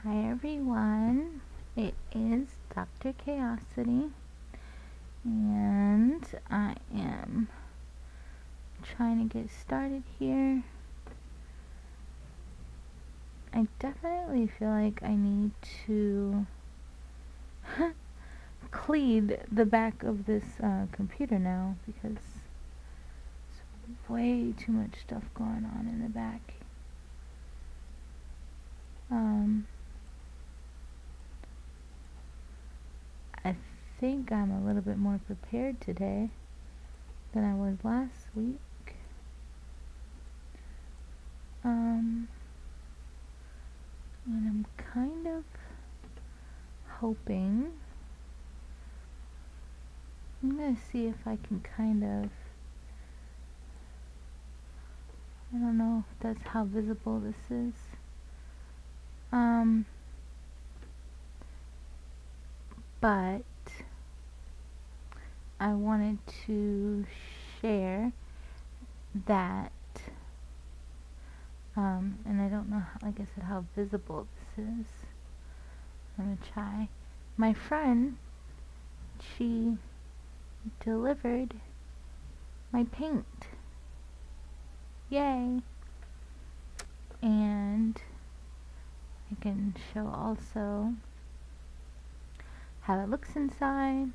Hi everyone, it is Dr. Chaosity, and I am trying to get started here. I definitely feel like I need to clean the back of this computer now because there's way too much stuff going on in the back. I think I'm a little bit more prepared today than I was last week. And I'm kind of hoping, I'm going to see if I can kind of, I don't know if that's how visible this is. But I wanted to share that, and I don't know, like I said, how visible this is. I'm going to try. My friend, she delivered my paint. Yay! And I can show also how it looks inside.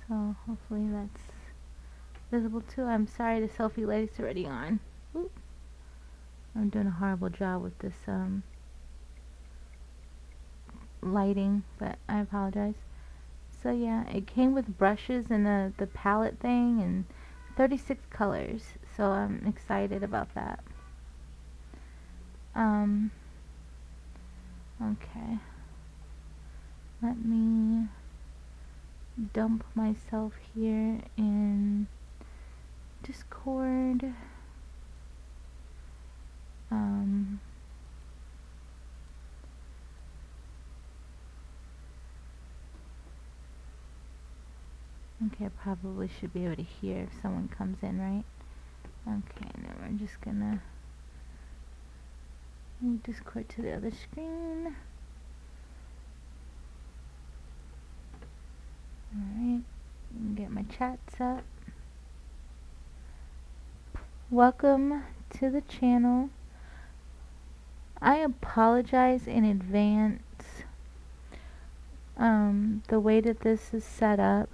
So hopefully that's visible too. I'm sorry the selfie light is already on. Oop. I'm doing a horrible job with this lighting, but I apologize. So yeah, it came with brushes and the palette thing and 36 colors. So I'm excited about that. Okay. Let me dump myself here in Discord. Okay, I probably should be able to hear if someone comes in, right? Okay, now we're just gonna move Discord to the other screen. Alright, get my chats up. Welcome to the channel. I apologize in advance. The way that this is set up,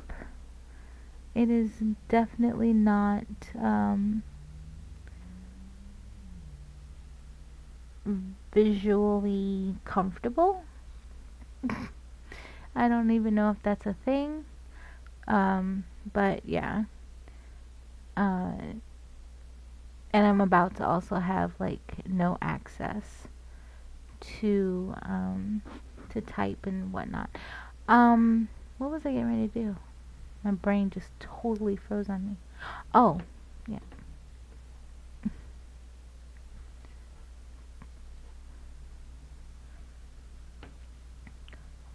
it is definitely not visually comfortable. I don't even know if that's a thing. But yeah. And I'm about to also have like no access to type and whatnot. What was I getting ready to do? My brain just totally froze on me. Oh, yeah.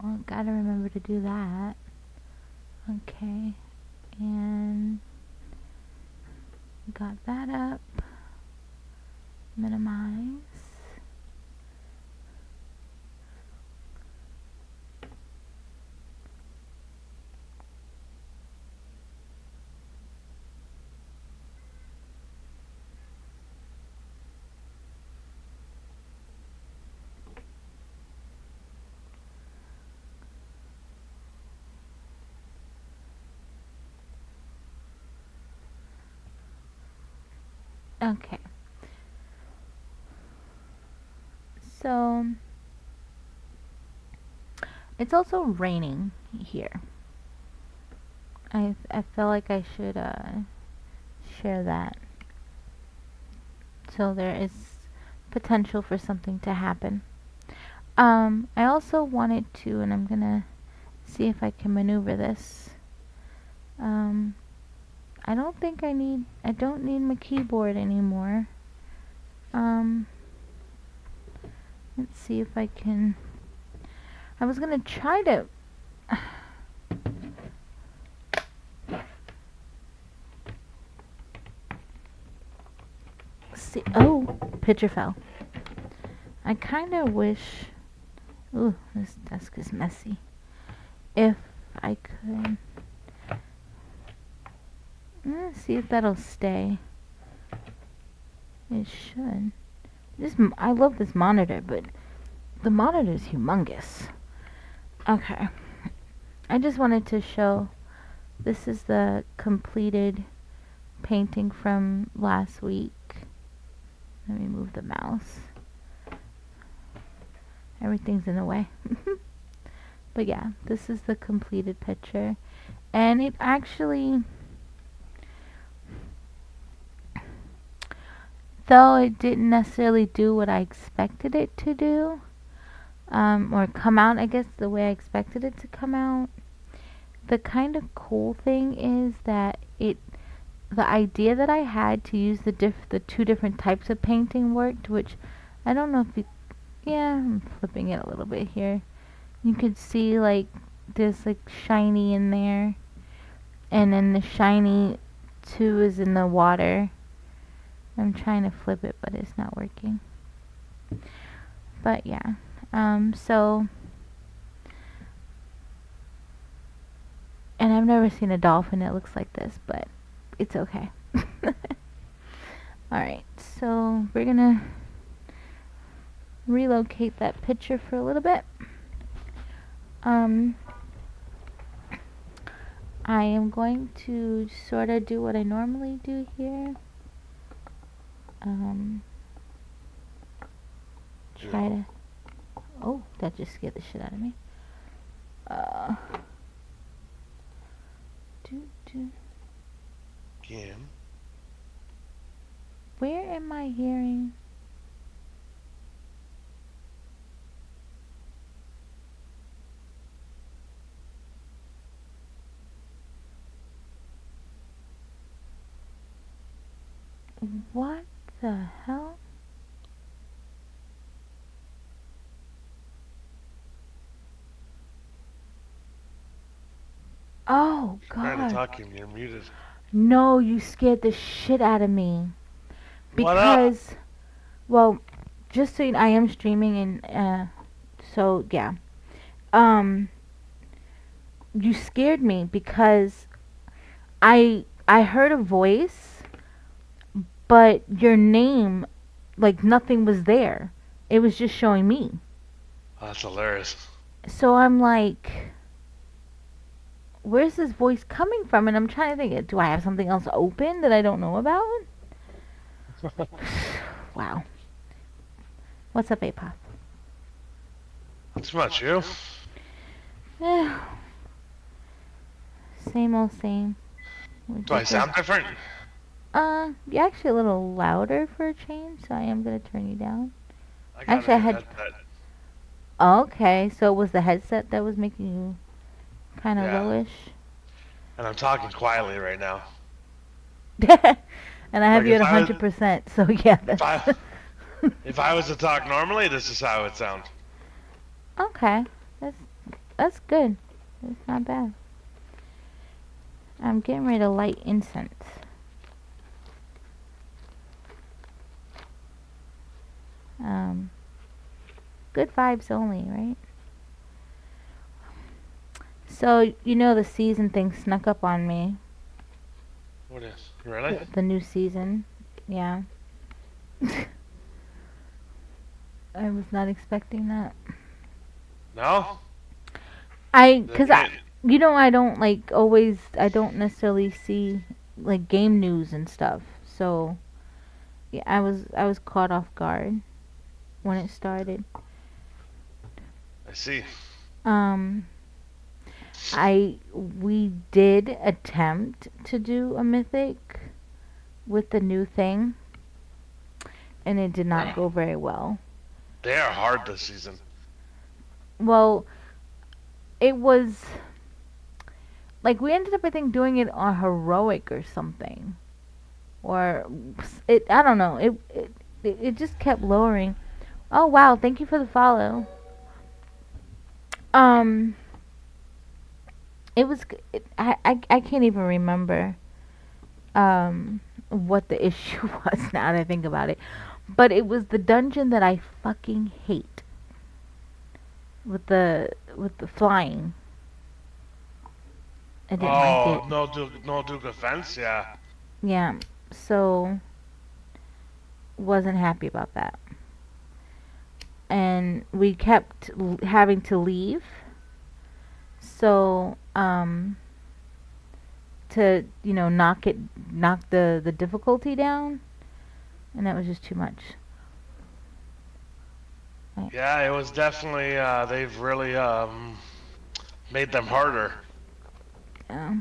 Well, gotta remember to do that. Okay, and got that up. Minimize. Okay. So it's also raining here. I feel like I should share that. So there is potential for something to happen. I also wanted to, and I'm gonna see if I can maneuver this. I don't think I don't need my keyboard anymore. Let's see if I can. I was gonna try to. See, oh, picture fell. I kind of wish. Ooh, this desk is messy. If I could. Let's see if that'll stay. It should. I love this monitor, but the monitor is humongous. Okay. I just wanted to show. This is the completed painting from last week. Let me move the mouse. Everything's in the way. But yeah, this is the completed picture. And it actually, though it didn't necessarily do what I expected it to do, or come out, I guess, the way I expected it to come out, the kind of cool thing is that the idea that I had to use the two different types of painting worked, which I don't know if you, yeah, I'm flipping it a little bit here. You could see like there's like shiny in there, and then the shiny too is in the water. I'm trying to flip it, but it's not working. But yeah, so, and I've never seen a dolphin that looks like this, but it's okay. Alright, so we're gonna relocate that picture for a little bit. I am going to sort of do what I normally do here. Try to. Oh, that just scared the shit out of me. Cam. Where am I hearing? What the hell? Oh, Trying to God. talk and you're muted. No, you scared the shit out of me. What up? Because, well, just so you know, I am streaming and, so, yeah. You scared me because I heard a voice, but your name, like, nothing was there. It was just showing me. Oh, that's hilarious. So I'm like, where's this voice coming from? And I'm trying to think, do I have something else open that I don't know about? Wow. What's up, APOP? What's much, you? Same old same. Do I sound different? You're actually a little louder for a change, so I am gonna turn you down. I got Actually, I had. headset. Okay, so it was the headset that was making you kind of Yeah. lowish. And I'm talking quietly right now. And I have Like, you at if I was- 100%, so yeah, If I was to talk normally, this is how it sounds. Okay, that's good. That's not bad. I'm getting ready to light incense. Good vibes only, right? So, you know the season thing snuck up on me. What is? Really? The new season. Yeah. I was not expecting that. No? Cause you know, I don't like always, I don't necessarily see like game news and stuff. So, yeah, I was caught off guard when it started. I see. We did attempt to do a mythic with the new thing, and it did not go very well. They are hard this season. Well, it was like we ended up, I think, doing it on heroic or something, or I don't know. It just kept lowering. Oh wow! Thank you for the follow. It was. I can't even remember what the issue was now that I think about it. But it was the dungeon that I fucking hate. With the flying. I didn't like Oh, it. no Duke offense. Yeah. Yeah. So wasn't happy about that. And we kept having to leave. So to knock the difficulty down, and that was just too much. Yeah, it was definitely. They've really made them harder. Yeah.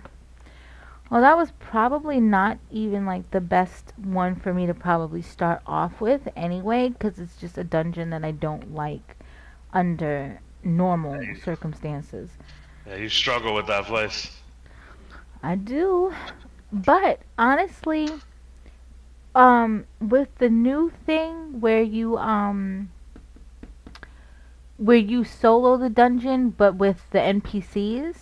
Well, that was probably not even like the best one for me to probably start off with anyway, because it's just a dungeon that I don't like under normal circumstances. Yeah, you struggle with that place. I do, but honestly, with the new thing where you solo the dungeon, but with the NPCs,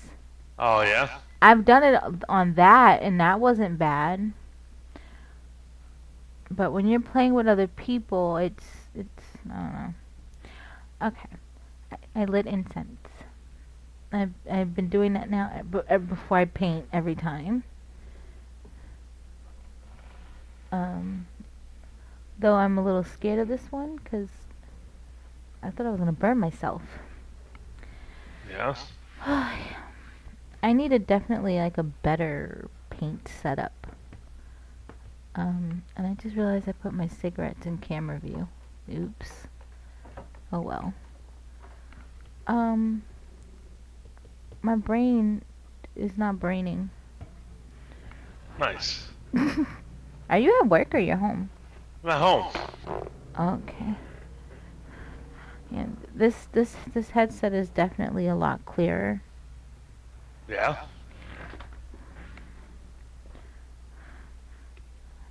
Oh yeah. I've done it on that, and that wasn't bad. But when you're playing with other people, it's I don't know. Okay, I lit incense. I've been doing that now before I paint every time. Um, though I'm a little scared of this one because I thought I was gonna burn myself. Yeah. I needed definitely like a better paint setup. And I just realized I put my cigarettes in camera view. Oops. Oh well. Um, my brain is not braining. Nice. Are you at work or you're home? I'm at home. Okay. Yeah, this headset is definitely a lot clearer. Yeah.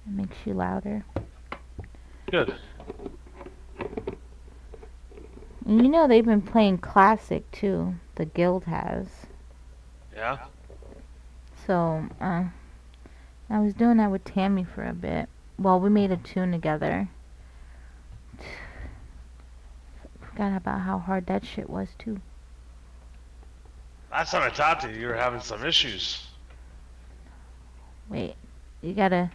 It makes you louder. Good. And you know they've been playing classic too. The guild has. Yeah. So, I was doing that with Tammy for a bit. Well, we made a tune together. Forgot about how hard that shit was too. Last time I talked to you, you were having some issues. Wait, you gotta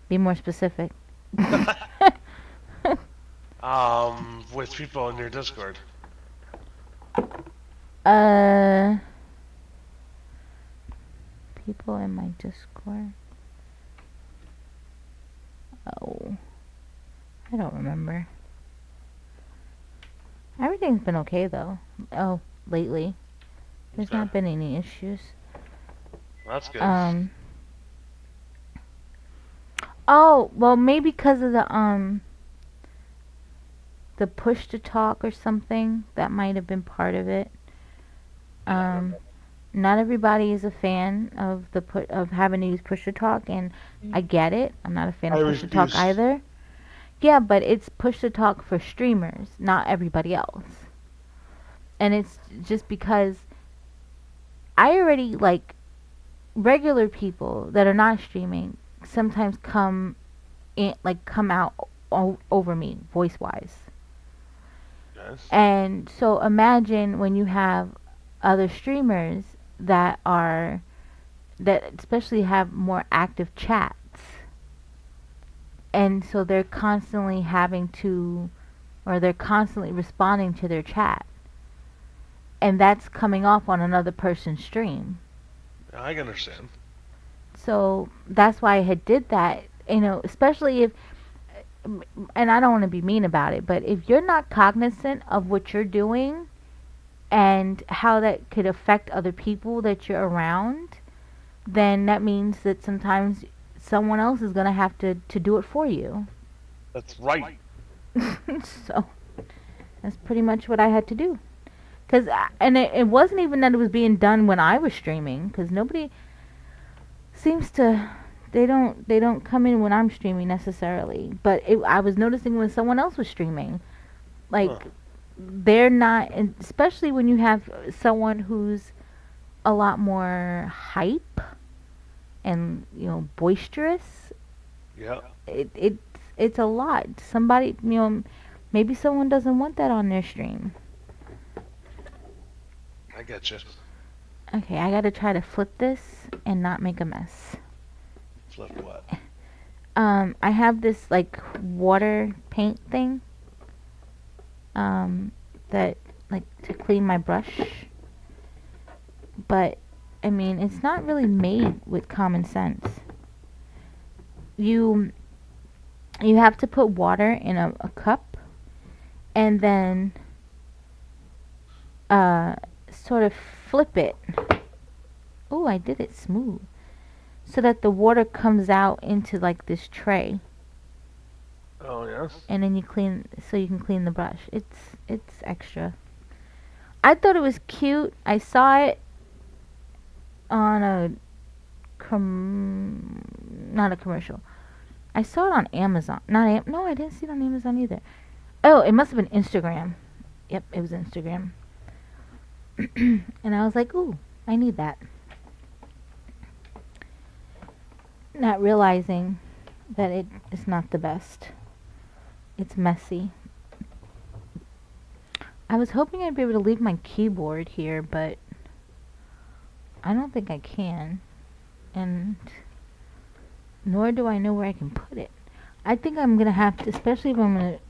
be more specific. With people in your Discord. uh, people in my Discord. Oh, I don't remember. Everything's been okay though. Oh, lately. There's Okay. not been any issues. That's good. Oh, well, maybe because of the push to talk or something. That might have been part of it. Um, Not everybody is a fan of of having to use push to talk, and I get it. I'm not a fan of push to talk either. Yeah, but it's push to talk for streamers, not everybody else. And it's just because I already like regular people that are not streaming sometimes come out over me voice wise. Yes. And so imagine when you have other streamers that are that especially have more active chats. And so they're constantly having to or they're constantly responding to their chat. And that's coming off on another person's stream. I can understand. So that's why I had did that, especially if and I don't want to be mean about it, but if you're not cognizant of what you're doing and how that could affect other people that you're around, then that means that sometimes someone else is going to have to do it for you. That's right. So that's pretty much what I had to do. And it wasn't even that it was being done when I was streaming, because nobody seems to they don't come in when I'm streaming necessarily, but I was noticing when someone else was streaming, like they're not, and especially when you have someone who's a lot more hype and boisterous. Yeah. It's it's a lot. Somebody, maybe someone doesn't want that on their stream. I get you. Okay, I gotta try to flip this and not make a mess. Flip what? I have this like water paint thing. That like to clean my brush, but I mean it's not really made with common sense. You you have to put water in a cup and then uh sort of flip it. Oh, I did it smooth. So that the water comes out into like this tray, Oh yeah. and then you can clean the brush. It's extra. I thought it was cute. I saw it on a not a commercial. I saw it on Amazon. No, I didn't see it on Amazon either. Oh, it must have been Instagram. Yep, it was Instagram. And I was like, "Ooh, I need that." Not realizing that it is not the best. It's messy. I was hoping I'd be able to leave my keyboard here, but I don't think I can. And nor do I know where I can put it. I think I'm going to have to, especially if I'm going to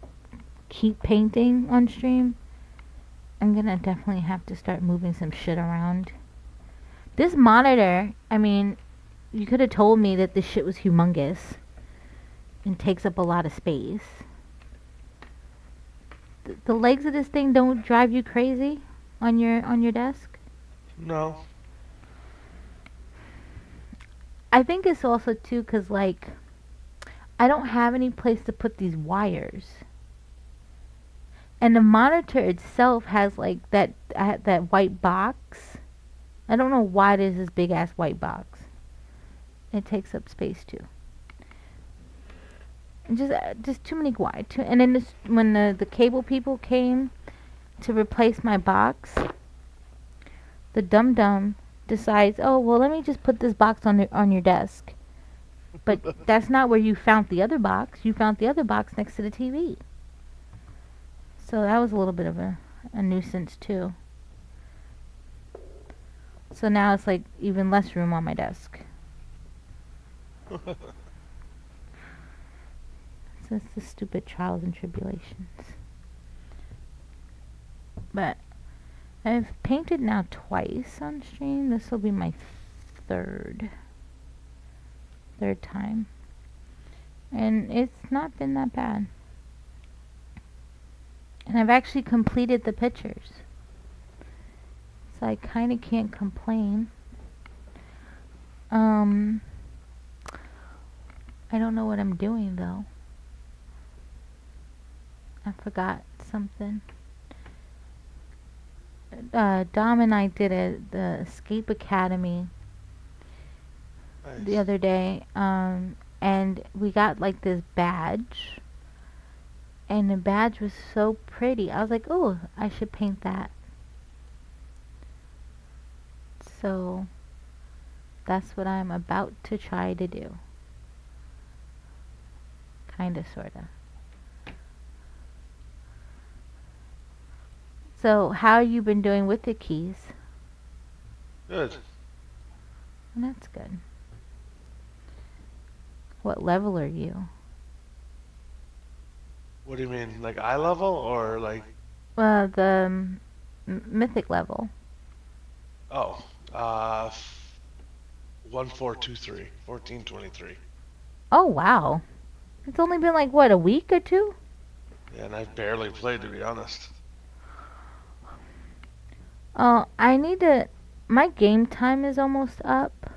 keep painting on stream, I'm going to definitely have to start moving some shit around. This monitor, I mean, you could have told me that this shit was humongous and takes up a lot of space. The legs of this thing don't drive you crazy on your desk? No. I think it's also too cuz like I don't have any place to put these wires. And the monitor itself has like that white box. I don't know why there's this big ass white box. It takes up space too. And just too many wires. And then when the cable people came to replace my box, the dum dum decides, oh well, let me just put this box on your desk. But that's not where you found the other box. You found the other box next to the TV. So that was a little bit of a nuisance too. So now it's like even less room on my desk. So it's the stupid trials and tribulations. But I've painted now twice on stream. This will be my third time. And it's not been that bad. And I've actually completed the pictures. So I kind of can't complain. I don't know what I'm doing though. I forgot something. Dom and I did the Escape Academy the Nice. other day, and we got like this badge, and the badge was so pretty. I was like, oh, I should paint that. So that's what I'm about to try to do. Kinda, sorta. So how you been doing with the keys? Good. That's good. What level are you? What do you mean? Like eye level or like? The mythic level. Oh, 1423, 1423. Oh wow. It's only been like what, a week or two? Yeah, and I've barely played to be honest. Oh, I need to. My game time is almost up.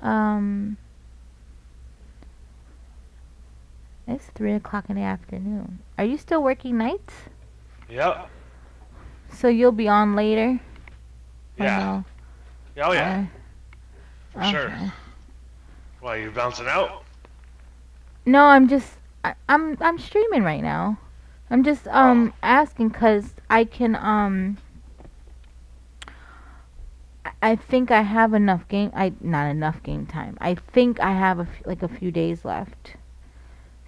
Um, it's 3 o'clock in the afternoon. Are you still working nights? Yep. So you'll be on later? Or Yeah. no? Oh yeah. For sure. Okay. Why you bouncing out? No, I'm streaming right now. I'm just Oh. asking 'cause I can I think I have enough game. I not enough game time. I think I have like a few days left.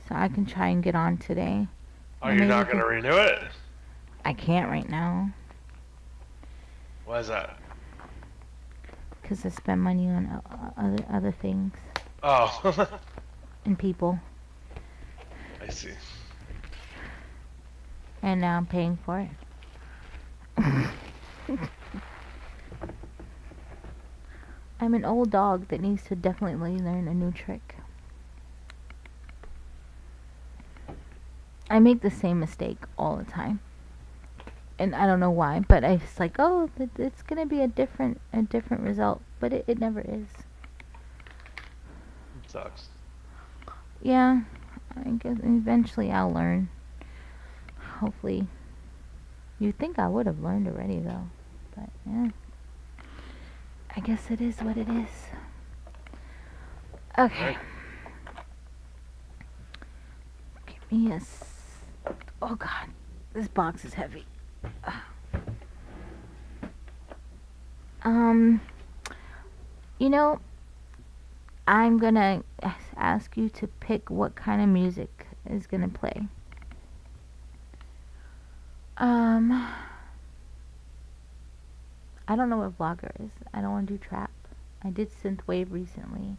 So I can try and get on today. Are Or you maybe not going to renew it? I can't right now. Why is that? Because I spend money on other things Oh, and people. I see. And now I'm paying for it. I'm an old dog that needs to definitely learn a new trick. I make the same mistake all the time. And I don't know why, but I just like, oh, it's gonna be a different result, but it never is. It sucks. Yeah, I guess eventually I'll learn. Hopefully. You'd think I would have learned already though, but yeah. I guess it is what it is. Okay. Right. Give me a. Oh God, this box is heavy. Um, you know, I'm gonna ask you to pick what kind of music is gonna play. Um, I don't know what vlogger is. I don't want to do trap. I did synthwave recently.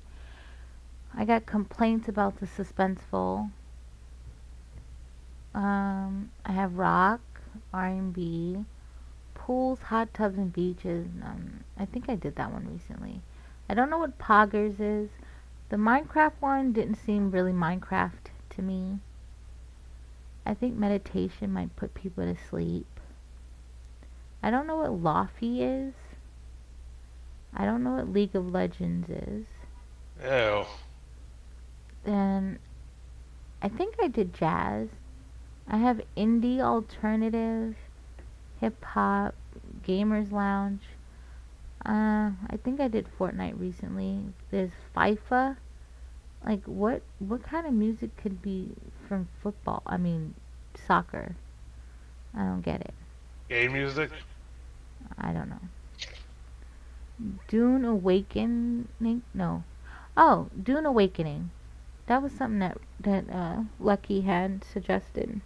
I got complaints about the suspenseful. I have rock, R&B, pools, hot tubs, and beaches. I think I did that one recently. I don't know what poggers is. The Minecraft one didn't seem really Minecraft to me. I think meditation might put people to sleep. I don't know what Lofty is. I don't know what League of Legends is. Ew. Then I think I did jazz. I have indie, alternative, hip hop, gamers lounge. I think I did Fortnite recently. There's FIFA. Like what kind of music could be from football? I mean, soccer. I don't get it. Game music? I don't know. Dune Awakening? No. Oh, Dune Awakening. That was something that Lucky had suggested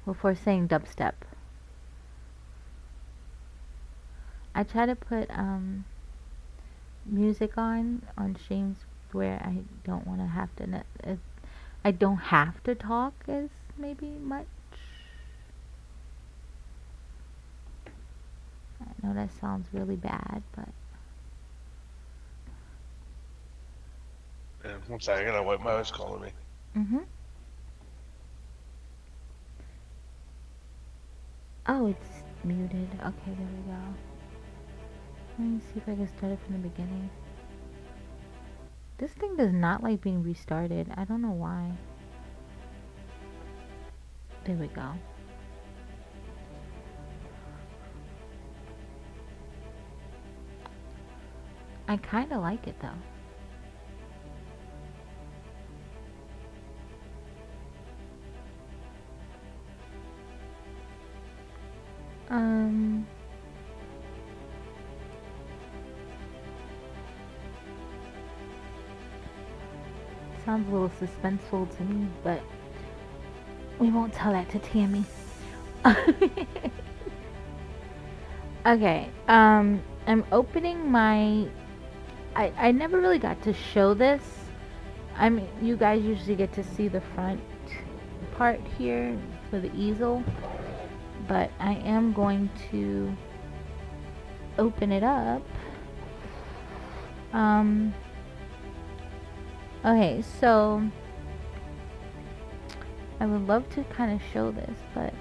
before saying dubstep. I try to put music on streams where I don't want to have to. I don't have to talk as maybe much. I know that sounds really bad, but Yeah, one second, I gotta wipe my eyes calling me. mhm. Oh, it's muted. Okay, there we go. Let me see if I can start it from the beginning. This thing does not like being restarted. I don't know why. There we go. I kind of like it though. Um, Sounds a little suspenseful to me, but we won't tell that to Tammy. Okay, I'm opening my. I never really got to show this. You guys usually get to see the front part here for the easel, but I am going to open it up. Okay, so I would love to kind of show this, but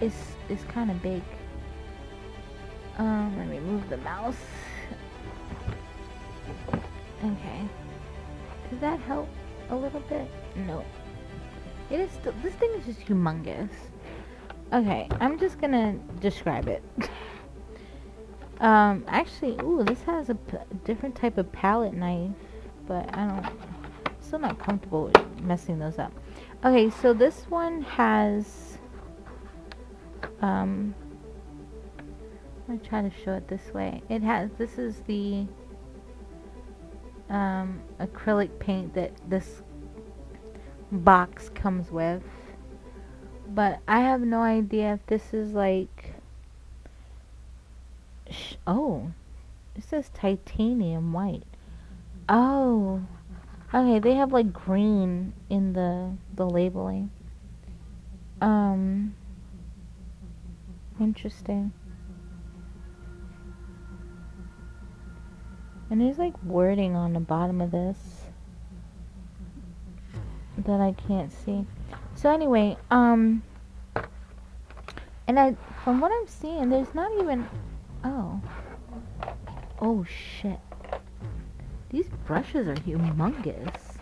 it's kind of big. Let me move the mouse. Okay. Does that help a little bit? No. It is still, this thing is just humongous. Okay, I'm just gonna describe it. Actually, ooh, this has a different type of palette knife, but I'm still not comfortable with messing those up. Okay, so this one has, I'm gonna try to show it this way. This is the, acrylic paint that this box comes with. But I have no idea if this is like... Oh, it says titanium white. Oh, okay, they have like green in the labeling. Interesting. And there's like wording on the bottom of this that I can't see. So anyway, and from what I'm seeing, there's not even... Oh shit. These brushes are humongous.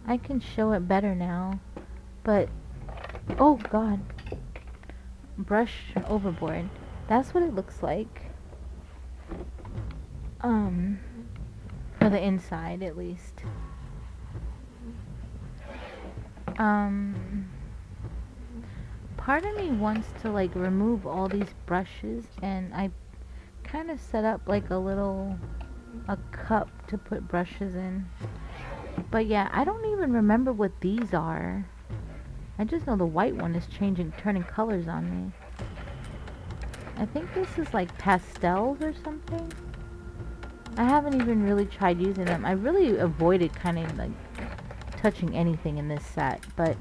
I can show it better now, but oh god. Brush overboard. That's what it looks like. For the inside at least. Part of me wants to like remove all these brushes, and I kind of set up like a cup to put brushes in. But yeah, I don't even remember what these are. I just know the white one is turning colors on me. I think this is like pastels or something. I haven't even really tried using them. I really avoided kind of like touching anything in this set, but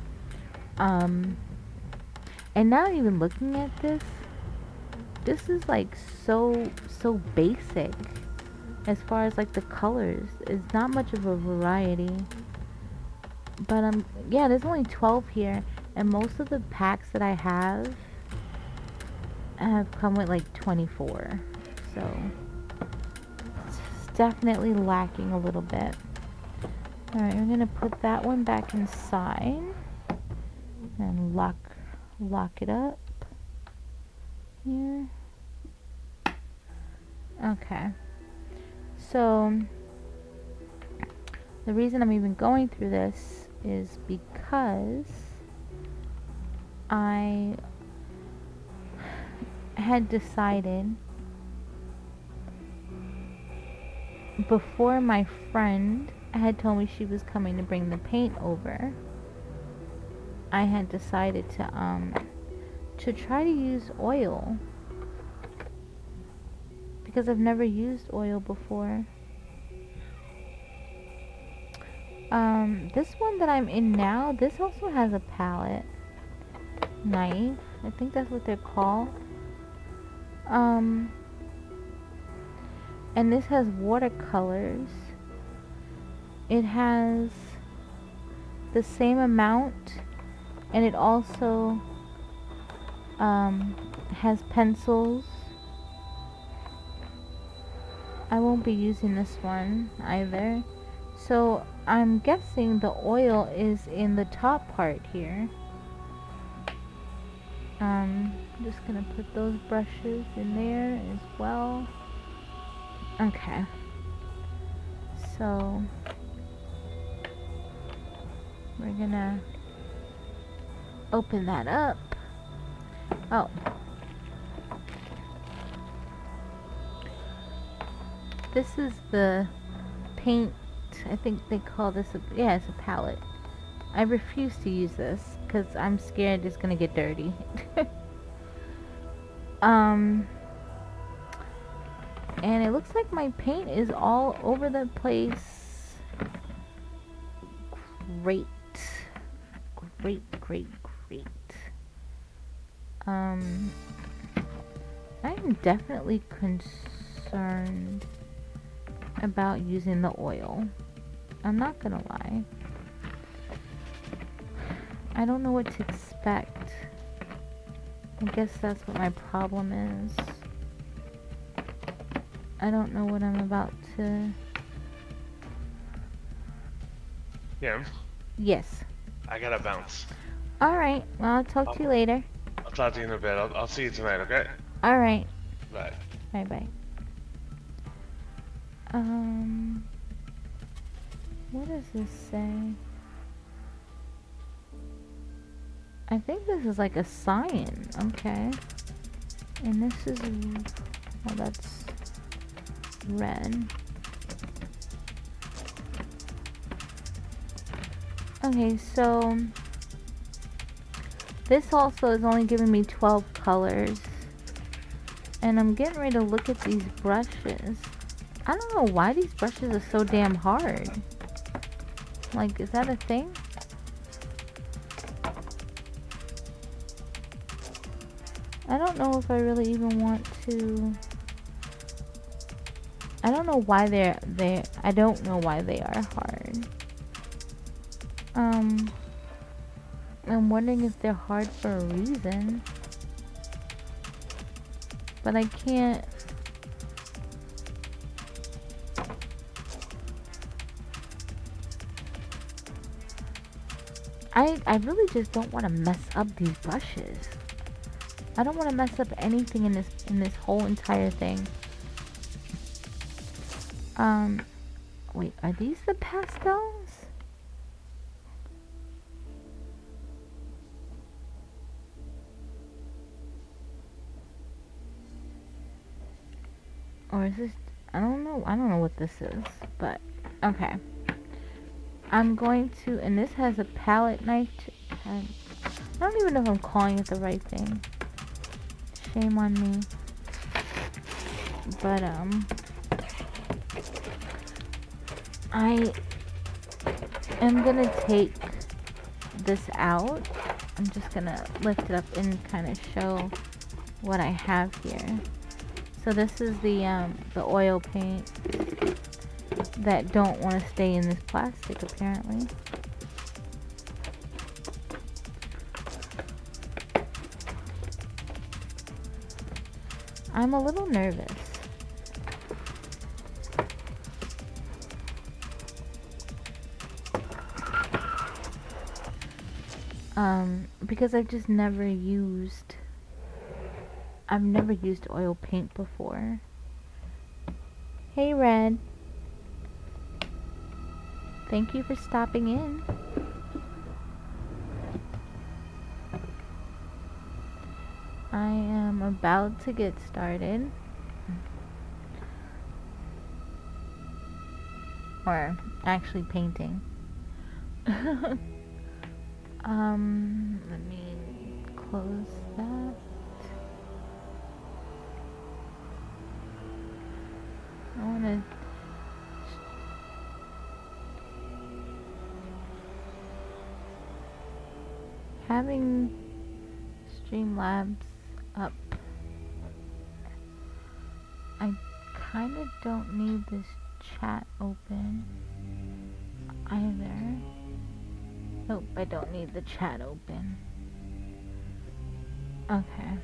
and now even looking at this is like so basic as far as like the colors. It's not much of a variety. But yeah, there's only 12 here, and most of the packs that I have come with like 24. So it's definitely lacking a little bit. Alright, we're gonna put that one back inside and lock it up here. Okay. So the reason I'm even going through this is because I had decided before my friend had told me she was coming to bring the paint over. I had decided to try to use oil because I've never used oil before. This one that I'm in now, this also has a palette knife. I think that's what they're called. And this has watercolors. It has the same amount, and it also has pencils. I won't be using this one either. So I'm guessing the oil is in the top part here. I'm just gonna put those brushes in there as well. Okay. So we're gonna open that up. Oh. This is the paint. I think they call this yeah, it's a palette. I refuse to use this because I'm scared it's gonna get dirty. And it looks like my paint is all over the place. Great. I'm definitely concerned about using the oil. I'm not gonna lie. I don't know what to expect. I guess that's what my problem is. I don't know what I'm about to... Yeah. Yes. I gotta bounce. Alright, well, I'll talk to you later. I'll talk to you in a bit. I'll see you tonight, okay? Alright. Bye. Bye. What does this say? I think this is like a sign. Okay. And this is, oh, that's red. Okay, so this also is only giving me 12 colors. And I'm getting ready to look at these brushes. I don't know why these brushes are so damn hard. Like, is that a thing? I don't know if I really even want to. I don't know why I don't know why they are hard. I'm wondering if they're hard for a reason. But I can't. I really just don't want to mess up these brushes. I don't want to mess up anything in this whole entire thing. Wait, are these the pastels? Or is this, I don't know what this is, but okay. I'm going to, and this has a palette knife. I don't even know if I'm calling it the right thing. Shame on me. But I am gonna take this out. I'm just gonna lift it up and kind of show what I have here. So this is the oil paint that don't want to stay in this plastic apparently. I'm a little nervous. Because I've never used oil paint before. Hey Red. Thank you for stopping in. I am about to get started. Or actually painting. Let me close that. I want to having Streamlabs up. I kind of don't need this chat open either. Nope, I don't need the chat open. Okay.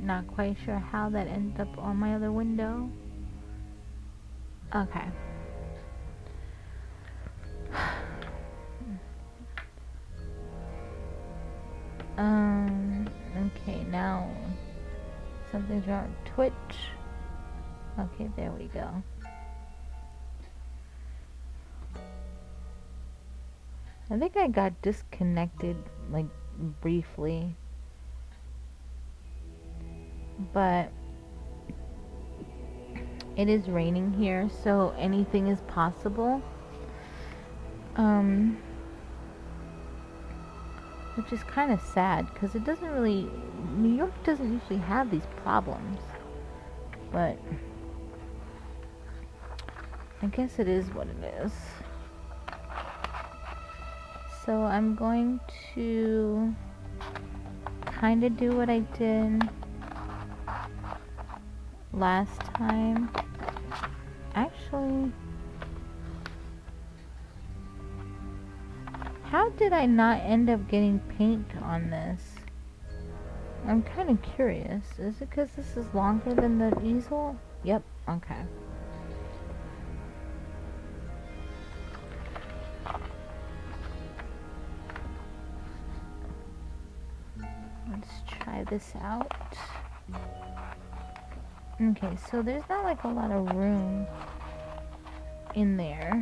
Not quite sure how that ends up on my other window. Okay. Okay, now something's wrong with Twitch. Okay, there we go. I think I got disconnected, like, briefly. But it is raining here, so anything is possible. Which is kind of sad, because it doesn't really... New York doesn't usually have these problems. But I guess it is what it is. So I'm going to kind of do what I did last time. Actually, how did I not end up getting paint on this? I'm kind of curious. Is it because this is longer than the easel? Yep, okay. Let's try this out. Okay, so there's not like a lot of room in there,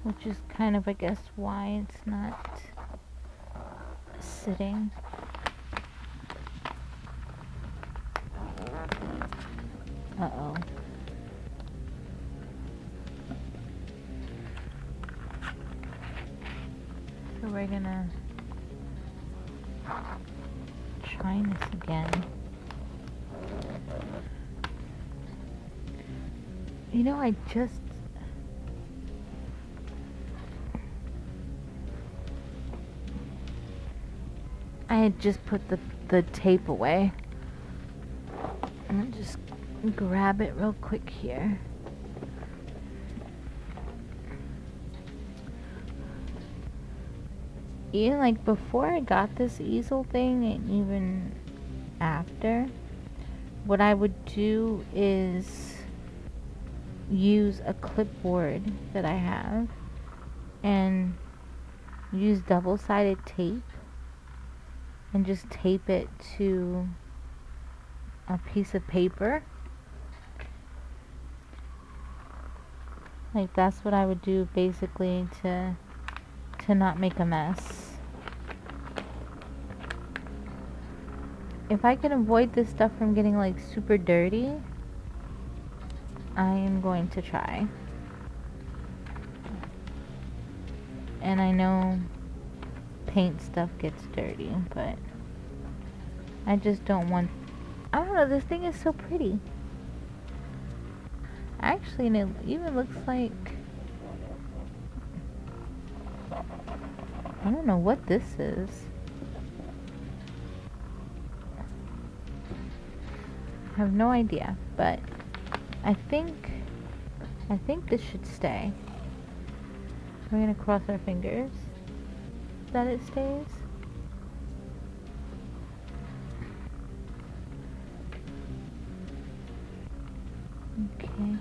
which is kind of, I guess, why it's not sitting. Uh-oh. So we're gonna try this again. You know, I had just put the tape away. I'm gonna just grab it real quick here. Even like before I got this easel thing and even after, what I would do is use a clipboard that I have and use double-sided tape and just tape it to a piece of paper. Like that's what I would do basically to not make a mess. If I can avoid this stuff from getting like super dirty, I am going to try. And I know paint stuff gets dirty, but I just don't want... I don't know, this thing is so pretty. Actually, and it even looks like... I don't know what this is. I have no idea, but I think this should stay. We're gonna cross our fingers that it stays. Okay.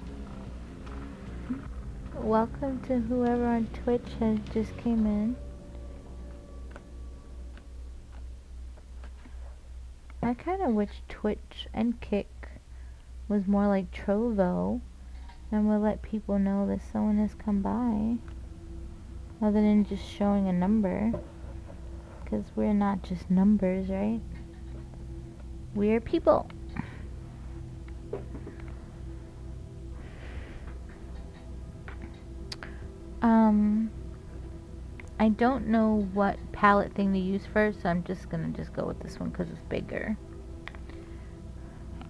Welcome to whoever on Twitch has just came in. I kind of wish Twitch and Kick was more like Trovo and would let people know that someone has come by rather than just showing a number, because we're not just numbers, right? We're people. I don't know what palette thing to use first, so I'm just gonna go with this one because it's bigger.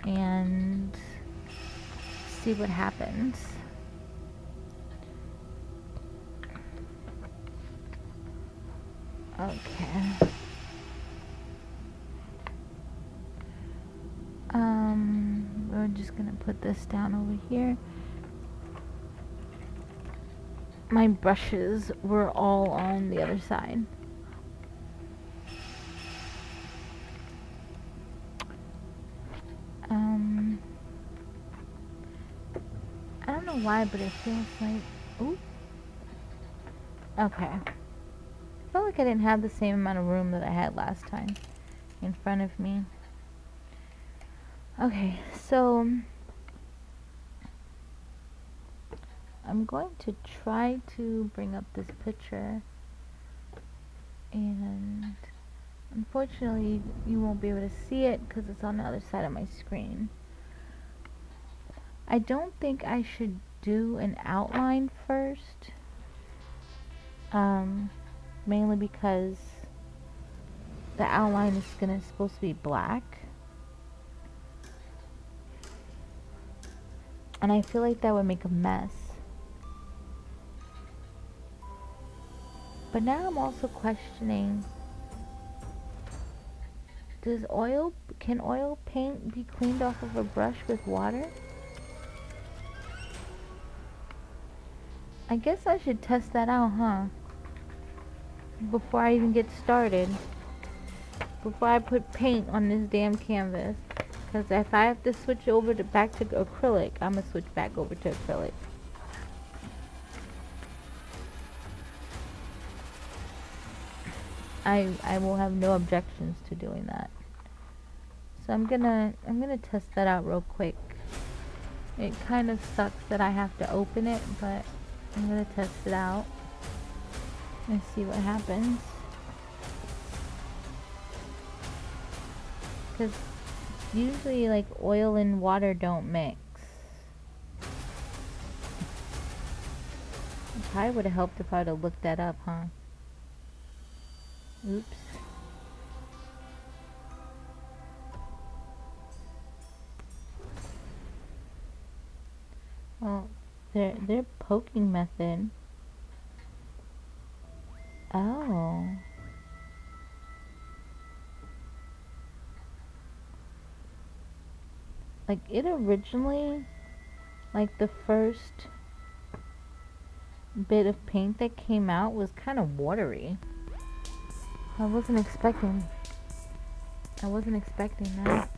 And see what happens. Okay. We're just gonna put this down over here. My brushes were all on the other side. I don't know why, but it feels like... Ooh. Okay. I felt like I didn't have the same amount of room that I had last time in front of me. Okay, so... I'm going to try to bring up this picture, and unfortunately you won't be able to see it because it's on the other side of my screen. I don't think I should do an outline first, mainly because the outline is supposed to be black, and I feel like that would make a mess. But now I'm also questioning, can oil paint be cleaned off of a brush with water? I guess I should test that out, huh? Before I even get started. Before I put paint on this damn canvas. Because if I have to switch over back to acrylic, I'm going to switch back over to acrylic. I will have no objections to doing that. So I'm gonna test that out real quick. It kind of sucks that I have to open it, but I'm gonna test it out and see what happens. Because usually, like, oil and water don't mix. It probably would have helped if I would have looked that up, huh? Oops. Well, their poking method. Oh. Like, it originally, like, the first bit of paint that came out was kind of watery. I wasn't expecting that.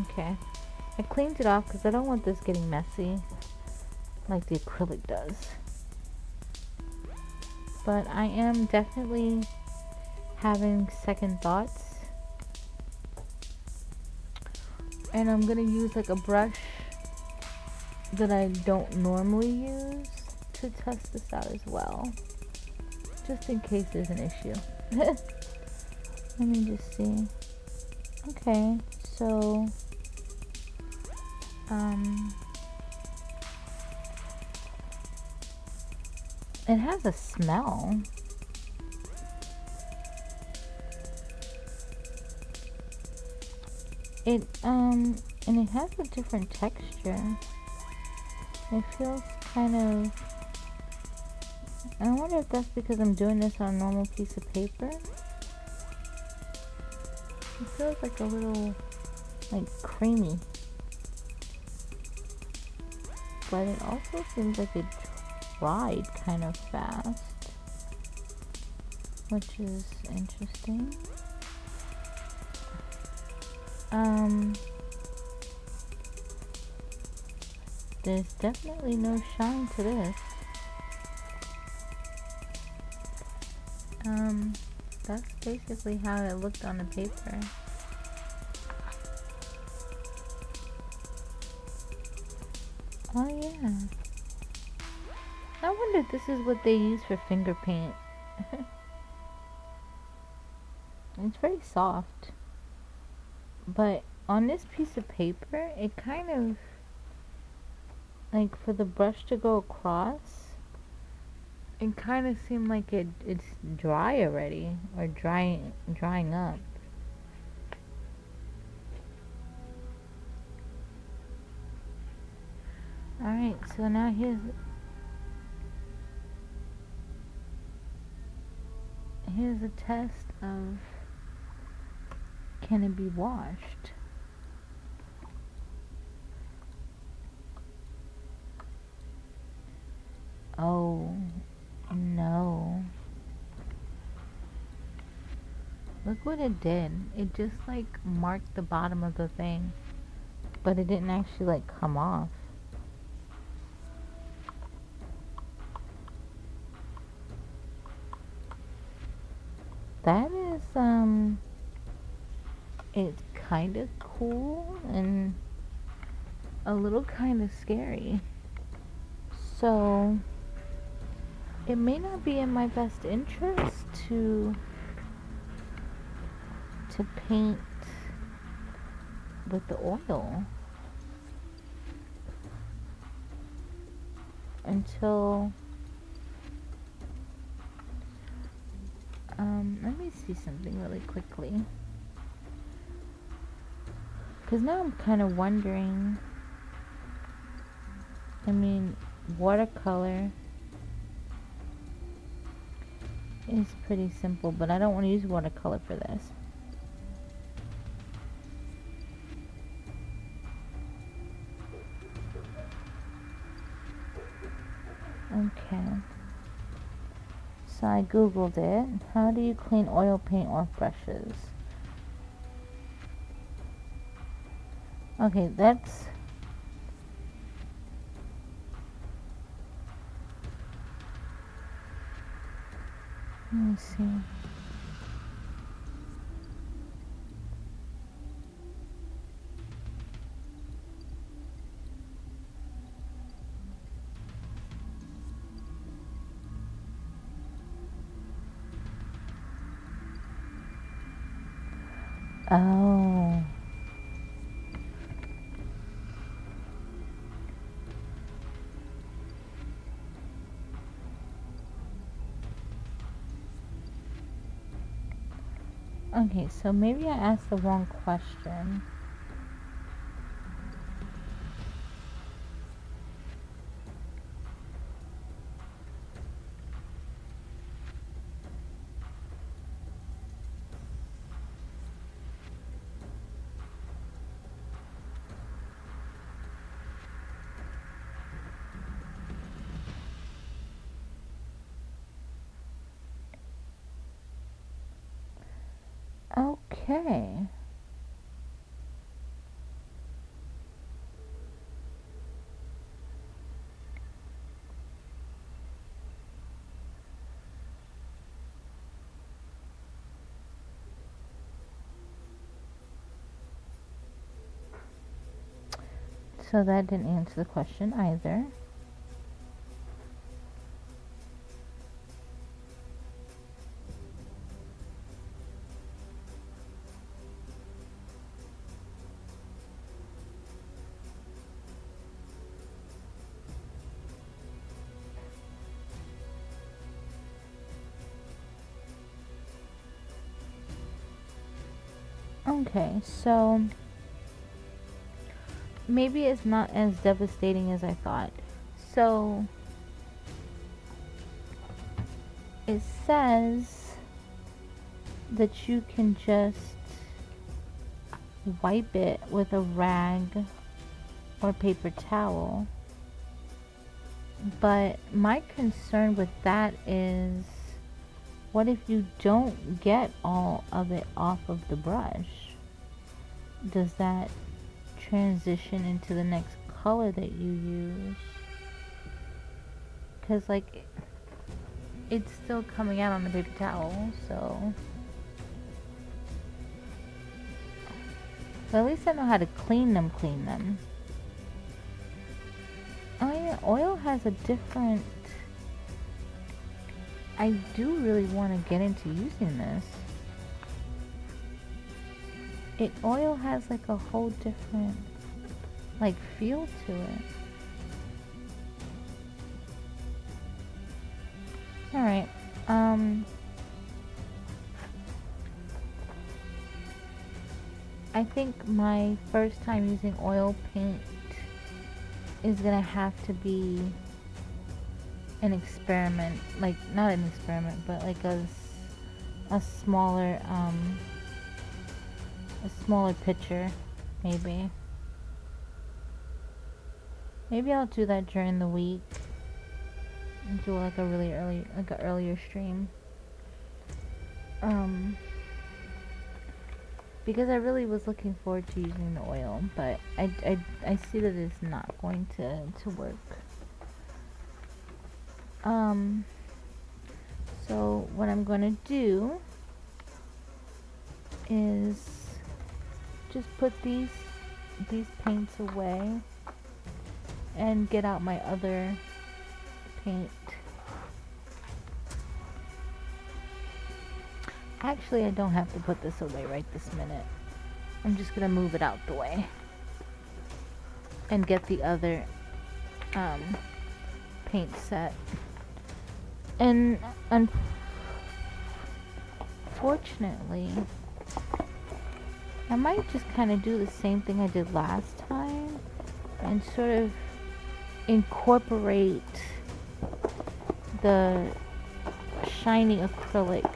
Okay. I cleaned it off because I don't want this getting messy like the acrylic does. But I am definitely having second thoughts. And I'm gonna use like a brush that I don't normally use to test this out as well. Just in case there's an issue. Let me just see. Okay, so it has a smell. And it has a different texture. It feels kind of, I wonder if that's because I'm doing this on a normal piece of paper. It feels like a little, like, creamy. But it also seems like it dried kind of fast, which is interesting. There's definitely no shine to this. That's basically how it looked on the paper. Oh yeah. I wonder if this is what they use for finger paint. It's very soft. But on this piece of paper, it kind of, like, for the brush to go across, it kind of seemed like it's dry already, or drying up. Alright, so now here's a test of, can it be washed? Oh no. Look what it did. It just, like, marked the bottom of the thing, but it didn't actually, like, come off. That is, it's kind of cool and a little kind of scary. So, it may not be in my best interest to paint with the oil until, let me see something really quickly. Because now I'm kind of wondering, I mean, watercolor is pretty simple, but I don't want to use watercolor for this. Okay. So I googled it. How do you clean oil paint off brushes? Okay, that's, let me see. Oh. Okay, so maybe I asked the wrong question. Okay. So that didn't answer the question either. Okay, so maybe it's not as devastating as I thought. So it says that you can just wipe it with a rag or paper towel. But my concern with that is, what if you don't get all of it off of the brush? Does that transition into the next color that you use? Because, like, it's still coming out on the paper towel, so at least I know how to clean them. Oh yeah, oil has a different... I do really want to get into using this. Oil has like a whole different like feel to it. Alright, I think my first time using oil paint is gonna have to be an experiment, like not an experiment, but like a smaller picture, maybe. Maybe I'll do that during the week. Do like a really early, like an earlier stream. Because I really was looking forward to using the oil, but I see that it's not going to work. So what I'm gonna do is just put these paints away and get out my other paint. Actually, I don't have to put this away right this minute. I'm just gonna move it out the way and get the other paint set. And unfortunately, I might just kind of do the same thing I did last time and sort of incorporate the shiny acrylic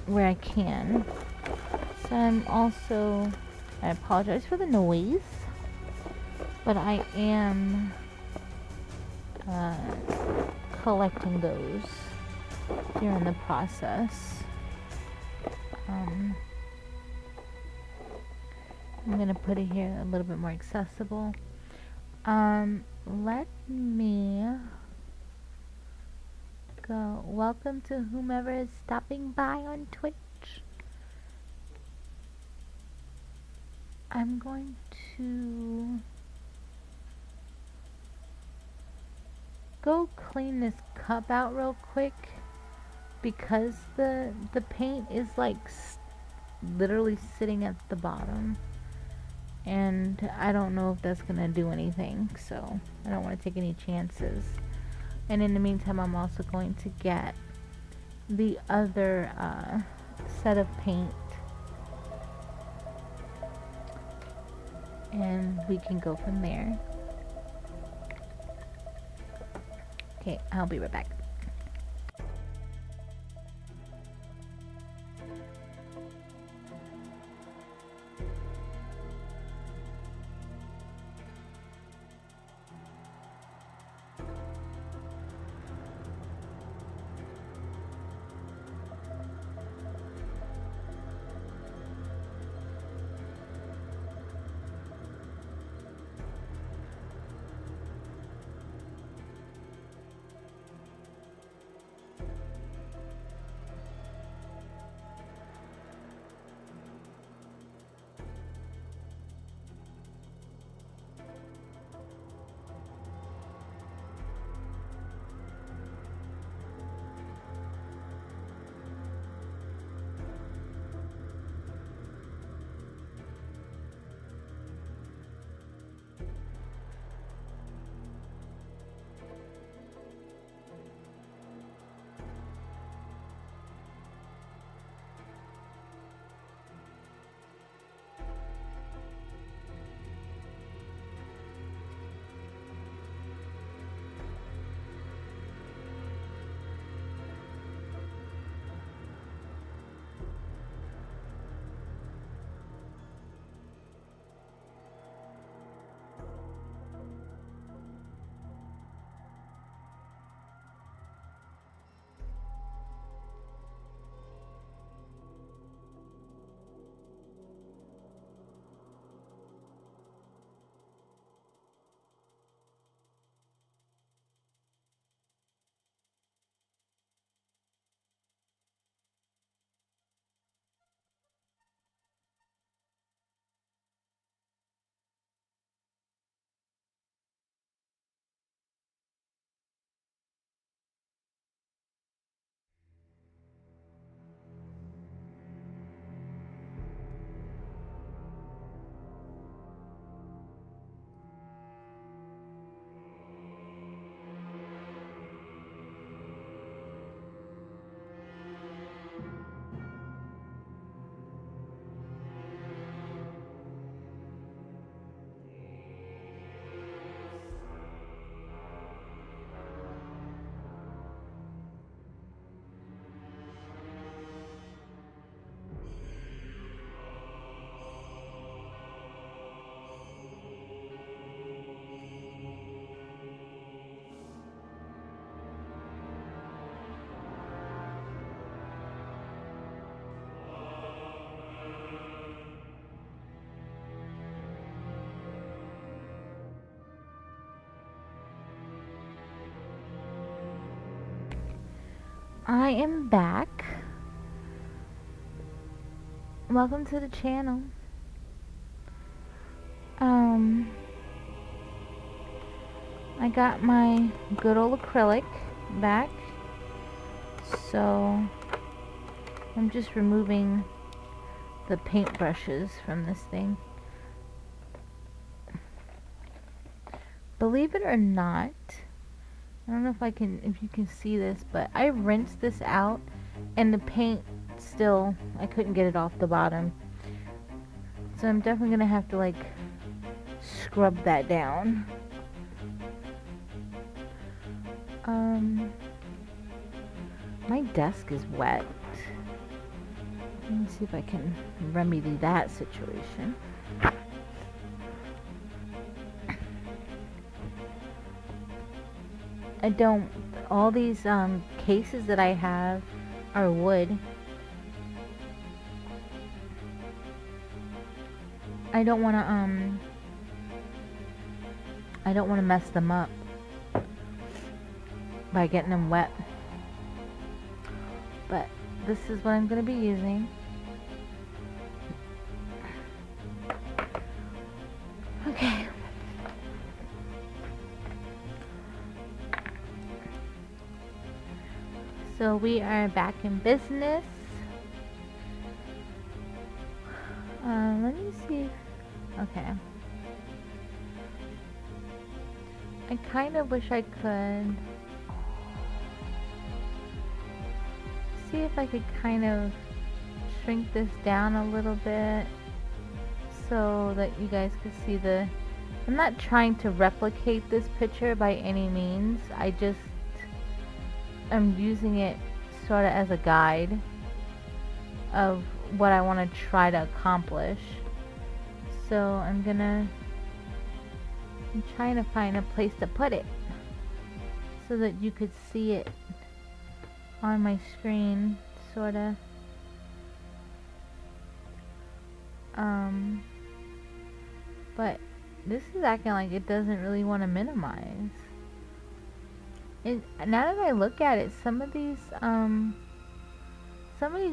where I can. So I'm also, I apologize for the noise, but I am collecting those during the process. I'm gonna put it here a little bit more accessible. Let me go. Welcome to whomever is stopping by on Twitch. I'm going to go clean this cup out real quick because the paint is like literally sitting at the bottom. And I don't know if that's gonna do anything, so I don't want to take any chances. And in the meantime, I'm also going to get the other set of paint, and we can go from there. Okay, I'll be right back. I am back. Welcome to the channel. I got my good old acrylic back, so I'm just removing the paint brushes from this thing. Believe it or not, I don't know if you can see this, but I rinsed this out and the paint still, I couldn't get it off the bottom. So I'm definitely gonna have to like scrub that down. My desk is wet. Let me see if I can remedy that situation. All these cases that I have are wood. I don't want to mess them up by getting them wet. But this is what I'm going to be using. Okay. So we are back in business. let me see. Okay. I kind of wish I could see if I could kind of shrink this down a little bit so that you guys could see the... I'm not trying to replicate this picture by any means. I just am using it sort of as a guide of what I want to try to accomplish. So I'm trying to find a place to put it so that you could see it on my screen, sort of. But this is acting like it doesn't really want to minimize. And now that I look at it, some of these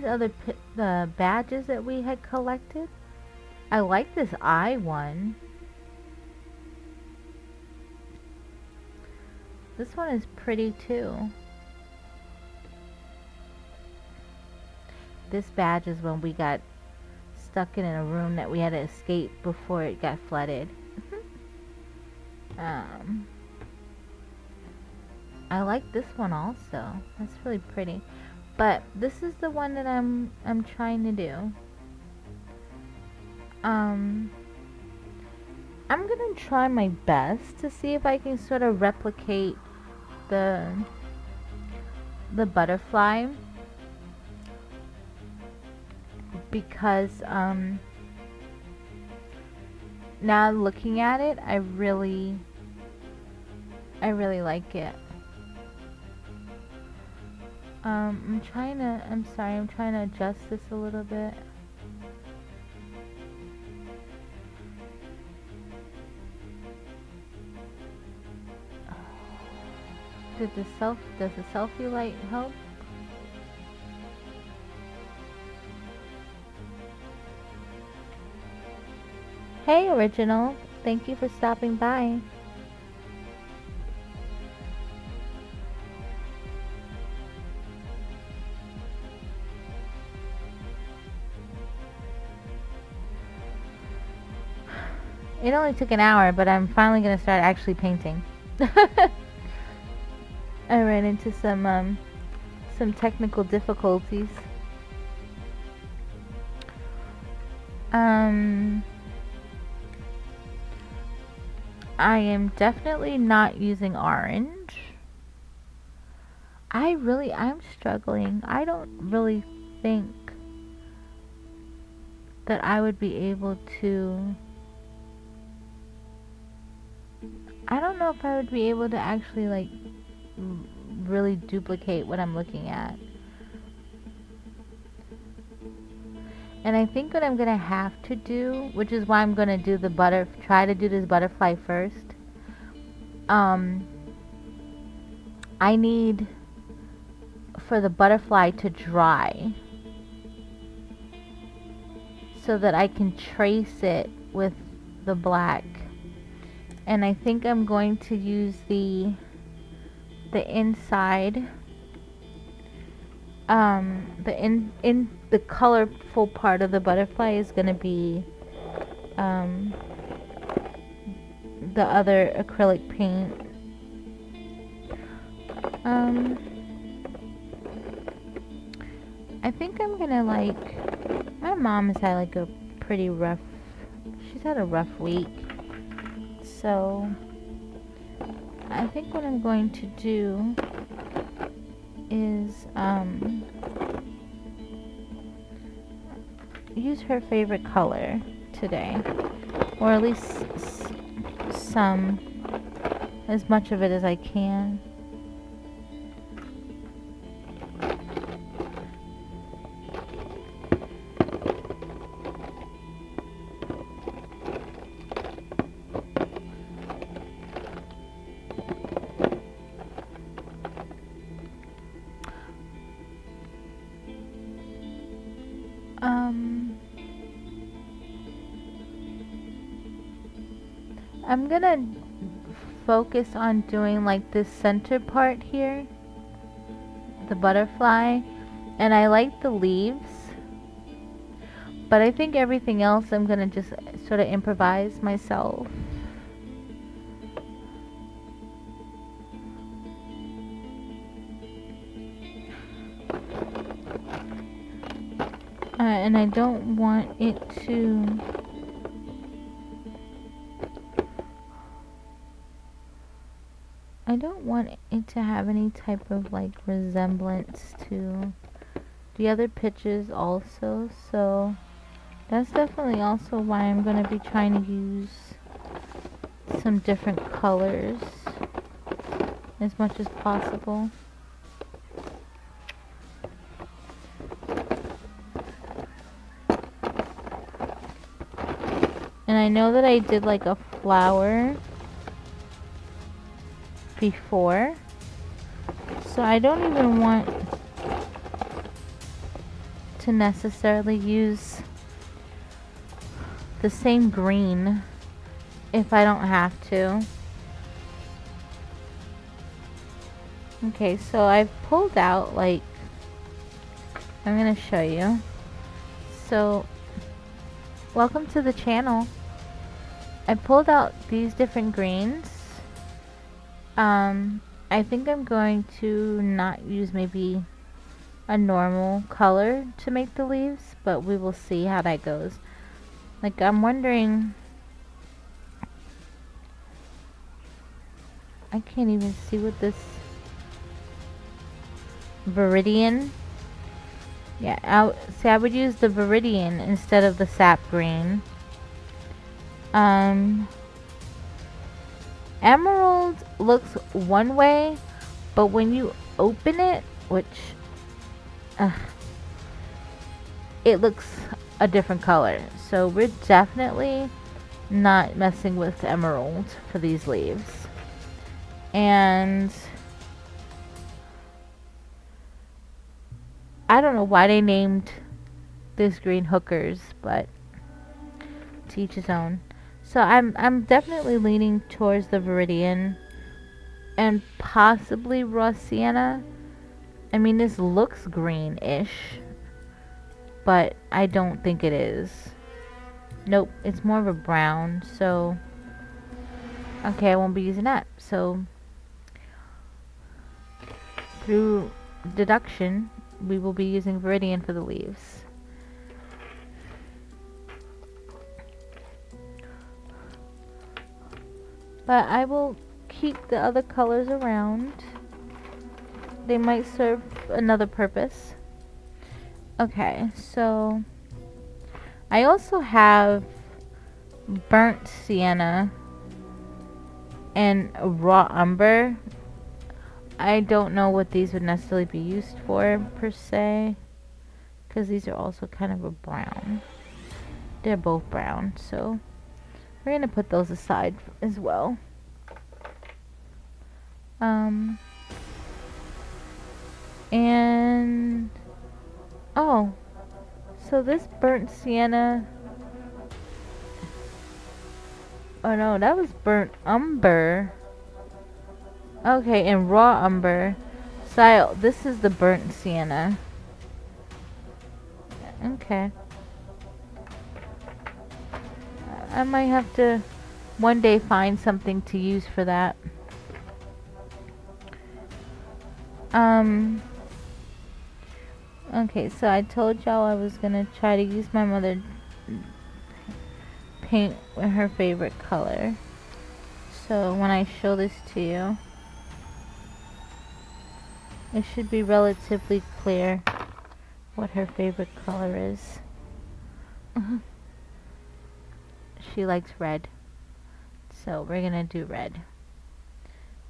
other the badges that we had collected, I like this eye one. This one is pretty too. This badge is when we got stuck in a room that we had to escape before it got flooded. I like this one also. That's really pretty. But this is the one that I'm trying to do. I'm gonna try my best to see if I can sort of replicate the butterfly, because now looking at it, I really like it. I'm trying to adjust this a little bit. Does the selfie light help? Hey Original, thank you for stopping by. It only took an hour, but I'm finally gonna start actually painting. I ran into some technical difficulties. I am definitely not using orange. I'm struggling. I don't really think that I would be able to... I don't know if I would be able to actually, like, really duplicate what I'm looking at. And I think what I'm gonna have to do, which is why I'm gonna do try to do this butterfly first. I need for the butterfly to dry so that I can trace it with the black. And I think I'm going to use the inside, the colorful part of the butterfly is going to be the other acrylic paint. I think I'm gonna, like, my mom has had like a pretty rough, she's had a rough week, so I think what I'm going to do is use her favorite color today, or at least as much of it as I can. I'm gonna focus on doing like this center part here, the butterfly, and I like the leaves, But I think everything else I'm gonna just sort of improvise myself. And I don't want it to... I don't want it to have any type of like resemblance to the other pictures also, so that's definitely also why I'm going to be trying to use some different colors as much as possible. And I know that I did like a flower before, so I don't even want to necessarily use the same green if I don't have to. Okay, so I've pulled out, like, I'm gonna show you. So, welcome to the channel. I pulled out these different greens. I think I'm going to not use maybe a normal color to make the leaves, but we will see how that goes. Like, I'm wondering... I can't even see what this... Viridian? Yeah, I would use the Viridian instead of the sap green. Emerald looks one way, but when you open it, which it looks a different color. So we're definitely not messing with emerald for these leaves. And I don't know why they named this green hookers, but to each his own. So I'm definitely leaning towards the Viridian and possibly raw sienna. I mean, this looks greenish, but I don't think it is. Nope, it's more of a brown. So okay, I won't be using that. So through deduction, we will be using Viridian for the leaves. But I will keep the other colors around. They might serve another purpose. Okay, so I also have burnt sienna and raw umber. I don't know what these would necessarily be used for per se, because these are also kind of a brown. They're both brown, so we're gonna put those aside as well. And oh, so this burnt sienna, oh no, that was burnt umber. Okay, and raw umber. So this is the burnt sienna. Okay. I might have to one day find something to use for that. Okay, so I told y'all I was gonna try to use my mother paint with her favorite color. So when I show this to you, it should be relatively clear what her favorite color is. She likes red, so we're gonna do red.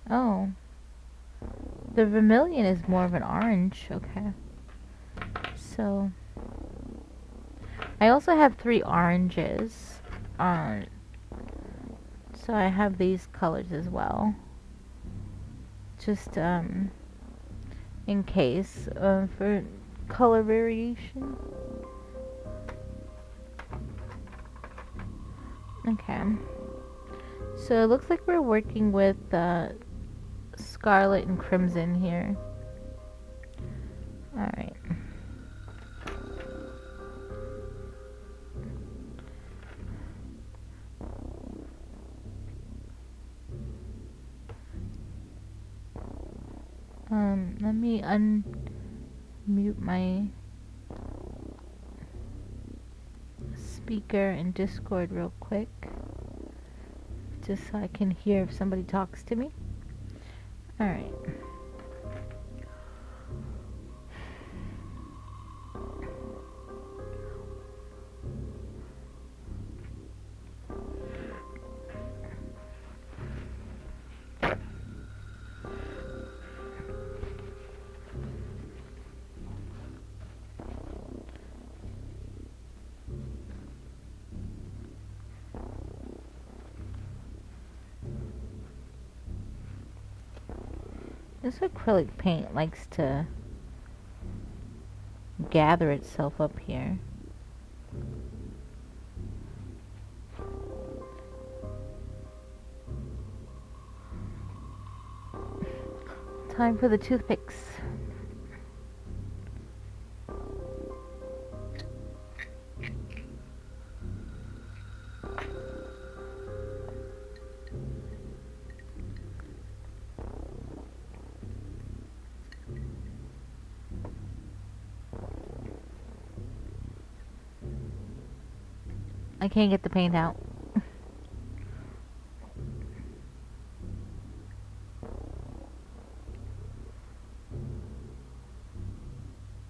Oh, the vermilion is more of an orange. Okay, so I also have 3 oranges. So I have these colors as well, just in case for color variation. Okay, so it looks like we're working with scarlet and crimson here. Alright. Let me unmute my speaker in Discord real quick, just so I can hear if somebody talks to me. Alright. This acrylic paint likes to gather itself up here. Time for the toothpicks. I can't get the paint out.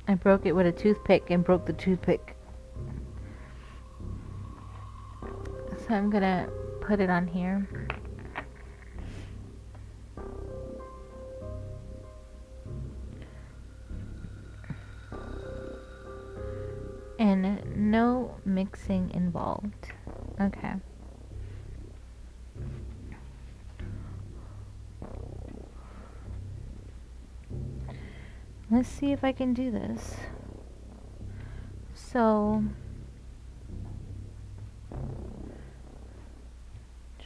I broke it with a toothpick and broke the toothpick. So I'm gonna put it on here. And no mixing involved. Okay. Let's see if I can do this. So,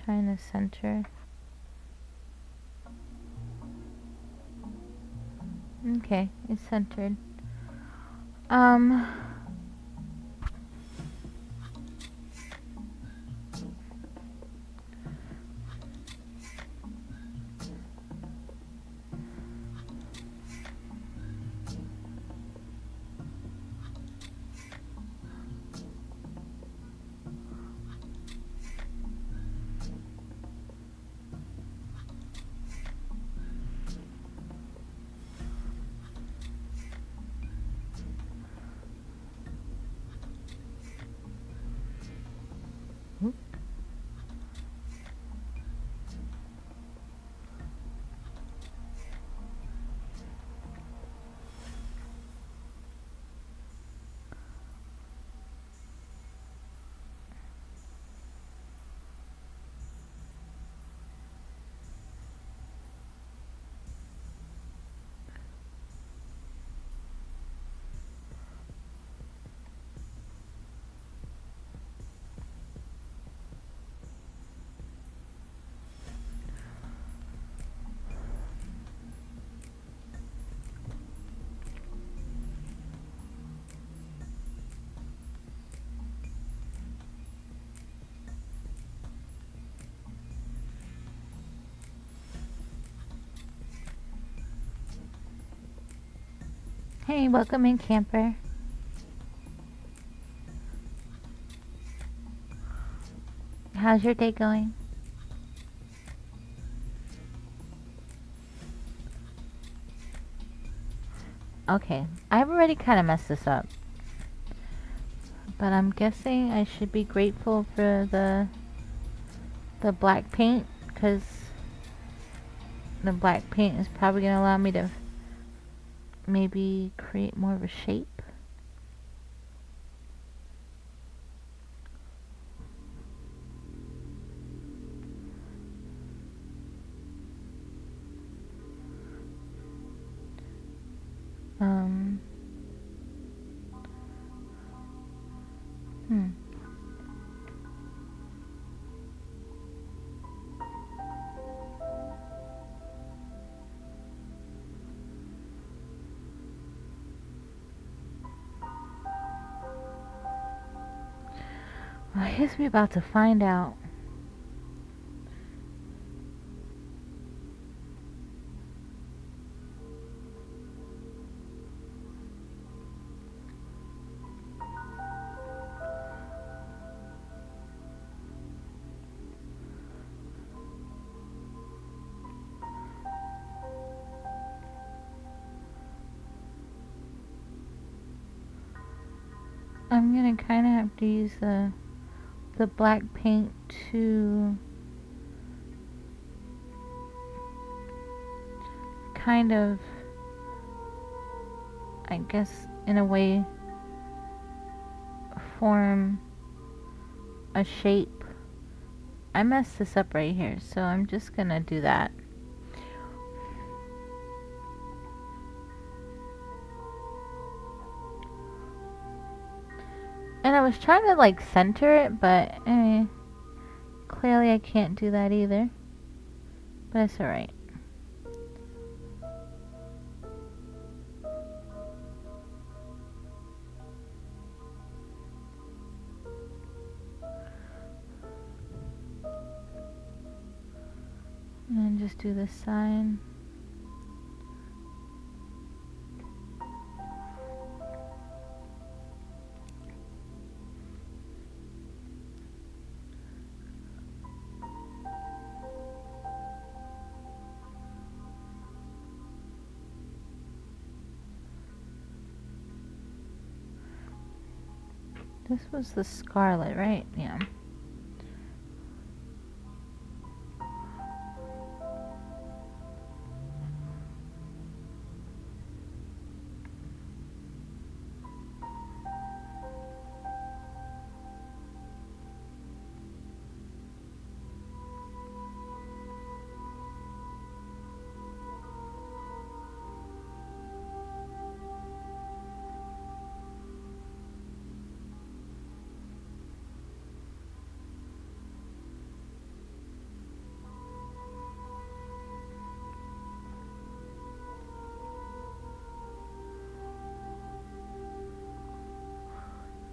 trying to center. Okay, it's centered. Hey, welcome in, camper. How's your day going? Okay, I've already kind of messed this up. But I'm guessing I should be grateful for the black paint, because the black paint is probably going to allow me to maybe create more of a shape. Well, I guess we're about to find out. I'm gonna kind of have to use the black paint to kind of, I guess, in a way, form a shape. I messed this up right here, so I'm just gonna do that. And I was trying to like center it, but clearly I can't do that either. But it's alright. And then just do this side. This was the scarlet, right? Yeah.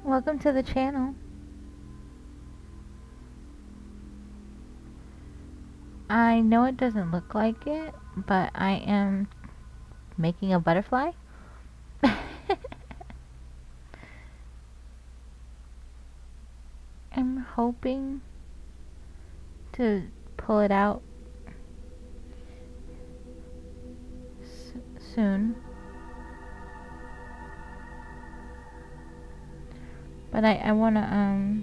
Welcome to the channel. I know it doesn't look like it, but I am making a butterfly. I'm hoping to pull it out soon. But I want to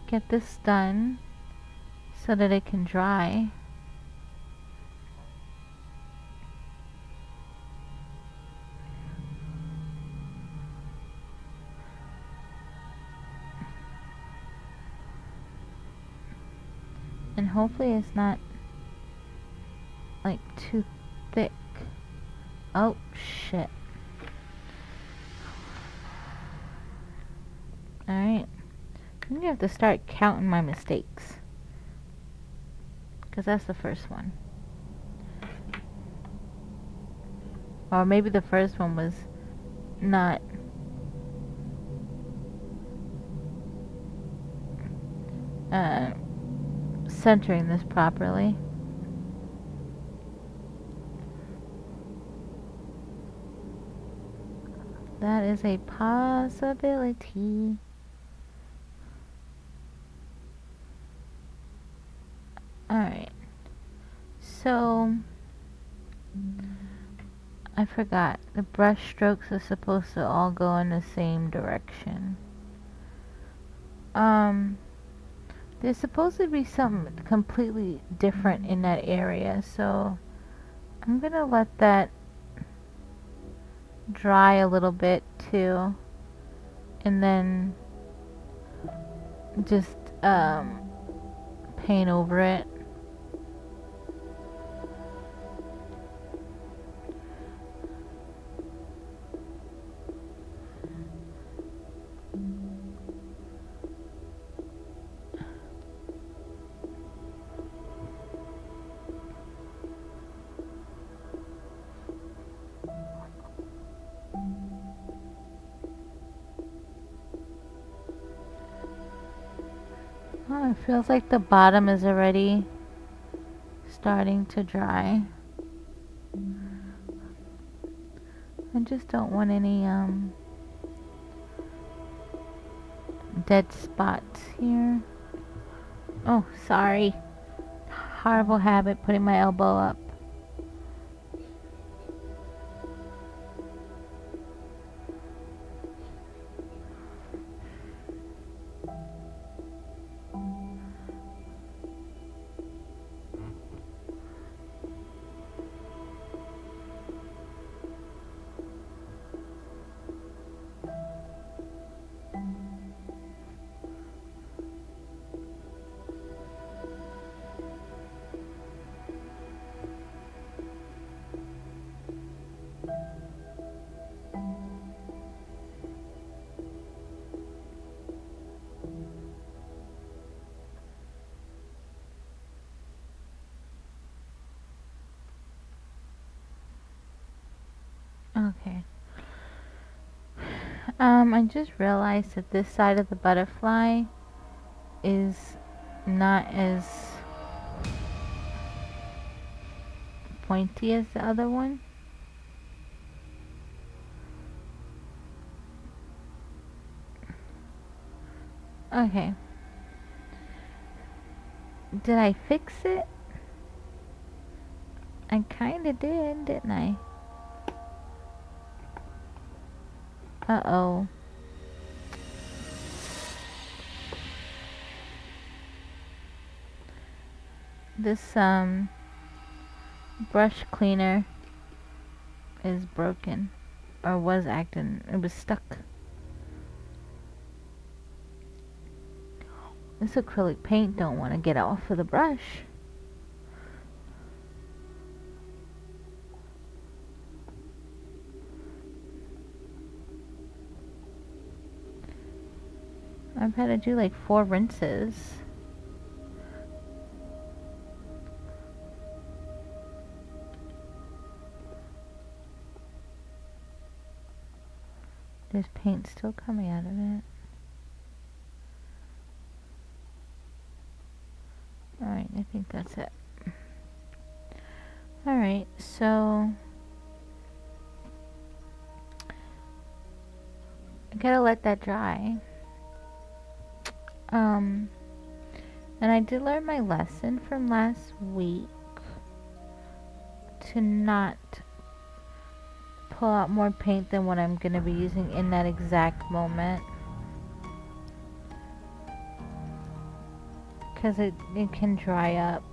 get this done so that it can dry. And hopefully it's not like too thick. Oh shit. Alright. I'm gonna have to start counting my mistakes, because that's the first one. Or maybe the first one was not centering this properly. That is a possibility. Alright. So, I forgot. The brush strokes are supposed to all go in the same direction. There's supposed to be something completely different in that area, so I'm gonna let that dry a little bit too, and then just paint over it. Oh, it feels like the bottom is already starting to dry. I just don't want any dead spots here. Oh, sorry. Horrible habit, putting my elbow up. Okay. I just realized that this side of the butterfly is not as pointy as the other one. Okay. Did I fix it? I kinda did, didn't I? Uh-oh. This, brush cleaner is broken. Or was acting, it was stuck. This acrylic paint don't want to get off of the brush. I've had to do like 4 rinses. There's paint still coming out of it. Alright, I think that's it. Alright, so I gotta let that dry. And I did learn my lesson from last week to not pull out more paint than what I'm gonna be using in that exact moment. Because it can dry up.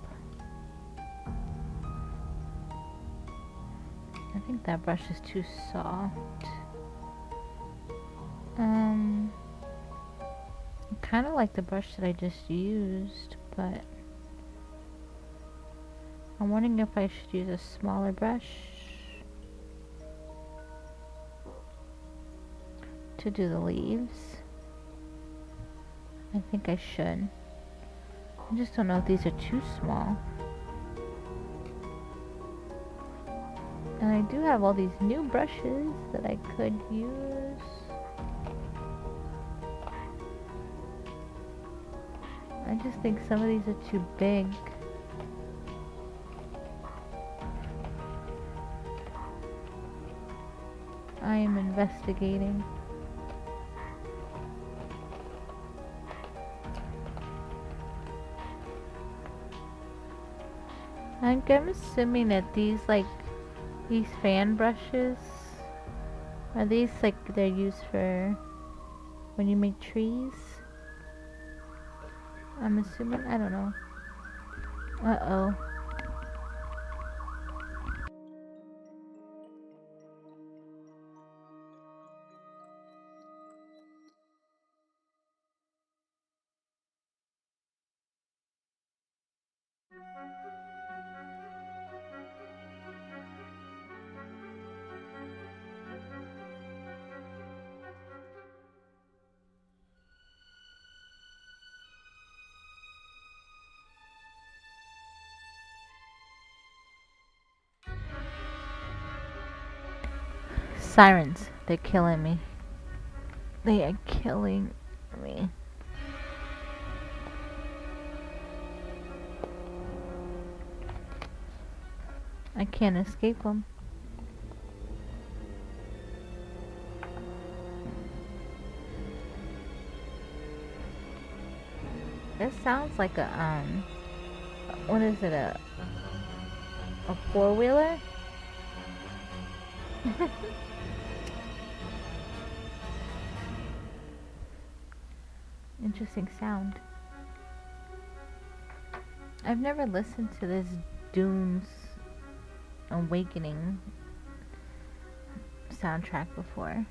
I think that brush is too soft. I kind of like the brush that I just used, but I'm wondering if I should use a smaller brush to do the leaves. I think I should. I just don't know if these are too small. And I do have all these new brushes that I could use. I just think some of these are too big. I am investigating. I'm assuming that these fan brushes, are these like they're used for when you make trees? I'm assuming, I don't know. Uh-oh. Sirens, they're killing me. They are killing me. I can't escape them. This sounds like a what is it, a 4-wheeler? Interesting sound. I've never listened to this Dune's Awakening soundtrack before.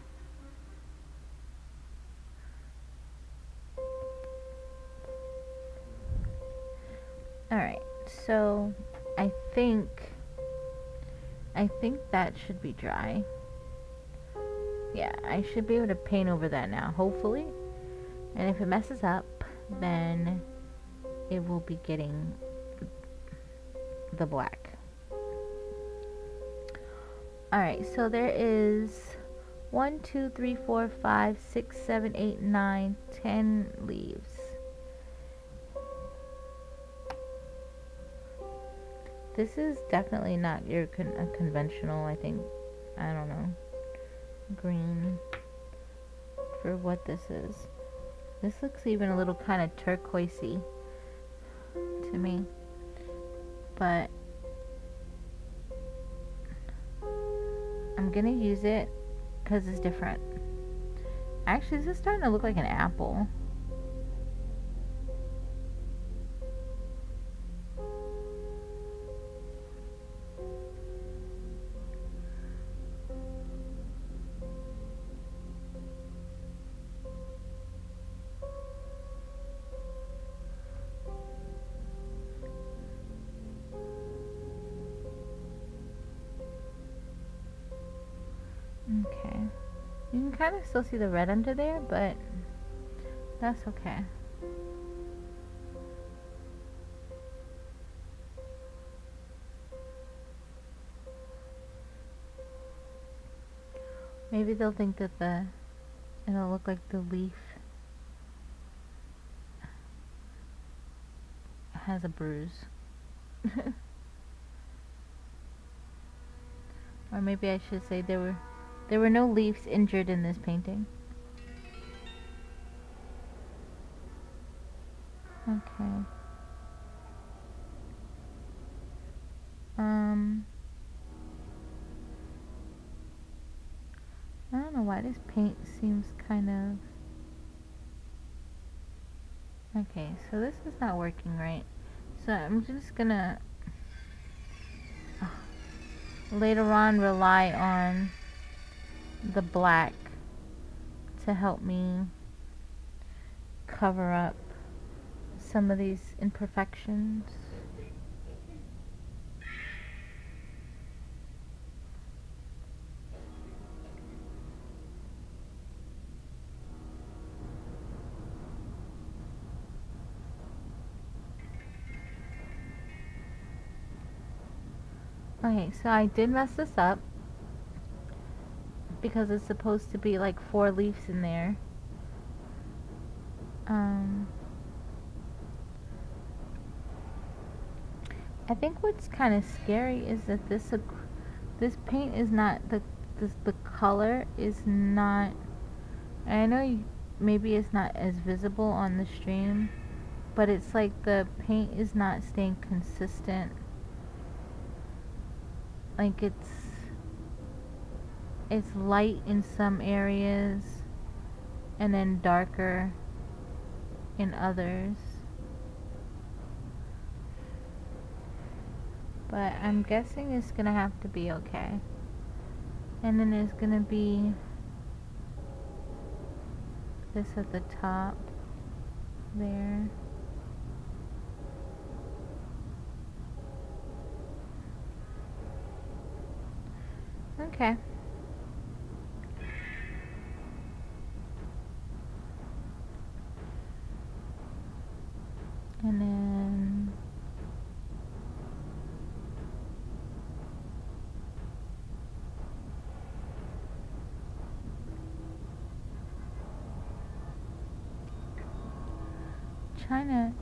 Alright, so I think that should be dry. Yeah, I should be able to paint over that now, hopefully. And if it messes up, then it will be getting the black. Alright, so there is 1, 2, 3, 4, 5, 6, 7, 8, 9, 10 leaves. This is definitely not your conventional, I think, I don't know, green for what this is. This looks even a little kind of turquoisey to me. But I'm gonna use it because it's different. Actually, this is starting to look like an apple. Okay. You can kind of still see the red under there, but that's okay. Maybe they'll think that it'll look like the leaf has a bruise. Or maybe I should say there were no leaves injured in this painting. Okay. I don't know why this paint seems kind of... Okay, so this is not working right. So I'm just gonna later on rely on the black to help me cover up some of these imperfections. Okay, so I did mess this up because it's supposed to be like 4 leaves in there. I think what's kind of scary is that this paint is not the color is not. I know maybe it's not as visible on the stream, but it's like the paint is not staying consistent. Like it's light in some areas and then darker in others. But I'm guessing it's gonna have to be okay. And then there's gonna be this at the top there. Okay. And then trying to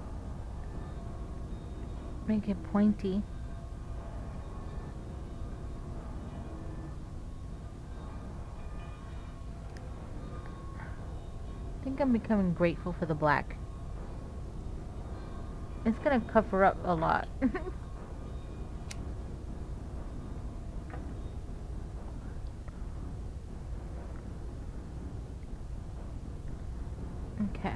make it pointy. I think I'm becoming grateful for the black. It's gonna cover up a lot. Okay.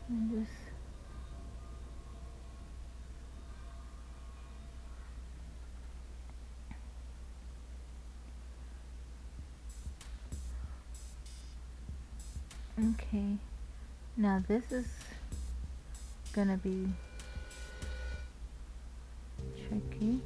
And just okay. Now this is gonna be tricky.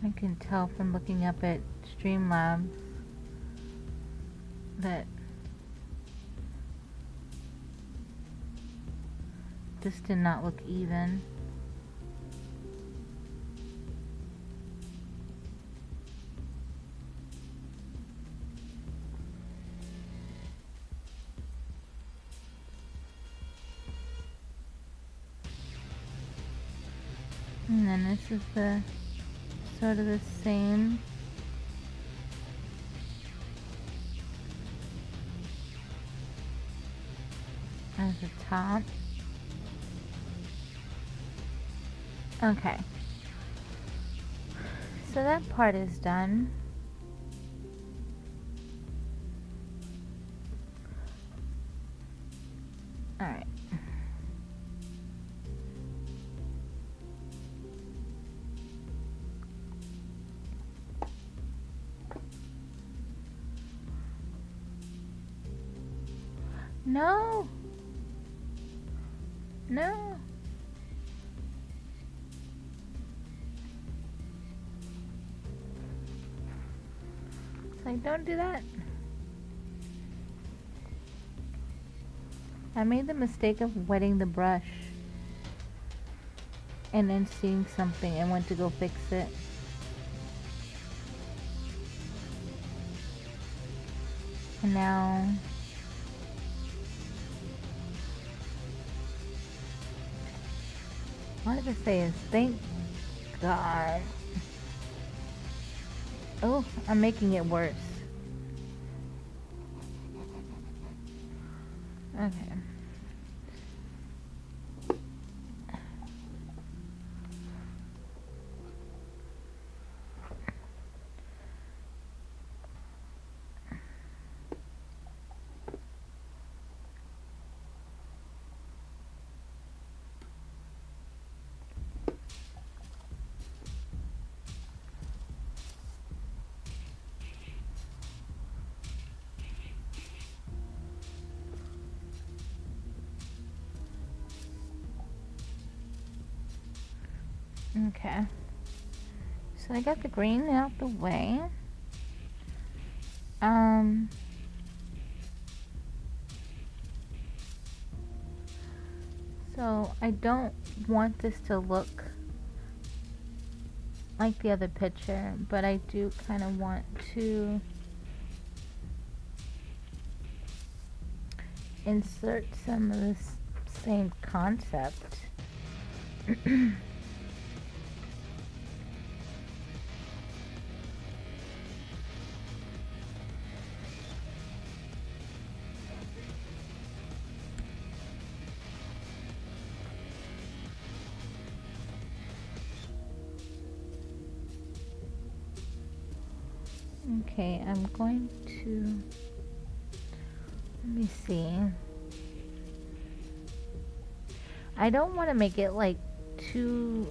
I can tell from looking up at Streamlabs that this did not look even. And then this is the sort of the same. As the top. Okay. So that part is done. Alright. No! No! It's like, don't do that. I made the mistake of wetting the brush and then seeing something and went to go fix it. And now all I have to say is thank God. Oh, I'm making it worse. Okay. Okay. So I got the green out the way. So I don't want this to look like the other picture, but I do kind of want to insert some of this same concept. Okay, I'm going to, let me see. I don't want to make it like too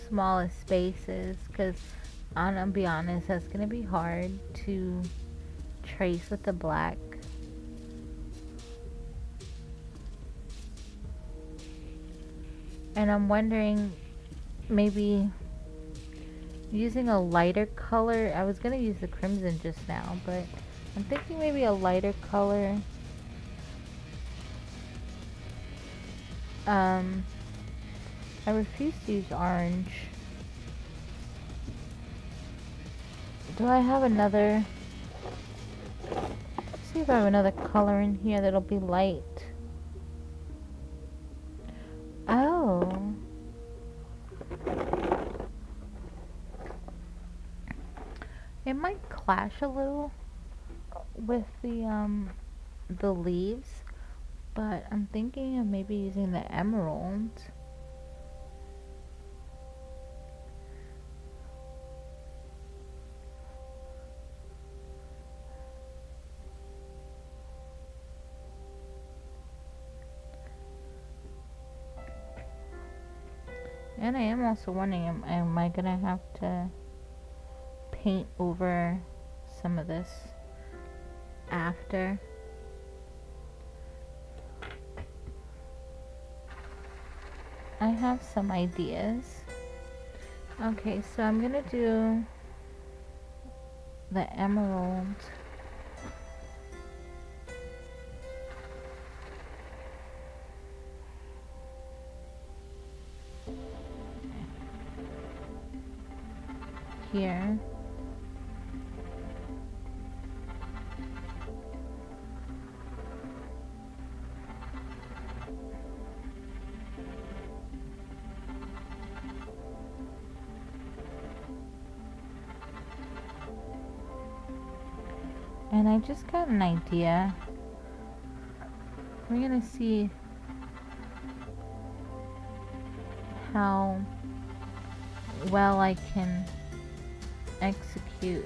small of spaces, because I'm gonna be honest, that's gonna be hard to trace with the black. And I'm wondering, maybe using a lighter color. I was gonna use the crimson just now, but I'm thinking maybe a lighter color. I refuse to use orange. Do I have another? Let's see if I have another color in here that'll be light. Oh. It might clash a little with the leaves, but I'm thinking of maybe using the emerald. And I am also wondering, am I gonna have to paint over some of this after? I have some ideas. Okay, so I'm gonna do the emerald. Here. And I just got an idea. We're gonna see how well I can execute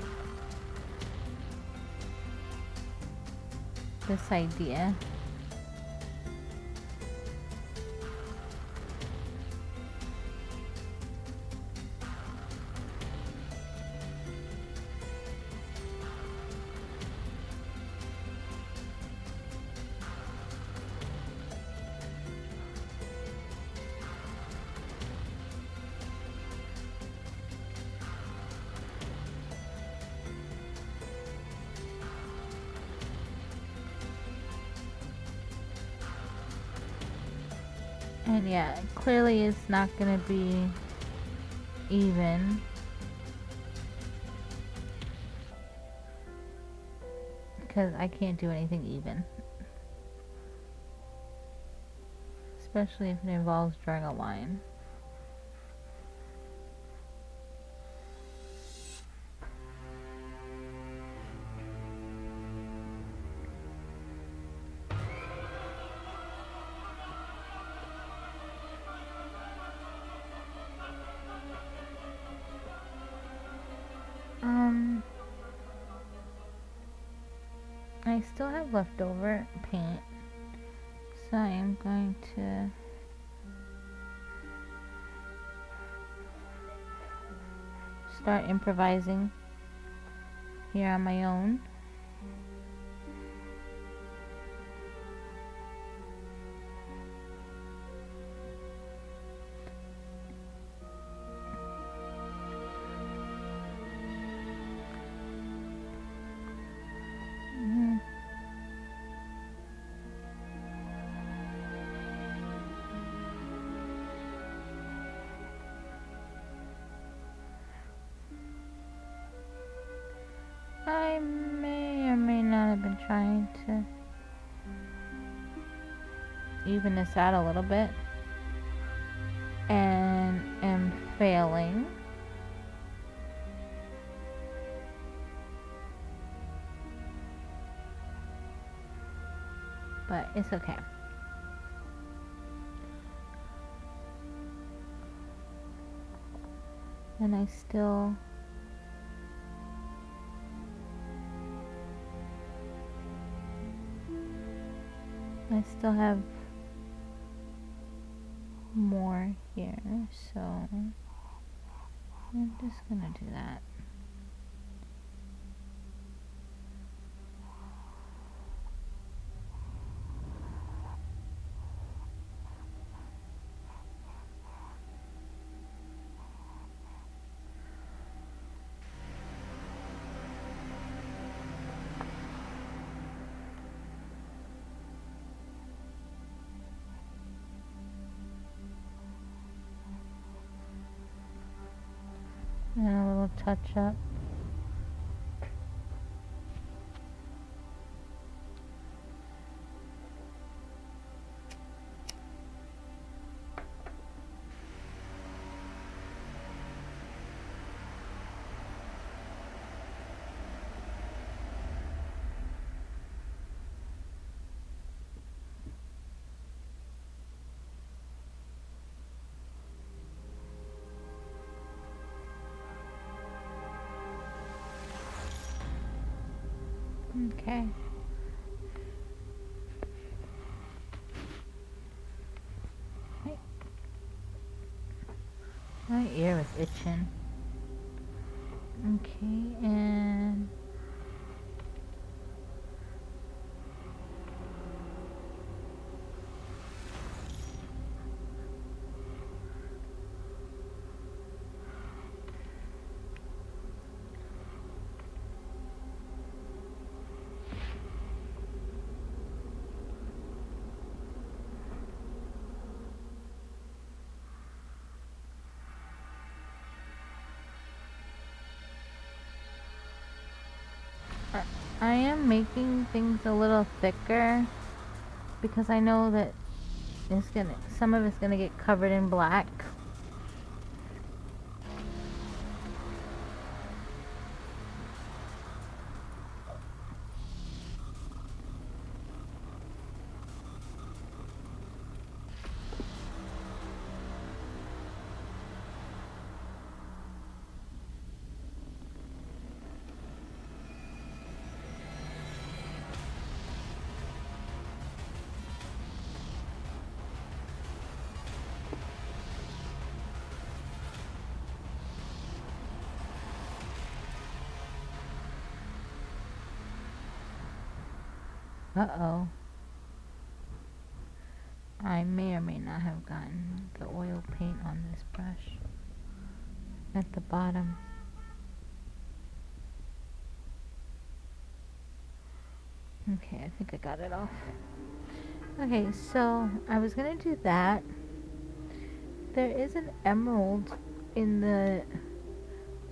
this idea. And yeah, clearly it's not gonna be even. Because I can't do anything even. Especially if it involves Dragonline. I still have leftover paint, so I am going to start improvising here on my own. I may or may not have been trying to even this out a little bit and am failing. But it's okay. And I still have more here, so I'm just gonna do that. And a little touch up. Okay. My ear is itching. Okay, and I am making things a little thicker because I know that some of it's gonna get covered in black. Uh-oh. I may or may not have gotten the oil paint on this brush at the bottom. Okay, I think I got it off. Okay, so I was gonna do that. There is an emerald in the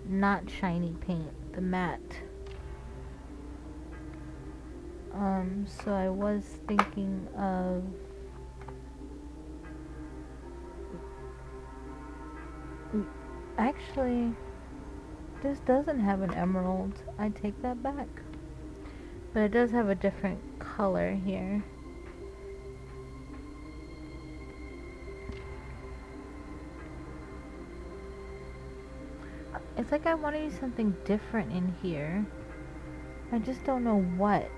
not shiny paint, the matte. So I was thinking of actually this doesn't have an emerald. I take that back. But it does have a different color here. It's like I want to use something different in here. I just don't know what.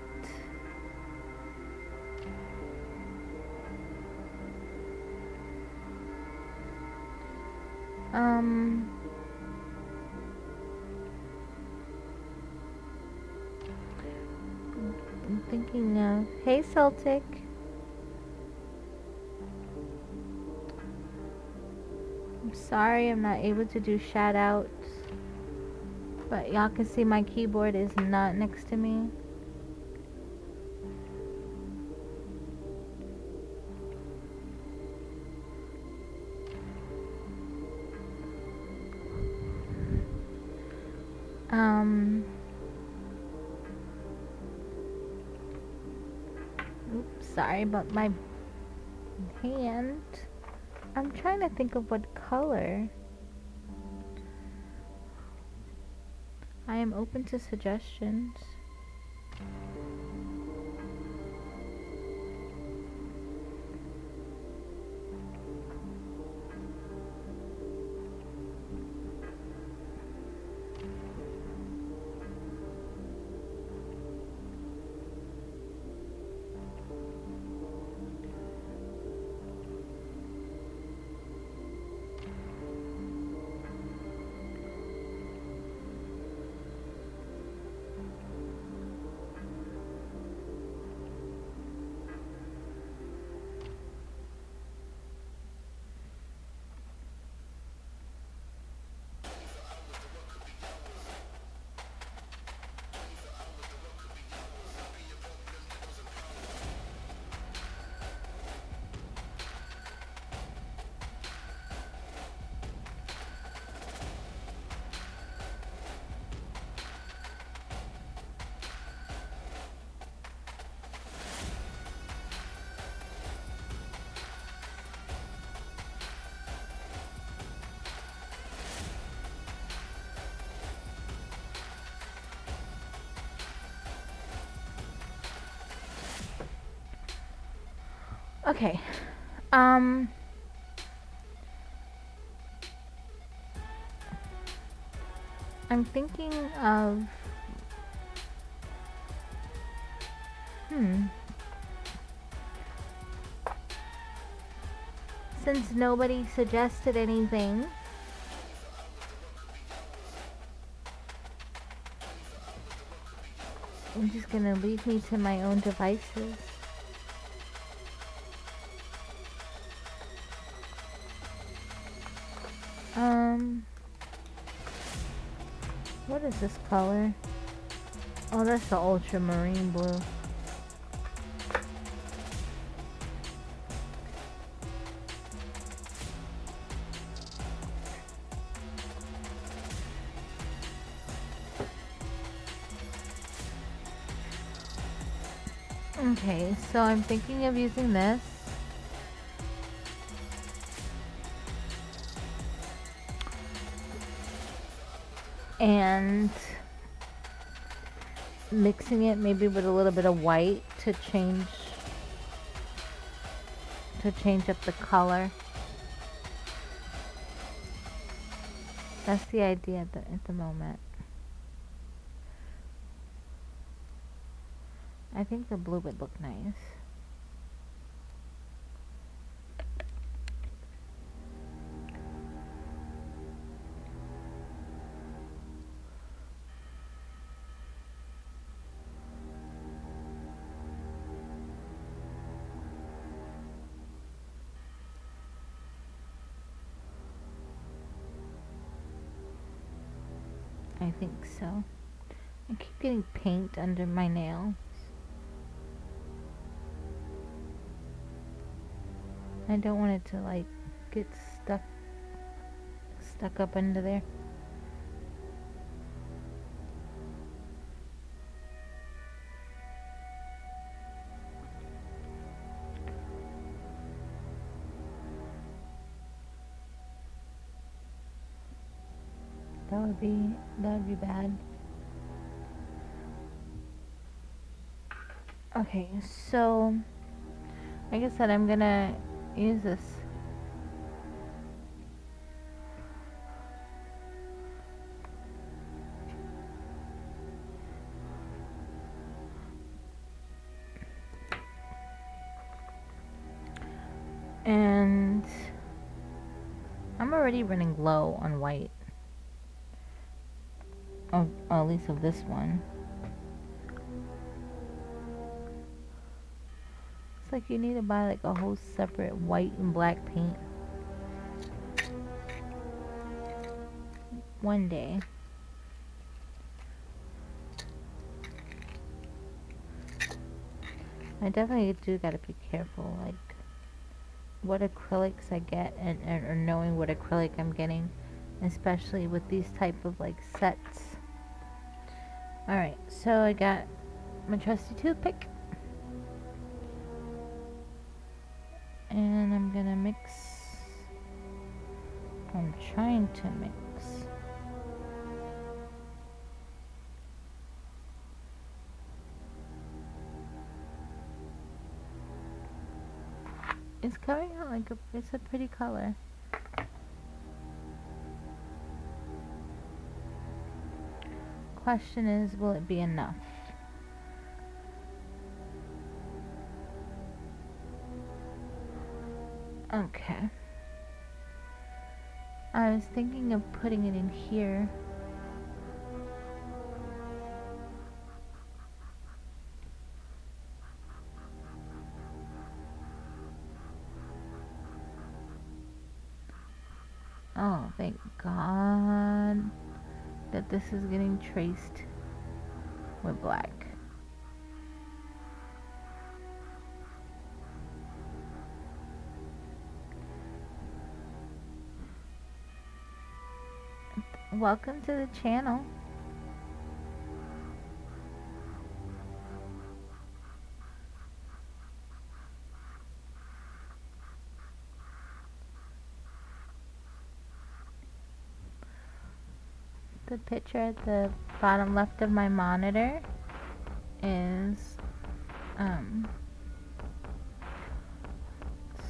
I'm thinking of... Hey, Celtic. I'm sorry I'm not able to do shout outs. But y'all can see my keyboard is not next to me. Oops, sorry about my hand. I'm trying to think of what color. I am open to suggestions. Okay. I'm thinking of since nobody suggested anything, I'm just gonna leave me to my own devices. What is this color? Oh, that's the ultramarine blue. Okay, so I'm thinking of using this. And mixing it maybe with a little bit of white to change up the color. That's the idea at the moment. I think the blue would look nice. I think so. I keep getting paint under my nails. I don't want it to like get stuck up under there. That would be bad. Okay, so like I said, I'm gonna use this. And I'm already running low on white. Or at least of this one. It's like you need to buy like a whole separate white and black paint. One day. I definitely do gotta be careful, like what acrylics I get or knowing what acrylic I'm getting, especially with these type of like sets. Alright, so I got my trusty toothpick. And I'm gonna mix. I'm trying to mix. It's coming out like it's a pretty color. Question is, will it be enough? Okay. I was thinking of putting it in here. Oh, thank God that this is getting traced with black. Welcome to the channel. The picture at the bottom left of my monitor is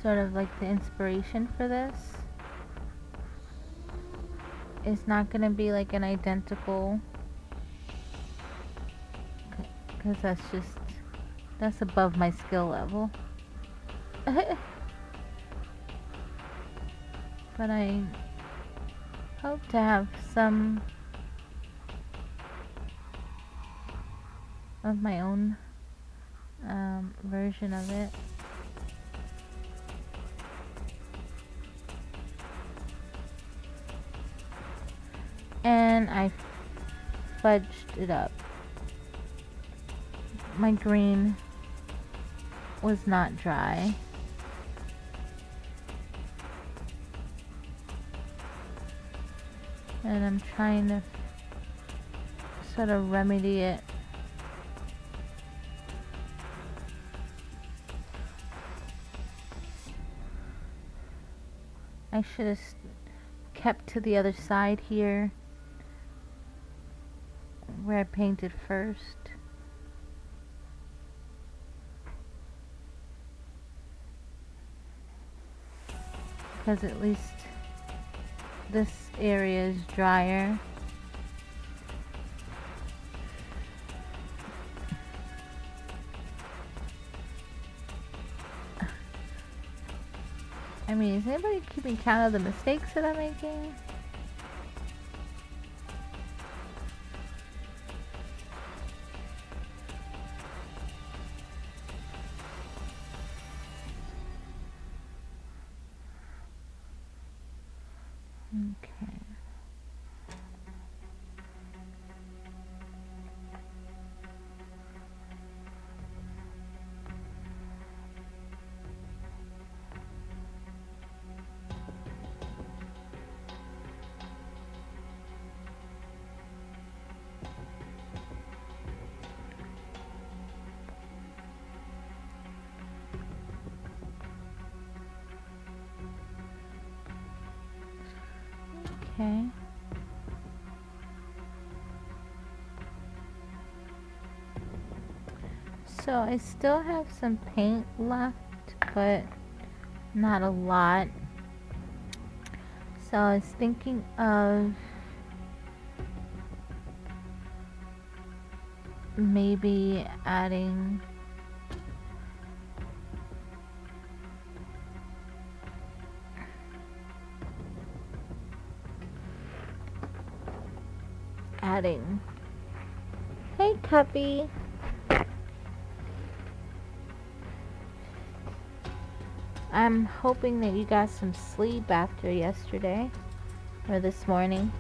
sort of like the inspiration for this. It's not gonna be like an identical, because that's above my skill level. But I hope to have some of my own version of it. And I fudged it up. My green was not dry. And I'm trying to sort of remedy it I should have kept to the other side here where I painted first. Because at least this area is drier. I mean, is anybody keeping count of the mistakes that I'm making? Okay. Okay. So I still have some paint left, but not a lot. So I was thinking of maybe adding Hey Cuppy. I'm hoping that you got some sleep after yesterday or this morning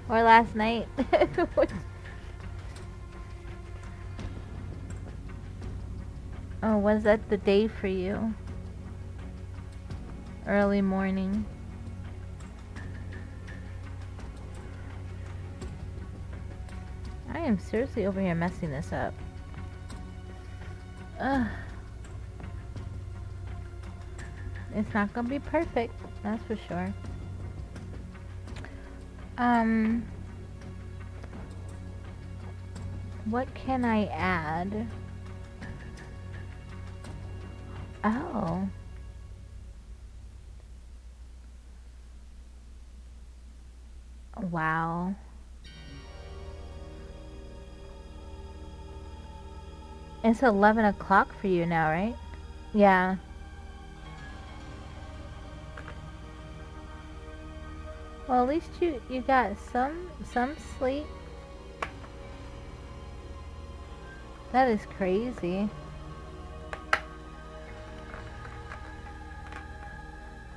or last night. Oh, was that the day for you? Early morning. I am seriously over here messing this up. Ugh. It's not gonna be perfect, that's for sure. What can I add? Oh. Wow. It's 11 o'clock for you now, right? Yeah. Well, at least you got some sleep. That is crazy.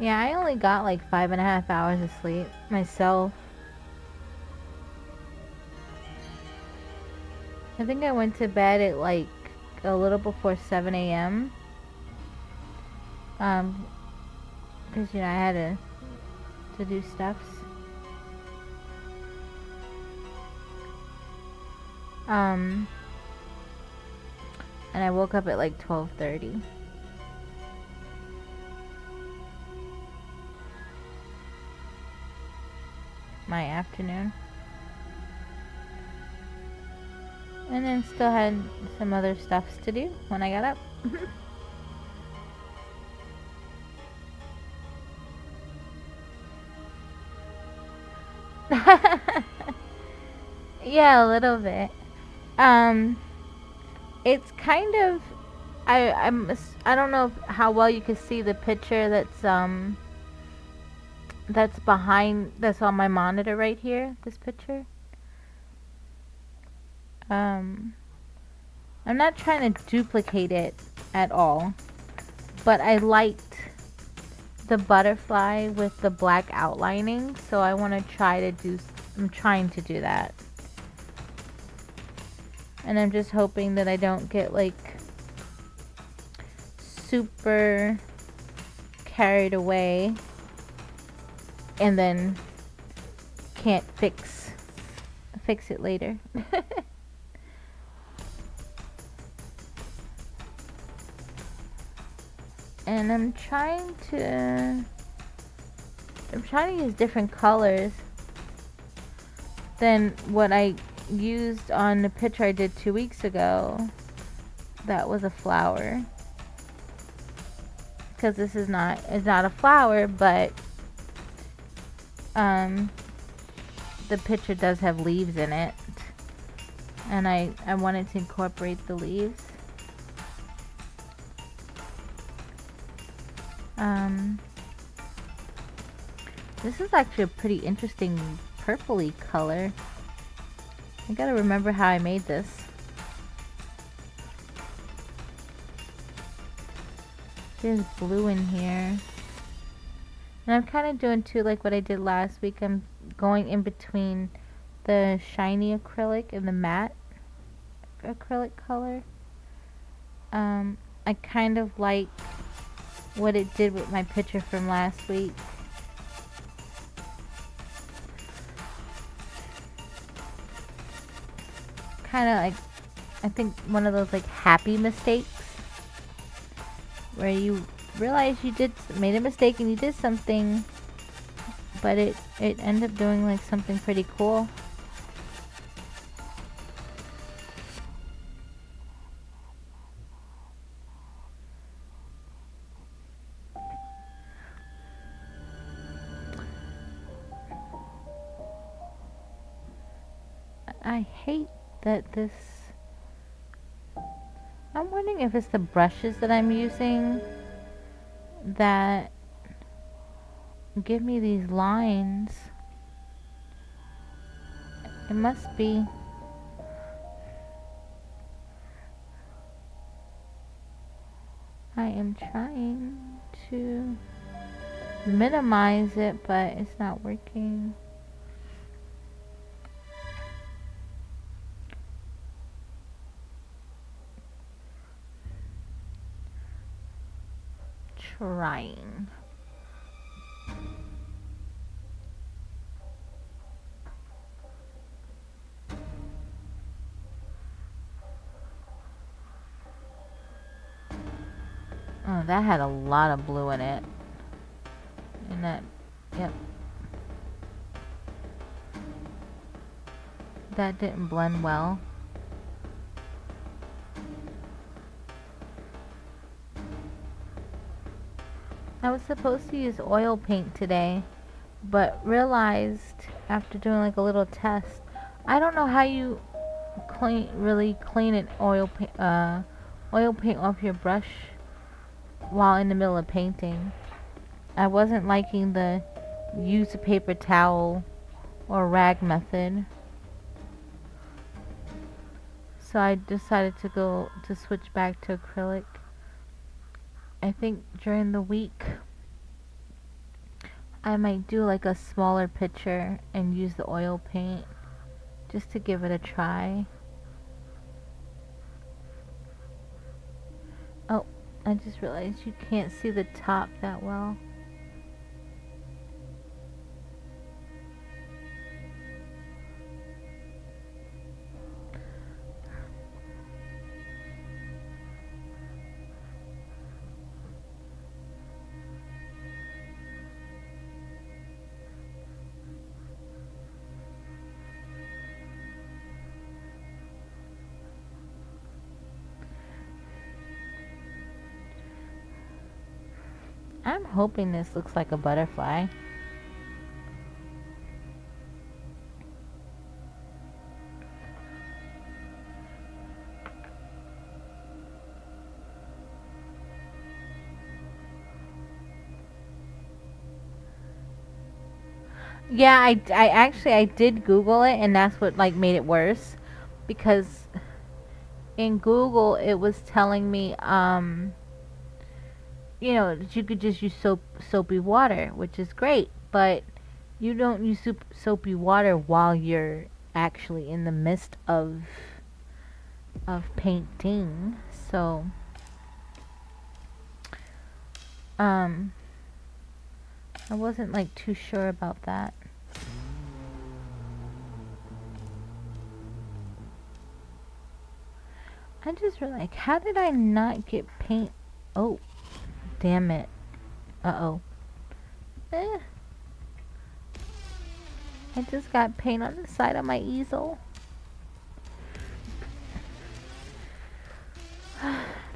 Yeah, I only got like 5.5 hours of sleep myself. I think I went to bed at like a little before 7 a.m. Because you know I had to do stuffs. And I woke up at like 12:30. My afternoon. And then still had some other stuffs to do when I got up. Yeah, a little bit. It's kind of I don't know how well you can see the picture that's behind that's on my monitor right here. This picture. I'm not trying to duplicate it at all, but I liked the butterfly with the black outlining, so I want to I'm trying to do that. And I'm just hoping that I don't get like super carried away and then can't fix it later. And I'm trying to I'm trying to use different colors than what I used on the picture I did 2 weeks ago. That was a flower. Because this is not, it's not a flower, but the picture does have leaves in it. And I wanted to incorporate the leaves. This is actually a pretty interesting purpley color. I gotta remember how I made this. There's blue in here. And I'm kind of doing too like what I did last week. I'm going in between the shiny acrylic and the matte acrylic color. I kind of like what it did with my picture from last week. Kind of like, I think one of those like happy mistakes where you realize you made a mistake and you did something, but it ended up doing like something pretty cool. I hate that this... I'm wondering if it's the brushes that I'm using that give me these lines. It must be. I am trying to minimize it, but it's not working. Trying. Oh, that had a lot of blue in it. And that, yep. That didn't blend well. I was supposed to use oil paint today, but realized after doing like a little test, I don't know how you really clean an oil paint off your brush while in the middle of painting. I wasn't liking the use a paper towel or rag method, so I decided to switch back to acrylic. I think during the week I might do like a smaller picture and use the oil paint just to give it a try. Oh, I just realized you can't see the top that well. I'm hoping this looks like a butterfly. Yeah, I did Google it, and that's what like made it worse, because in Google it was telling me you know, that you could just use soapy water, which is great, but you don't use soapy water while you're actually in the midst of painting. So I wasn't like too sure about that. I just really like, how did I not get paint? Oh, damn it. Uh-oh. I just got paint on the side of my easel.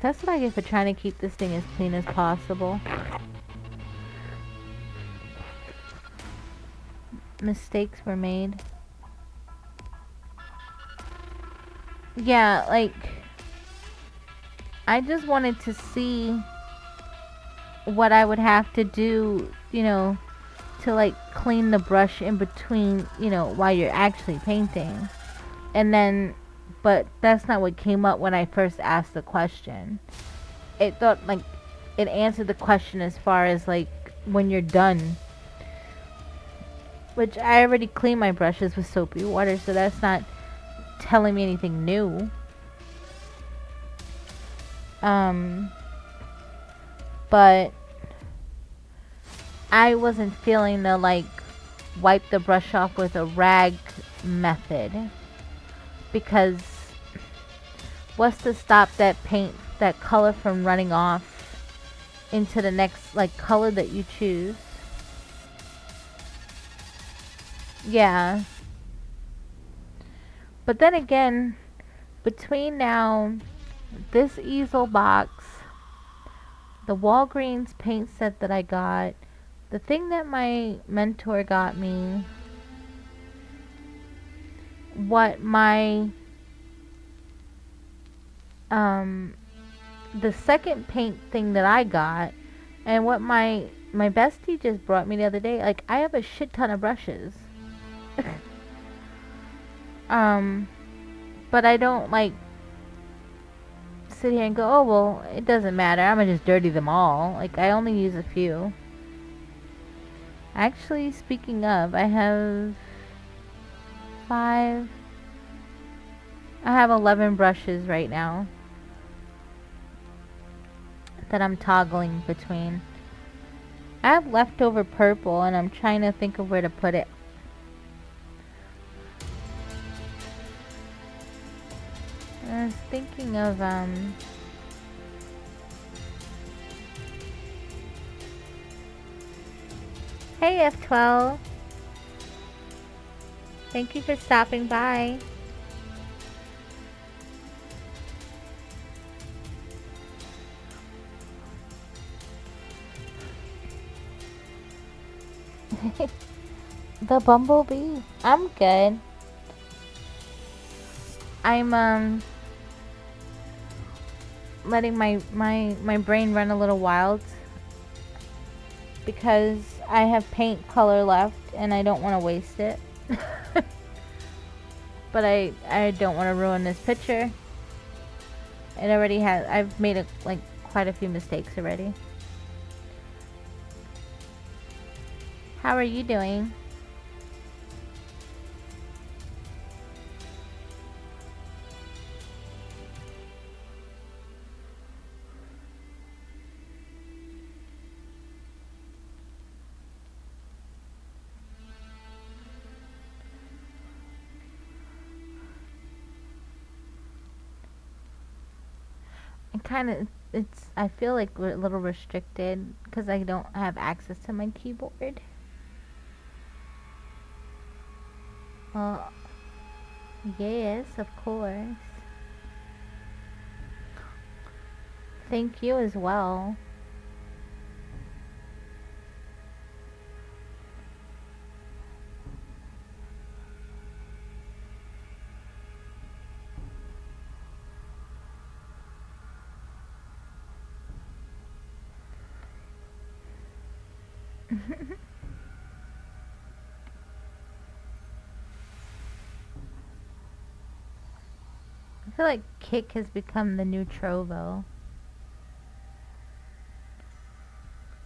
That's what I get for trying to keep this thing as clean as possible. Mistakes were made. Yeah, like, I just wanted to see what I would have to do, to like clean the brush in between, while you're actually painting. And then, but that's not what came up when I first asked the question. It thought like it answered the question as far as like when you're done. Which I already cleaned my brushes with soapy water, so that's not telling me anything new. But I wasn't feeling the like wipe the brush off with a rag method, because what's to stop that paint, that color from running off into the next like color that you choose? Yeah. But then again, between now, this easel box, the Walgreens paint set that I got, the thing that my mentor got me, what my the second paint thing that I got, and what my bestie just brought me the other day, like I have a shit ton of brushes. But I don't like sit here and go, oh well, it doesn't matter, I'm gonna just dirty them all. Like, I only use a few. Actually, speaking of, I have 11 brushes right now that I'm toggling between. I have leftover purple and I'm trying to think of where to put it. I was thinking of hey F12, thank you for stopping by. The bumblebee. I'm good. I'm letting my brain run a little wild because I have paint color left and I don't want to waste it. But I don't want to ruin this picture. It already has. I've made like quite a few mistakes already. How are you doing? I feel like we're a little restricted because I don't have access to my keyboard. Well, yes, of course. Thank you as well. I feel like Kick has become the new Trovo.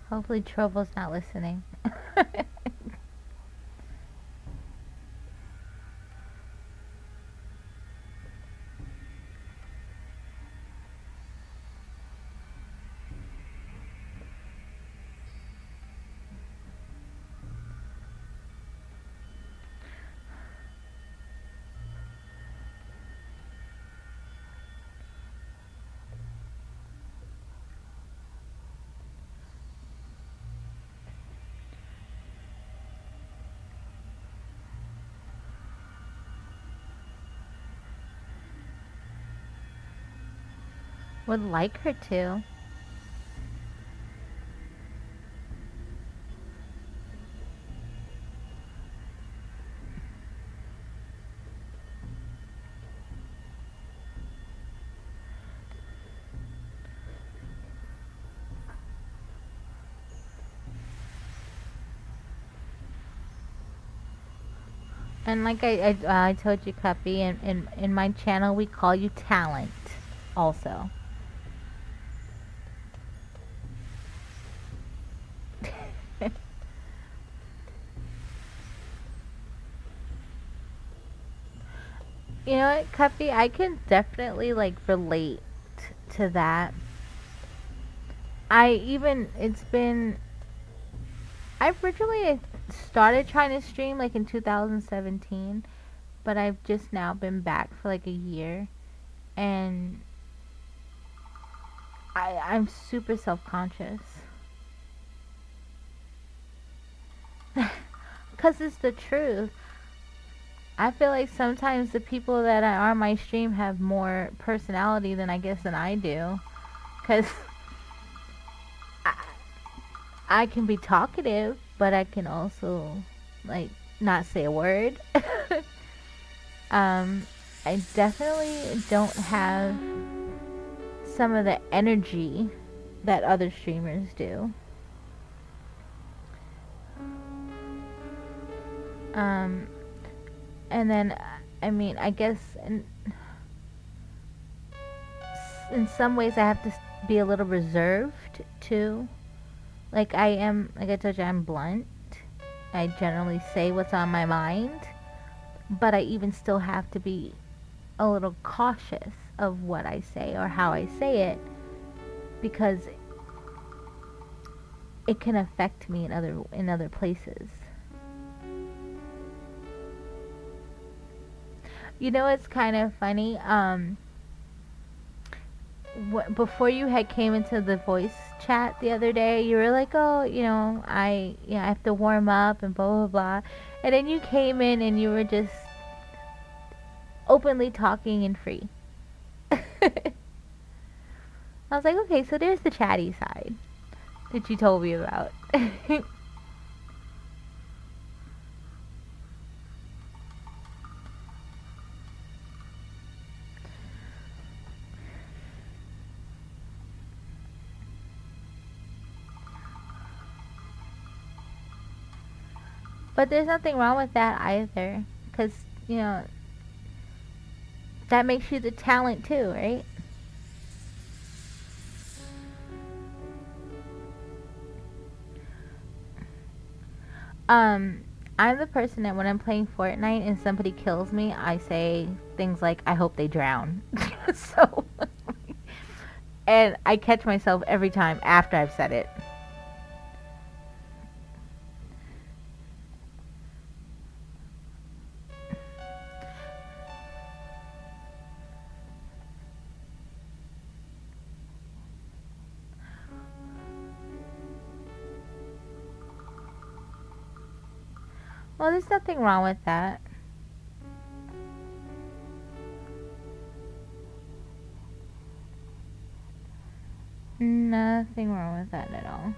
Hopefully Trovo's not listening. Would like her to. And like I told you, Cuppy, in my channel we call you talent, also. You know what, Cuppy? I can definitely like relate to that. It's been, I originally started trying to stream like in 2017, but I've just now been back for like a year, and I'm super self-conscious. Because it's the truth. I feel like sometimes the people that are on my stream have more personality than I do. Because I can be talkative, but I can also, like, not say a word. I definitely don't have some of the energy that other streamers do. And then, I mean, I guess in some ways I have to be a little reserved too. Like like I told you, I'm blunt. I generally say what's on my mind, but I even still have to be a little cautious of what I say or how I say it, because it can affect me in other places. You know, it's kind of funny. Before you had came into the voice chat the other day, you were like, "Oh, I have to warm up and blah blah blah," and then you came in and you were just openly talking and free. I was like, okay, so there's the chatty side that you told me about. But there's nothing wrong with that either, because, that makes you the talent too, right? I'm the person that when I'm playing Fortnite and somebody kills me, I say things like, I hope they drown. So, and I catch myself every time after I've said it. Well, there's nothing wrong with that. Nothing wrong with that at all.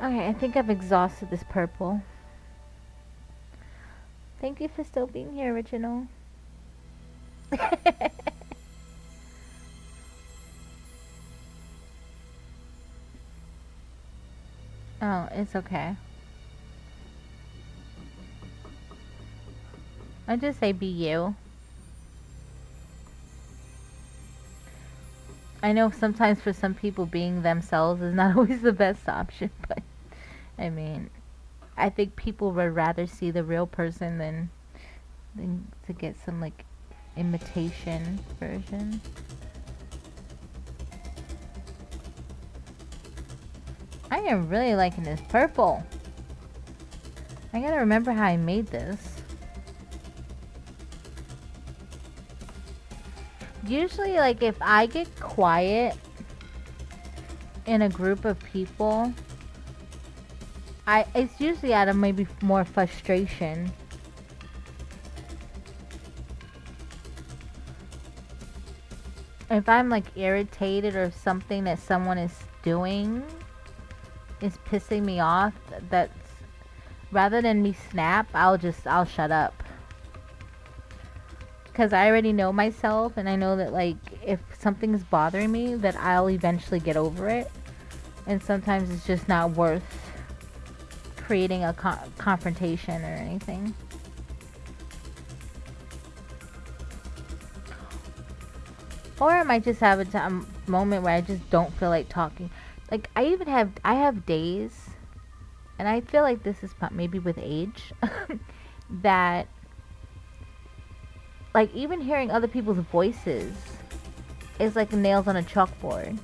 Okay, I think I've exhausted this purple. Thank you for still being here, Original. Oh, it's okay. I just say be you. I know sometimes for some people being themselves is not always the best option, but I mean, I think people would rather see the real person than to get some like imitation version. I am really liking this purple. I gotta remember how I made this. Usually, like, if I get quiet in a group of people, it's usually out of maybe more frustration. If I'm like irritated or something that someone is doing is pissing me off, that's rather than me snap, I'll shut up. Cuz I already know myself and I know that like if something's bothering me that I'll eventually get over it. And sometimes it's just not worth creating a confrontation or anything. Or I might just have a moment where I just don't feel like talking. Like I have days, and I feel like this is maybe with age, that like even hearing other people's voices is like nails on a chalkboard.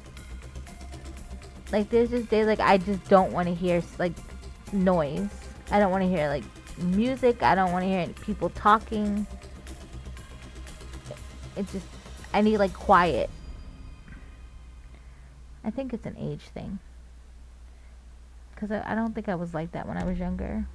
Like there's just days like I just don't want to hear like noise. I don't want to hear like music. I don't want to hear people talking. It just I need like quiet. I think it's an age thing. Because I don't think I was like that when I was younger.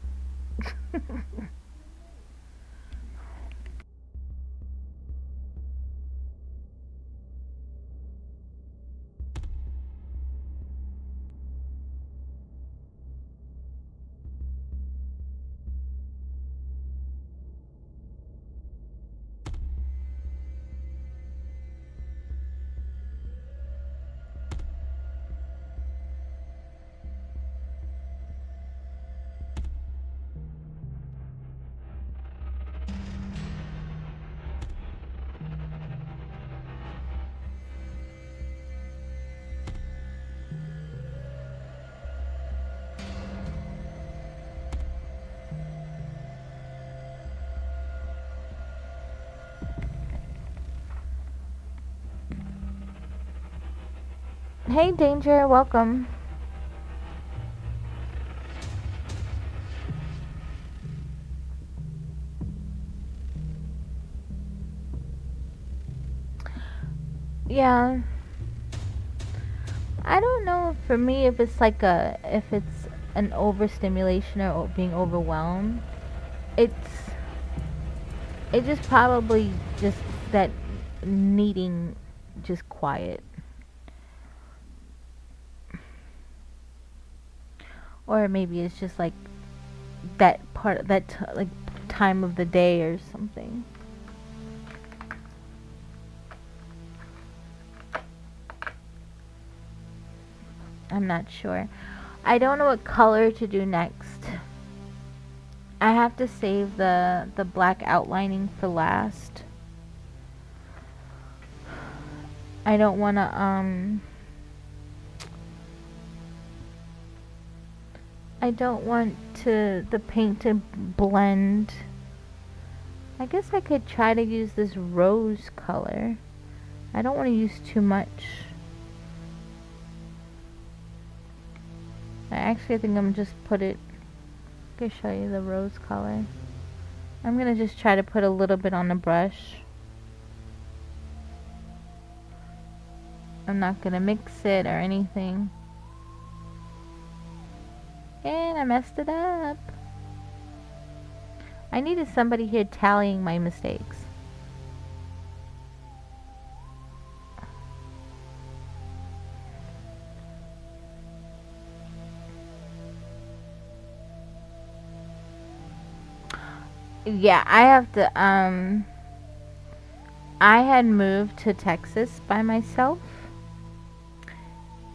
Hey, Danger, welcome. Yeah. I don't know for me if it's like if it's an overstimulation or being overwhelmed. It's it just probably just that needing just quiet. Or maybe it's just like that part that like time of the day or something. I'm not sure. I don't know what color to do next. I have to save the black outlining for last. I don't want to I don't want to the paint to blend. I guess I could try to use this rose color. I don't want to use too much. I think I'm just put it. I can show you the rose color. I'm gonna just try to put a little bit on the brush. I'm not gonna mix it or anything. And I messed it up. I needed somebody here tallying my mistakes. Yeah, I have to I had moved to Texas by myself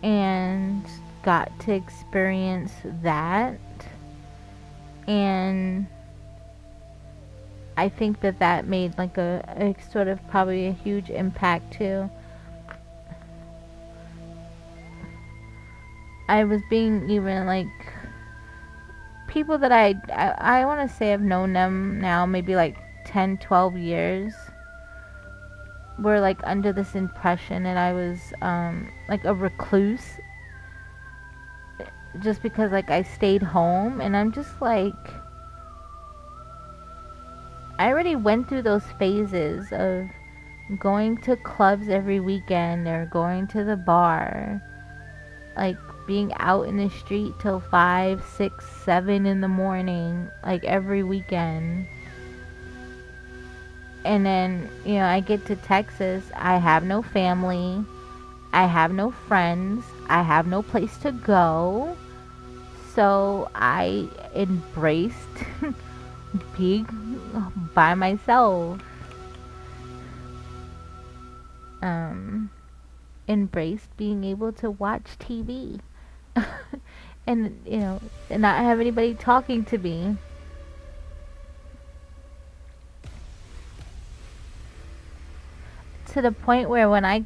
and got to experience that, and I think that made like a sort of probably a huge impact too. I was being even like people that I want to say I've known them now maybe like 10, 12 years were like under this impression that I was like a recluse just because like I stayed home, and I'm just like I already went through those phases of going to clubs every weekend or going to the bar, like being out in the street till 5, 6, 7 in the morning, like every weekend. And then, I get to Texas. I have no family. I have no friends. I have no place to go. So I embraced being by myself. Embraced being able to watch TV. And, and not have anybody talking to me. To the point where when I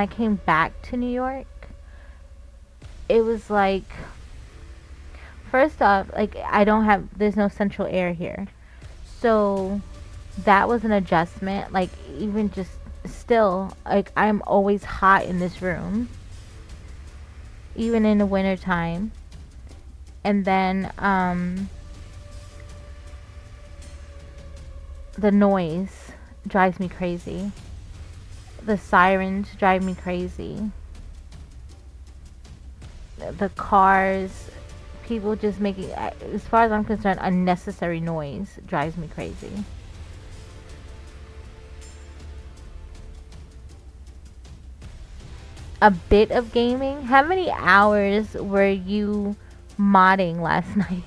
came back to New York, it was like, first off, like, there's no central air here. So that was an adjustment. Like, even just still, like, I'm always hot in this room, even in the winter time. And then the noise drives me crazy. The sirens drive me crazy. The cars, people just making, as far as I'm concerned, unnecessary noise drives me crazy. A bit of gaming? How many hours were you modding last night?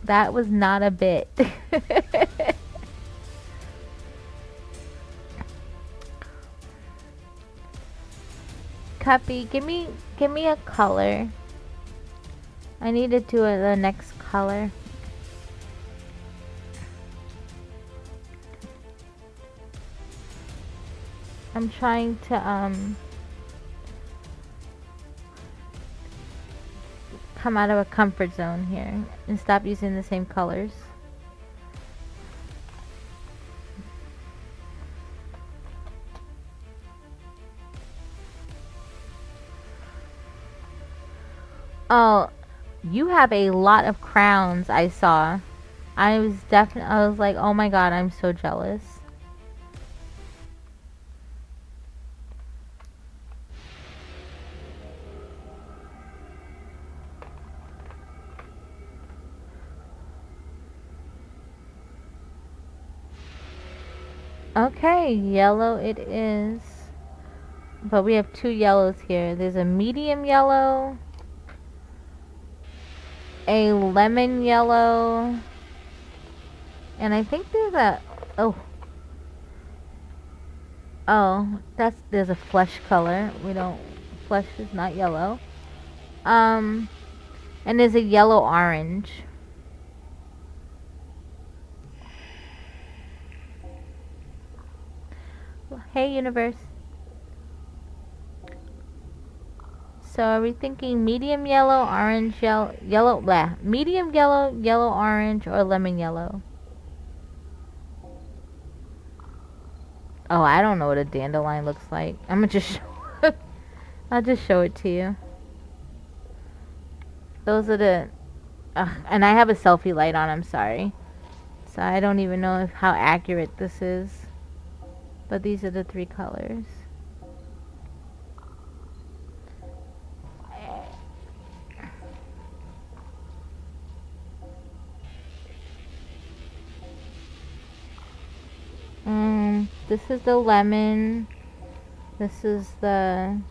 That was not a bit. Cuppy, give me a color. I need to do the next color. I'm trying to come out of a comfort zone here and stop using the same colors. Oh, you have a lot of crowns, I saw. I was like, oh my god, I'm so jealous. Okay, yellow it is. But we have two yellows here. There's a medium yellow, a lemon yellow, and I think there's a, there's a flesh color. Flesh is not yellow. And there's a yellow orange. Hey, universe. So are we thinking medium yellow, orange medium yellow, yellow orange, or lemon yellow? Oh, I don't know what a dandelion looks like. I'm gonna just I'll just show it to you. Those are the, and I have a selfie light on, I'm sorry. So I don't even know how accurate this is. But these are the three colors. This is the lemon. This is the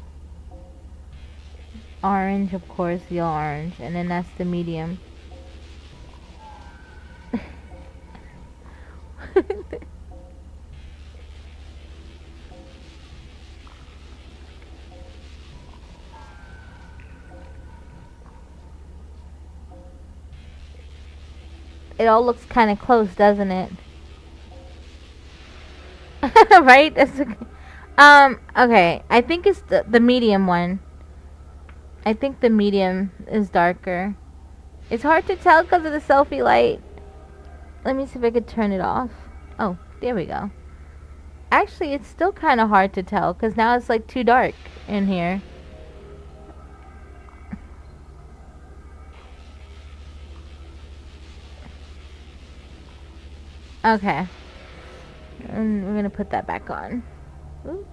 orange, of course, yellow orange. And then that's the medium. It all looks kind of close, doesn't it? Right? Okay. I think it's the medium one. I think the medium is darker. It's hard to tell because of the selfie light. Let me see if I could turn it off. Oh, there we go. Actually, it's still kind of hard to tell because now it's like too dark in here. Okay. And we're gonna put that back on. Ooh.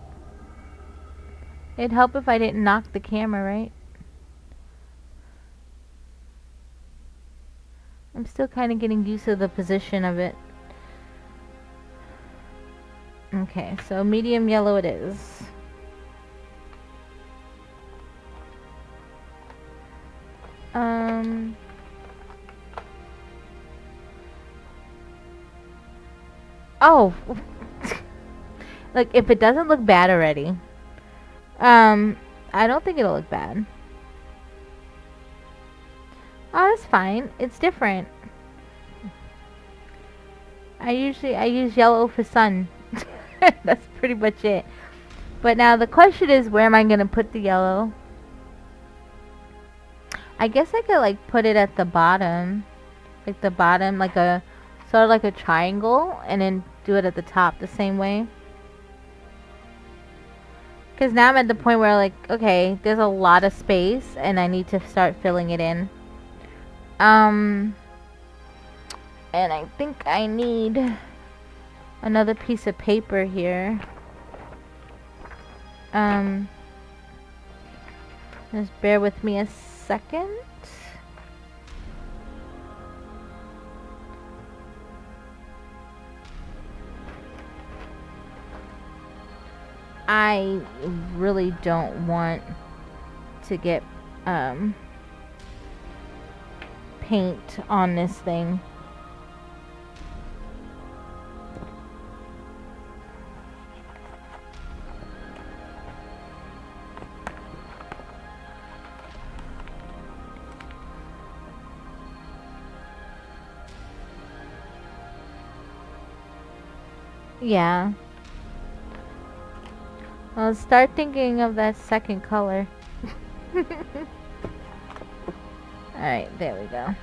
It'd help if I didn't knock the camera, right? I'm still kind of getting used to the position of it. Okay, so medium yellow it is. Oh! Like, if it doesn't look bad already. I don't think it'll look bad. Oh, that's fine. It's different. I use yellow for sun. That's pretty much it. But now the question is, where am I gonna put the yellow? I guess I could like put it at the bottom, like the bottom, like a sort of like a triangle, and then do it at the top the same way. Because now I'm at the point where like, okay, there's a lot of space, and I need to start filling it in. And I think I need another piece of paper here. Just bear with me a second. I really don't want to get paint on this thing. Yeah. I'll start thinking of that second color. Alright, there we go.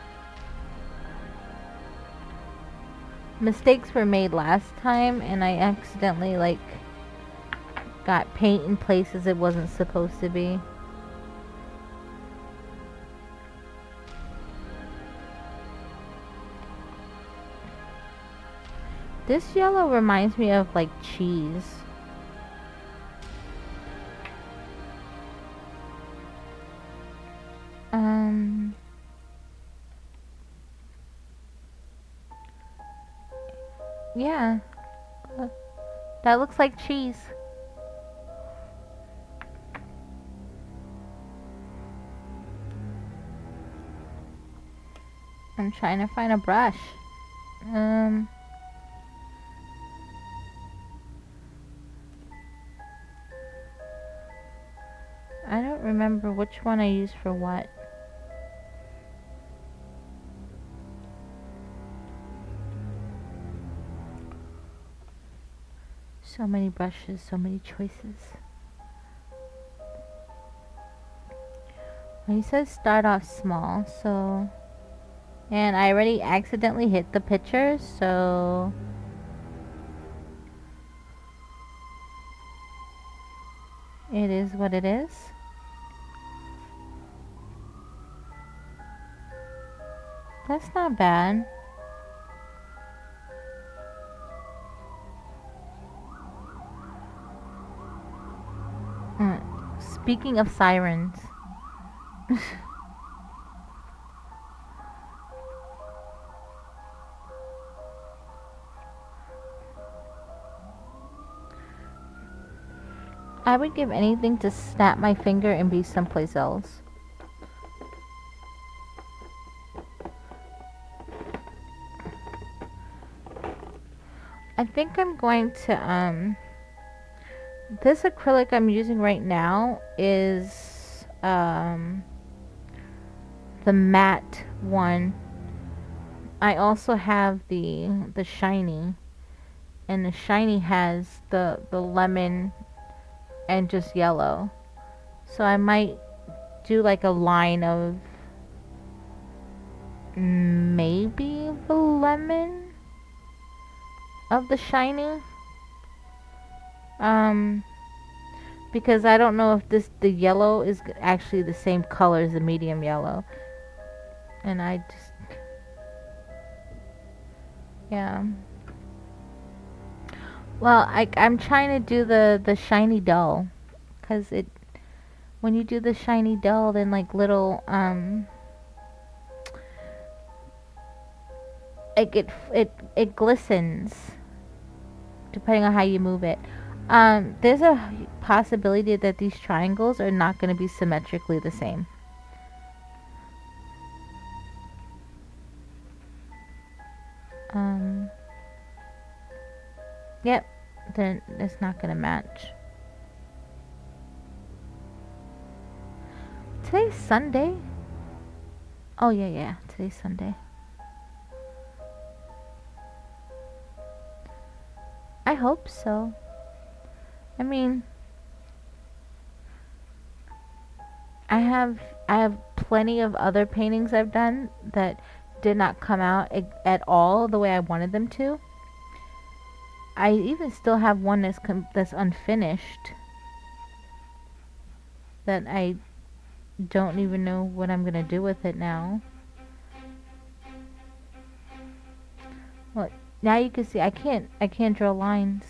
Mistakes were made last time, and I accidentally, like, got paint in places it wasn't supposed to be. This yellow reminds me of, like, cheese. Yeah. That looks like cheese. I'm trying to find a brush. I don't remember which one I used for what. So many brushes, so many choices. Well, he says start off small, so... And I already accidentally hit the picture, so... It is what it is. That's not bad. Speaking of sirens. I would give anything to snap my finger and be someplace else. I think I'm going to, this acrylic I'm using right now is, the matte one. I also have the shiny, and the shiny has the lemon and just yellow. So I might do like a line of maybe the lemon of the shiny. Because I don't know if the yellow is actually the same color as the medium yellow. And I just, yeah. Well, I'm trying to do the shiny dull, cause it when you do the shiny dull, then like little it glistens depending on how you move it. There's a possibility that these triangles are not going to be symmetrically the same. Um, yep, then it's not going to match. Today's Sunday. Oh yeah, today's Sunday. I hope so. I mean, I have I have plenty of other paintings I've done that did not come out at all the way I wanted them to. I even still have one that's unfinished that I don't even know what I'm gonna do with it now. Well, now you can see I can't draw lines.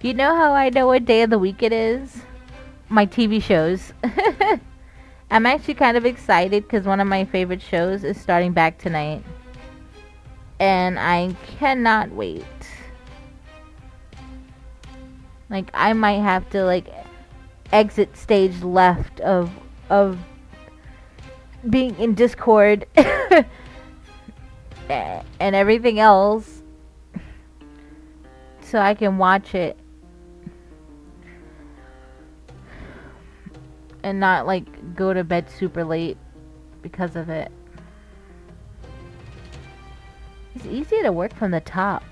You know how I know what day of the week it is? My TV shows. I'm actually kind of excited because one of my favorite shows is starting back tonight. And I cannot wait. Like, I might have to, like, exit stage left of being in Discord and everything else so I can watch it and not like go to bed super late because of it. It's easy to work from the top.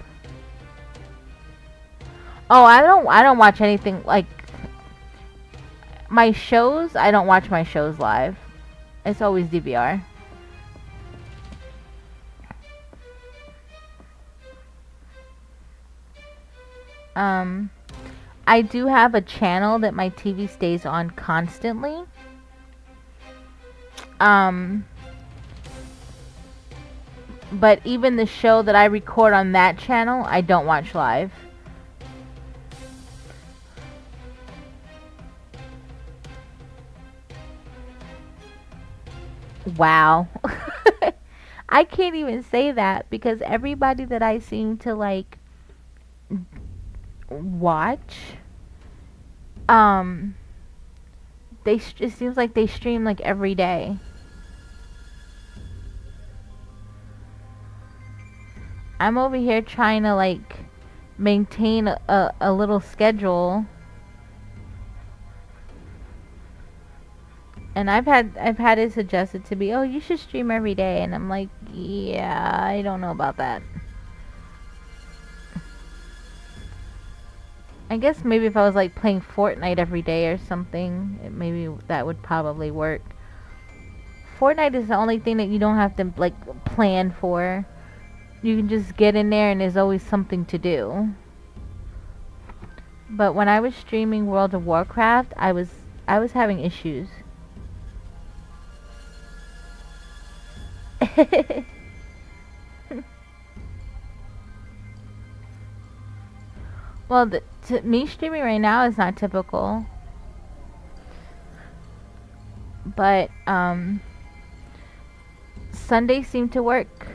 Oh, I don't watch anything like my shows. I don't watch my shows live. It's always DVR. I do have a channel that my TV stays on constantly. But even the show that I record on that channel, I don't watch live. Wow. I can't even say that because everybody that I seem to like watch, it seems like they stream like every day. I'm over here trying to like maintain a little schedule. And I've had it suggested to me, oh, you should stream every day, and I'm like, yeah, I don't know about that. I guess maybe if I was like playing Fortnite every day or something, maybe that would probably work. Fortnite is the only thing that you don't have to like plan for. You can just get in there and there's always something to do. But when I was streaming World of Warcraft, I was having issues. Well, me streaming right now is not typical. But Sundays seem to work.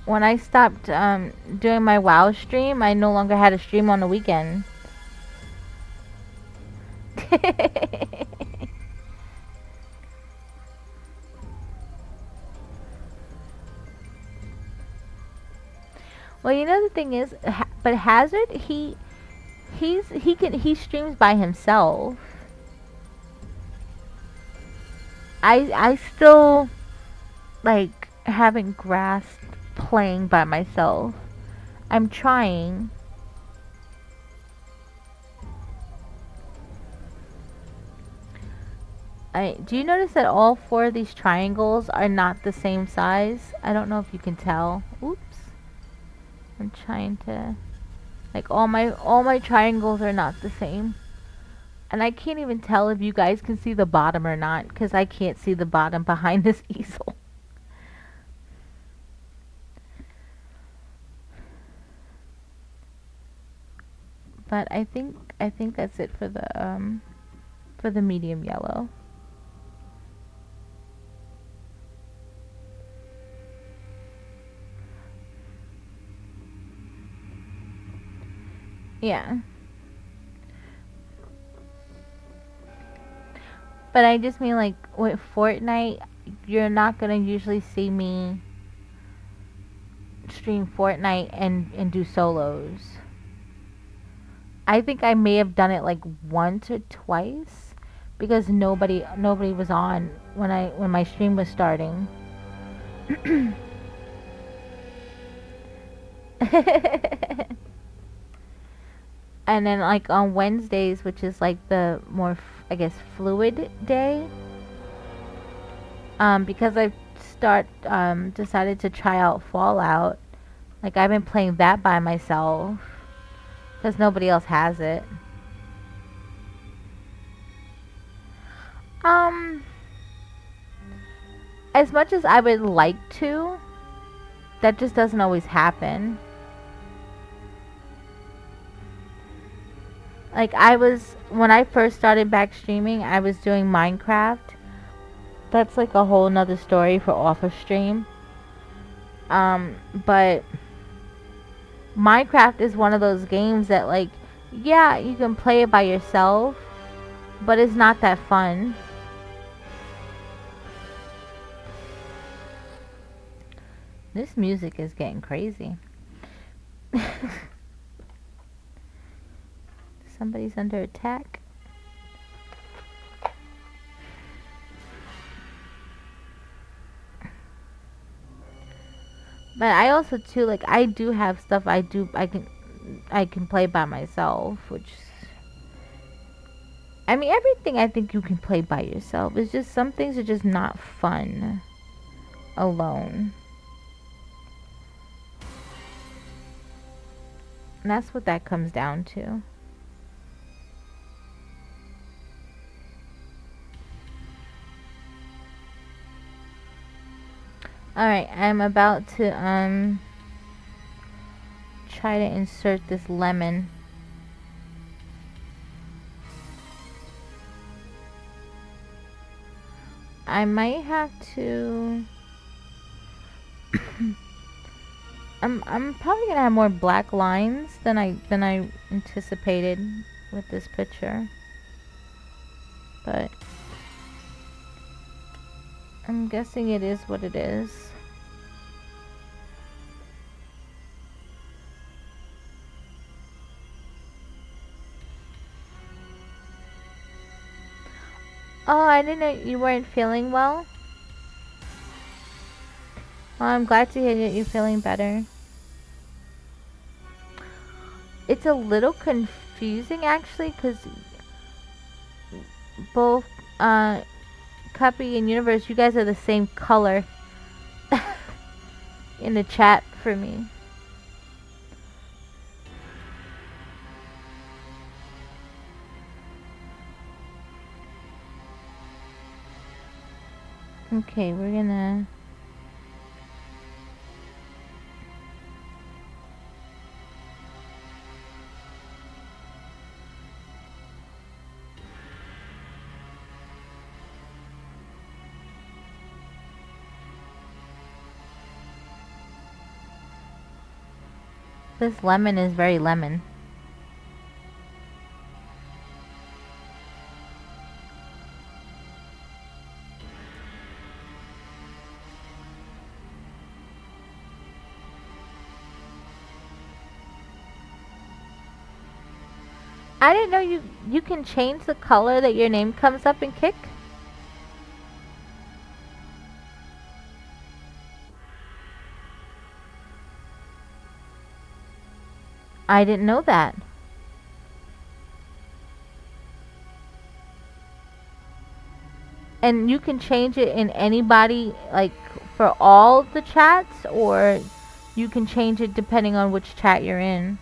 When I stopped doing my WoW stream, I no longer had a stream on the weekend. Well, you know the thing is, but Hazard, he streams by himself. I still like haven't grasped playing by myself. I'm trying. Do you notice that all four of these triangles are not the same size? I don't know if you can tell. Oops. I'm trying to, like, all my triangles are not the same. And I can't even tell if you guys can see the bottom or not, because I can't see the bottom behind this easel. But I think that's it for the medium yellow. Yeah. But I just mean, like, with Fortnite, you're not gonna usually see me stream Fortnite and do solos. I think I may have done it like once or twice because nobody was on when my stream was starting. And then, like, on Wednesdays, which is like the more I guess fluid day, because I decided to try out Fallout. Like, I've been playing that by myself because nobody else has it. Um, as much as I would like to, that just doesn't always happen. Like, when I first started back streaming, I was doing Minecraft. That's like a whole nother story for off of stream. But Minecraft is one of those games that, like, yeah, you can play it by yourself, but it's not that fun. This music is getting crazy. Somebody's under attack. But I also too, like, I do have stuff I can play by myself, which, I mean, everything I think you can play by yourself. It's just some things are just not fun alone. And that's what that comes down to. Alright, I'm about to try to insert this lemon. I might have to I'm probably gonna have more black lines than I anticipated with this picture. But I'm guessing it is what it is. Oh, I didn't know you weren't feeling well. Well, I'm glad to hear that you're feeling better. It's a little confusing, actually, because both Cuppy and Universe, you guys are the same color in the chat for me. Okay, we're gonna... This lemon is very lemon. I didn't know you can change the color that your name comes up in Kick. I didn't know that. And you can change it in anybody, like for all the chats, or you can change it depending on which chat you're in.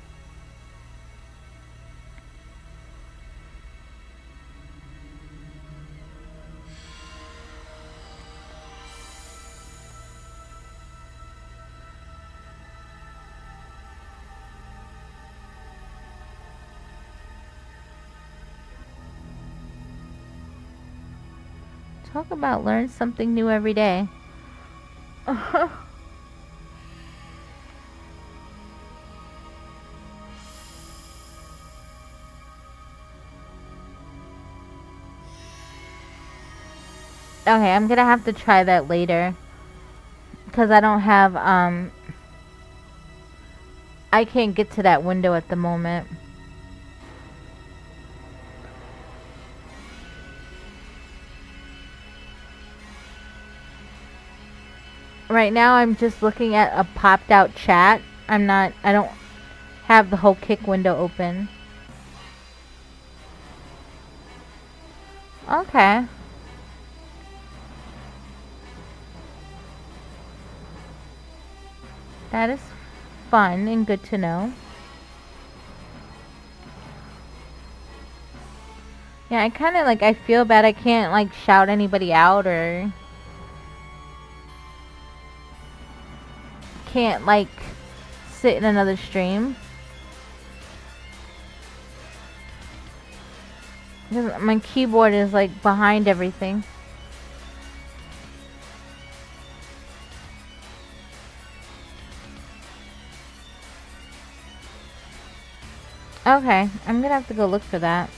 Talk about learn something new every day. Okay, I'm gonna have to try that later. Because I don't have, I can't get to that window at the moment. Right now I'm just looking at a popped out chat. I don't have the whole Kik window open. Okay. That is fun and good to know. Yeah, I kind of like, I feel bad I can't like shout anybody out or can't like sit in another stream. Because my keyboard is like behind everything. Okay, I'm gonna have to go look for that.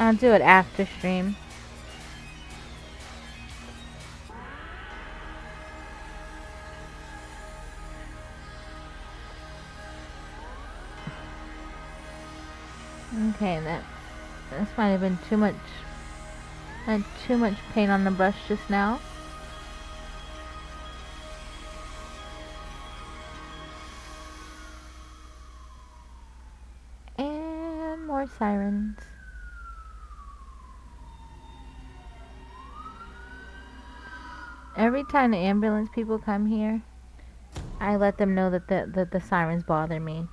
I'll do it after stream. Okay, this might have been too much. I had too much paint on the brush just now. And more sirens. Every time the ambulance people come here, I let them know that the sirens bother me,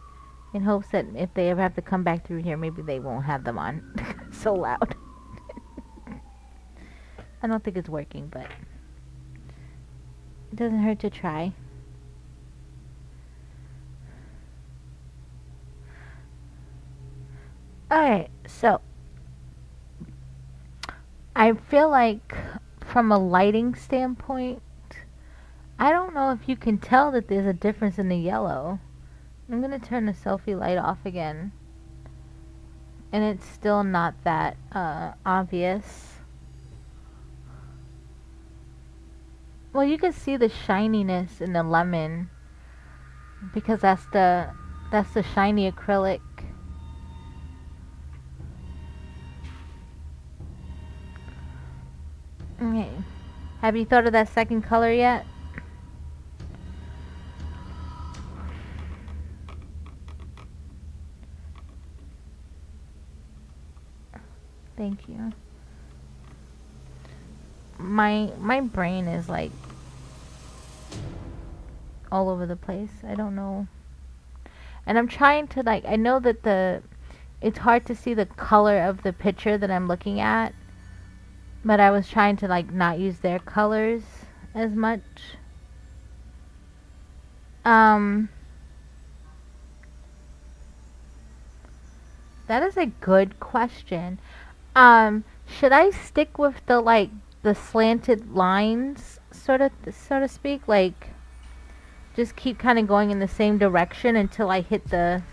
in hopes that if they ever have to come back through here, maybe they won't have them on so loud. I don't think it's working, but it doesn't hurt to try. Alright, so I feel like from a lighting standpoint, I don't know if you can tell that there's a difference in the yellow. I'm gonna turn the selfie light off again. And it's still not that obvious. Well, you can see the shininess in the lemon because that's the shiny acrylic. Okay. Have you thought of that second color yet? Thank you. My brain is like all over the place. I don't know. And I'm trying to like, I know that it's hard to see the color of the picture that I'm looking at, but I was trying to like not use their colors as much. That is a good question. Should I stick with the slanted lines, sort of, so to speak, like just keep kind of going in the same direction until I hit this?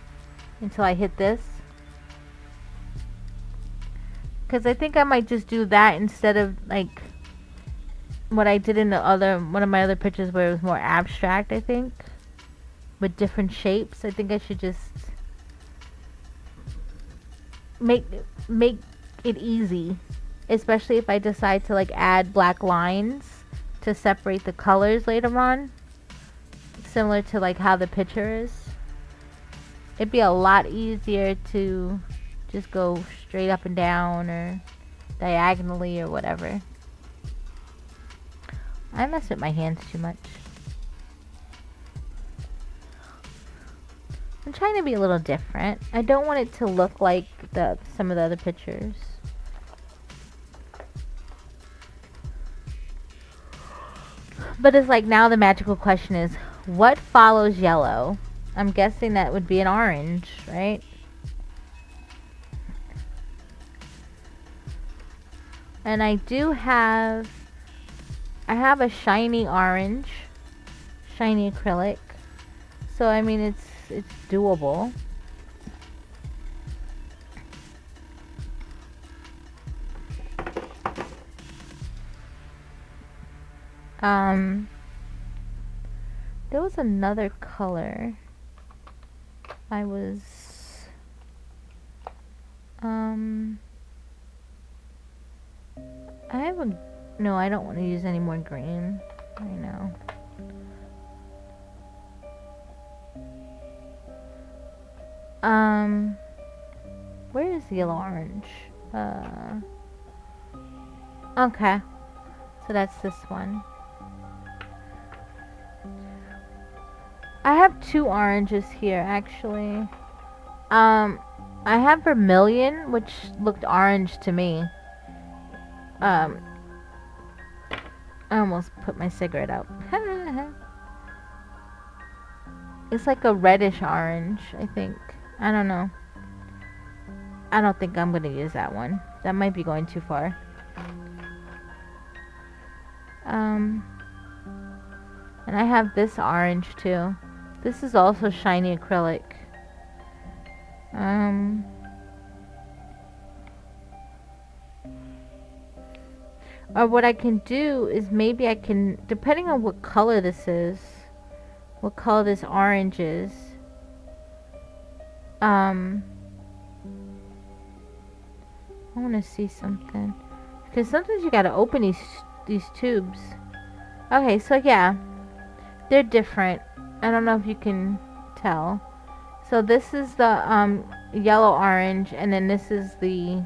Because I think I might just do that instead of like what I did in one of my other pictures where it was more abstract, I think, with different shapes. I think I should just make it easy, especially if I decide to like add black lines to separate the colors later on, similar to like how the picture is. It'd be a lot easier to just go straight up and down or diagonally or whatever. I mess with my hands too much. I'm trying to be a little different. I don't want it to look like some of the other pictures. But it's like now the magical question is, what follows yellow? I'm guessing that would be an orange, right? And I have a shiny orange, shiny acrylic. So I mean it's doable. There was another color. I no, I don't want to use any more green. I know. Where is the yellow orange? Okay. So that's this one. I have 2 oranges here, actually. I have vermilion, which looked orange to me. I almost put my cigarette out. It's like a reddish orange, I think. I don't know. I don't think I'm gonna use that one. That might be going too far. And I have this orange too. This is also shiny acrylic. Or what I can do is maybe I can, depending on what color this is, what color this orange is, I want to see something. Because sometimes you gotta open these tubes. Okay, so yeah. They're different. I don't know if you can tell. So this is the yellow orange, and then this is the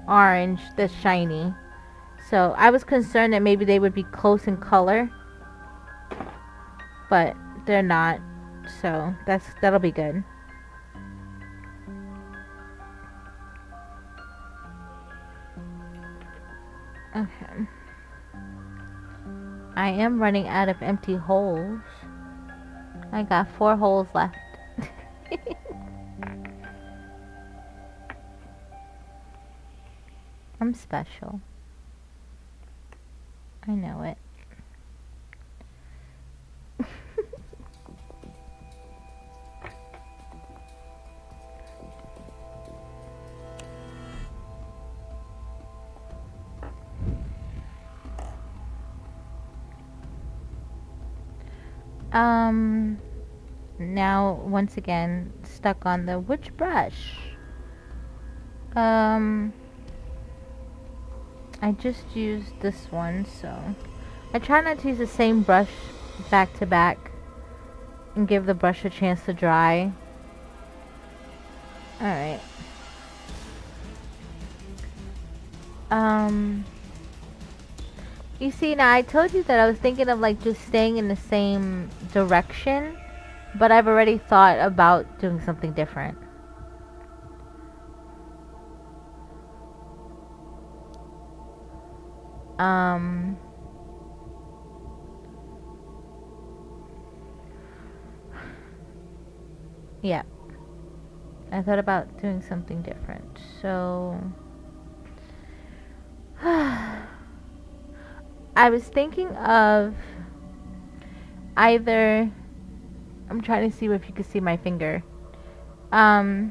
orange that's shiny. So I was concerned that maybe they would be close in color, but they're not. So that'll be good. Okay. I am running out of empty holes. I got 4 holes left. I'm special. I know it. Now once again stuck on the which brush? I just used this one, so I try not to use the same brush back to back and give the brush a chance to dry. Alright. You see, now I told you that I was thinking of like just staying in the same direction, but I've already thought about doing something different. Yeah. I thought about doing something different. So I was thinking of either, I'm trying to see if you can see my finger. I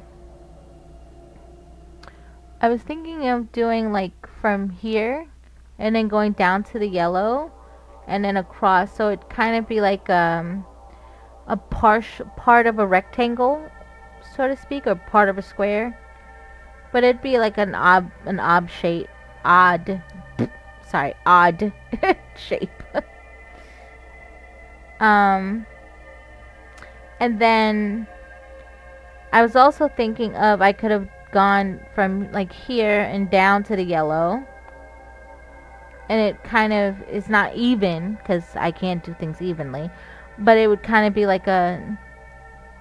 was thinking of doing like from here and then going down to the yellow and then across, so it kind of be like a part of a rectangle, so to speak, or part of a square, but it'd be like an odd shape, sorry, odd shape. And then I was also thinking of I could have gone from like here and down to the yellow. And it kind of is not even because I can't do things evenly. But it would kind of be like a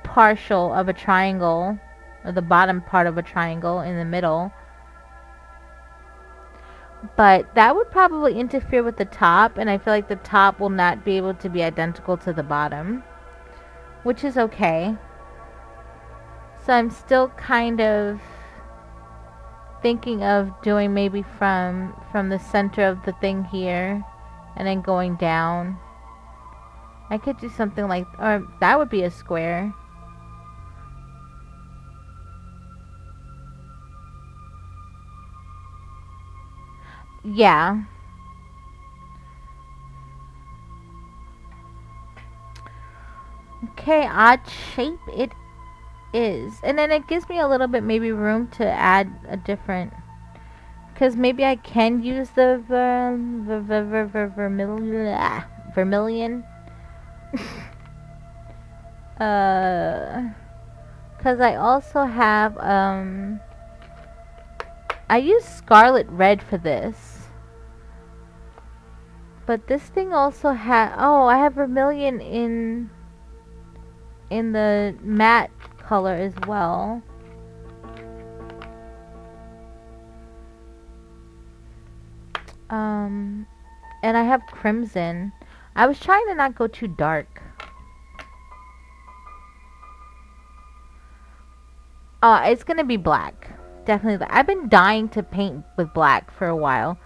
partial of a triangle, or the bottom part of a triangle in the middle. But that would probably interfere with the top, and I feel like the top will not be able to be identical to the bottom, which is okay. So I'm still kind of thinking of doing maybe from the center of the thing here and then going down. I could do something like, or that would be a square. Yeah. Okay, odd shape it is. And then it gives me a little bit maybe room to add a different, because maybe I can use the vermilion. Because I also have, I use scarlet red for this. But this thing also had, oh, I have vermilion in the matte color as well. And I have crimson. I was trying to not go too dark. It's gonna be black. Definitely. I've been dying to paint with black for a while.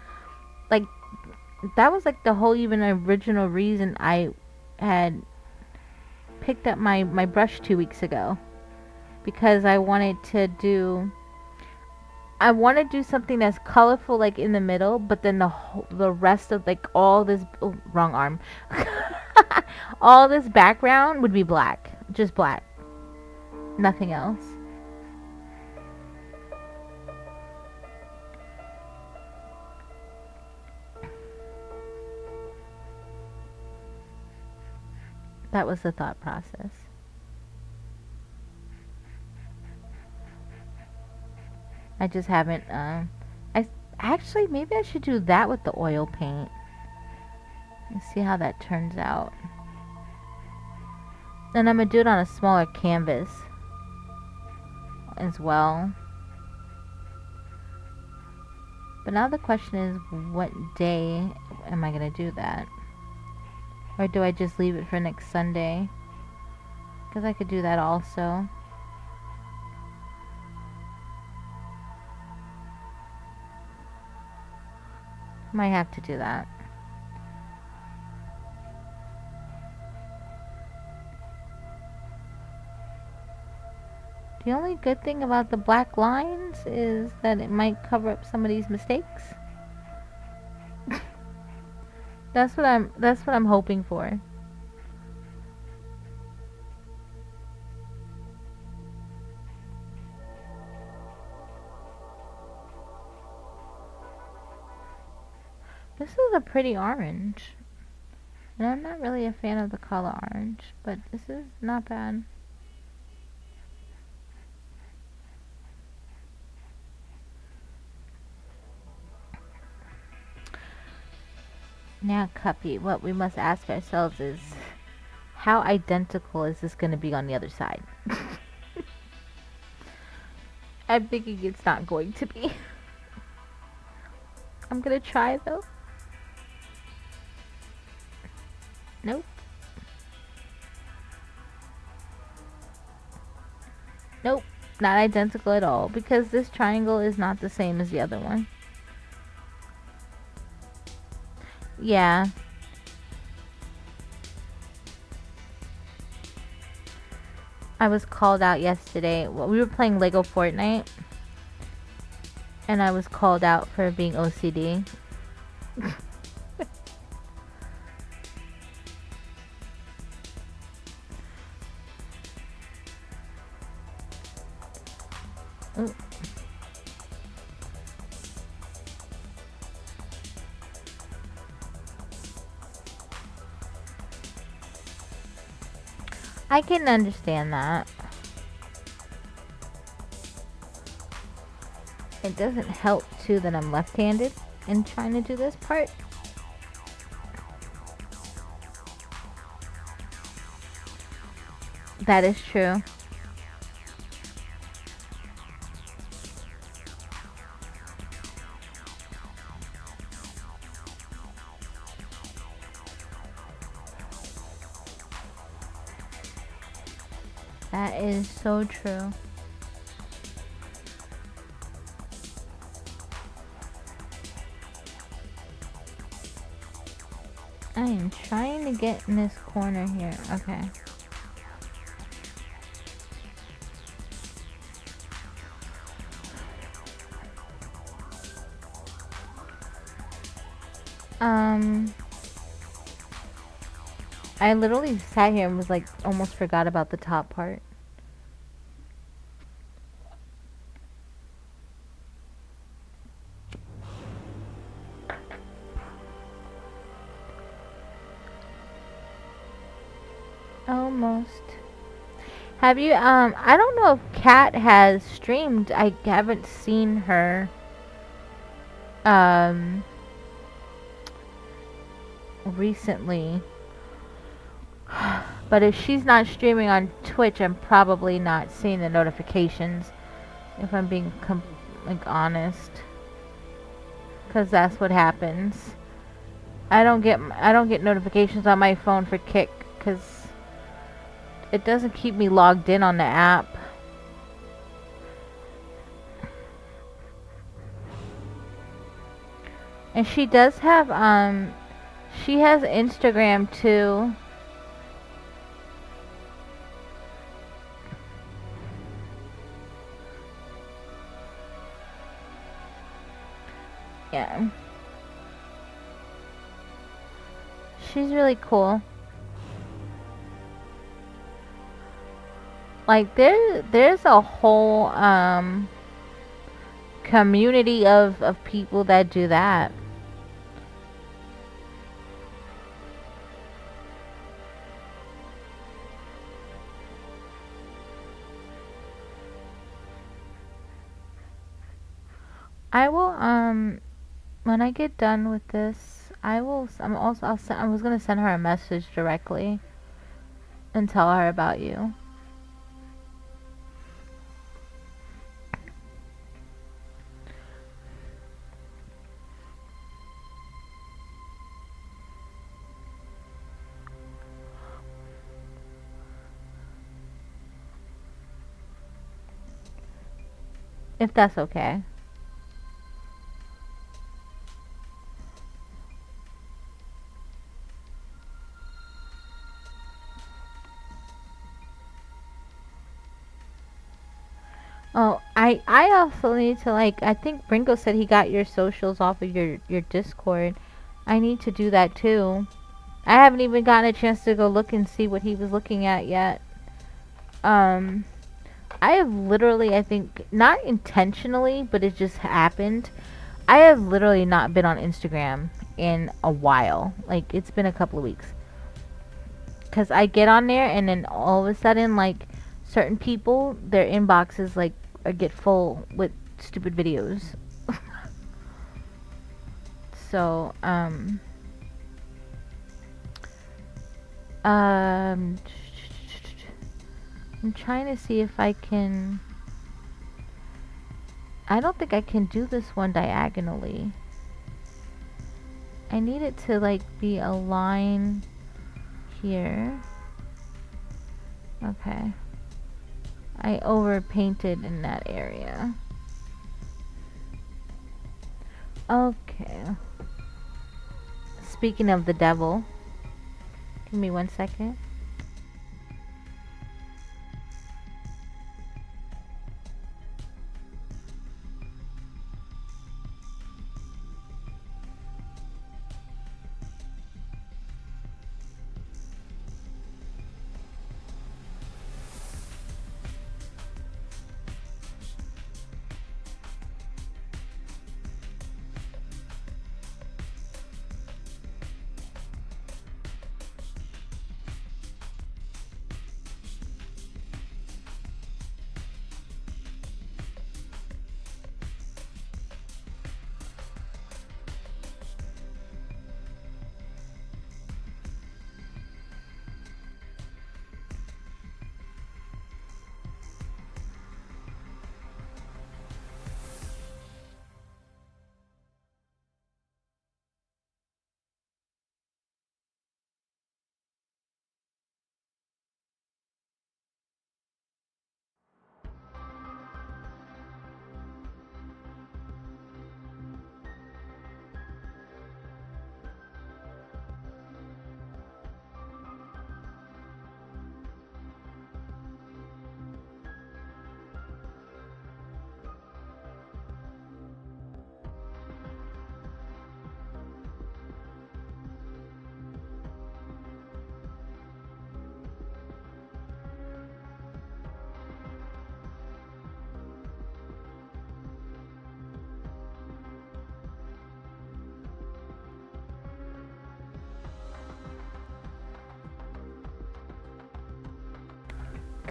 Like, that was like the whole even original reason I had picked up my brush 2 weeks ago. Because I wanted to do something that's colorful, like in the middle, but then the rest of like all this, oh, wrong arm, all this background would be black, just black, nothing else. That was the thought process. I just haven't, actually, maybe I should do that with the oil paint. And see how that turns out. And I'm going to do it on a smaller canvas as well. But now the question is, what day am I going to do that? Or do I just leave it for next Sunday? Because I could do that also. Might have to do that. The only good thing about the black lines is that it might cover up some of these mistakes. That's what I'm hoping for. This is a pretty orange. And I'm not really a fan of the color orange, but this is not bad. Now, Cuppy, what we must ask ourselves is, how identical is this going to be on the other side? I'm thinking it's not going to be. I'm going to try, though. Nope. Nope, not identical at all, because this triangle is not the same as the other one. Yeah. I was called out yesterday. Well, we were playing Lego Fortnite. And I was called out for being OCD. I can understand that. It doesn't help too that I'm left-handed in trying to do this part. That is true. That is so true. I am trying to get in this corner here. Okay. I literally sat here and was like, almost forgot about the top part. Almost. Have you, I don't know if Kat has streamed. I haven't seen her, recently. But if she's not streaming on Twitch, I'm probably not seeing the notifications. If I'm being like honest, because that's what happens. I don't get notifications on my phone for Kick because it doesn't keep me logged in on the app. And she does have she has Instagram too. Yeah. She's really cool. Like there's a whole community of people that do that. I will when I get done with this, I was gonna send her a message directly and tell her about you. If that's okay. Oh, I also need to, like, I think Bringo said he got your socials off of your Discord. I need to do that too. I haven't even gotten a chance to go look and see what he was looking at yet. I have literally, I think, not intentionally, but it just happened. I have literally not been on Instagram in a while. Like, it's been a couple of weeks. Because I get on there and then all of a sudden, like, certain people, their inboxes, like, get full with stupid videos. So, I'm trying to see if I can. I don't think I can do this one diagonally. I need it to, like, be a line here. Okay. I overpainted in that area. Okay. Speaking of the devil, give me 1 second.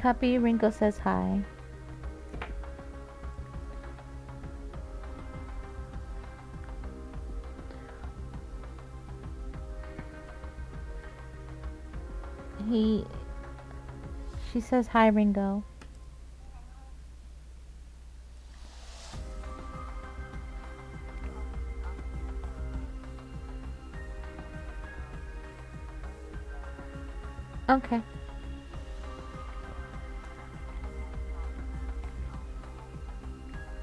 Cuppy, Ringo says hi. She says hi, Ringo. Okay.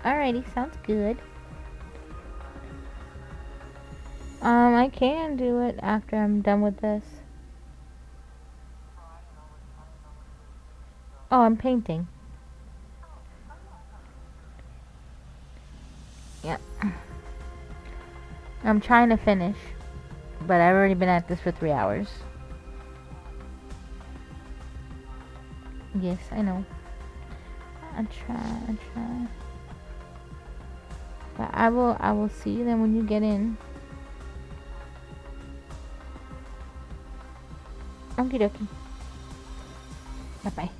Alrighty, sounds good. I can do it after I'm done with this. Oh, I'm painting. Yeah. I'm trying to finish, but I've already been at this for 3 hours. Yes, I know. I try. But I will see you then when you get in. Okie dokie. Bye bye.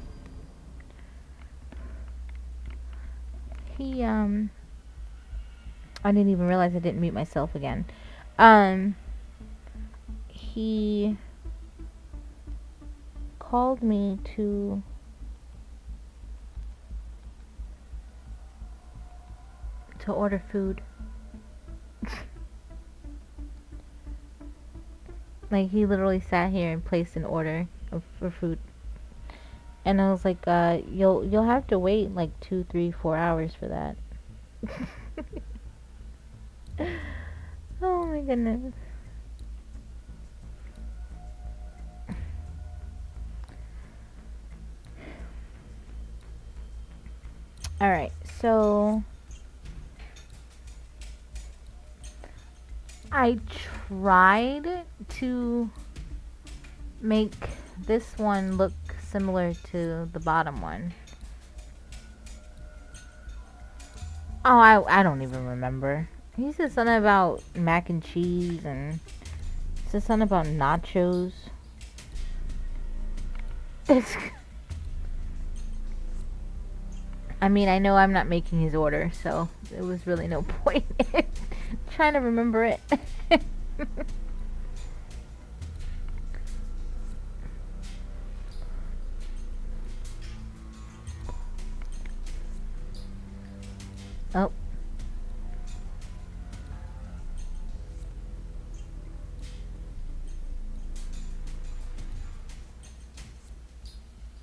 I didn't even realize I didn't mute myself again. He called me to order food. Like, he literally sat here and placed an order for food. And I was like, you'll have to wait like 2, 3, 4 hours for that. Oh my goodness. Alright, so I tried to make this one look similar to the bottom one. Oh, I don't even remember. He said something about mac and cheese and said something about nachos. I mean, I know I'm not making his order, so there was really no point in trying to remember it. Oh.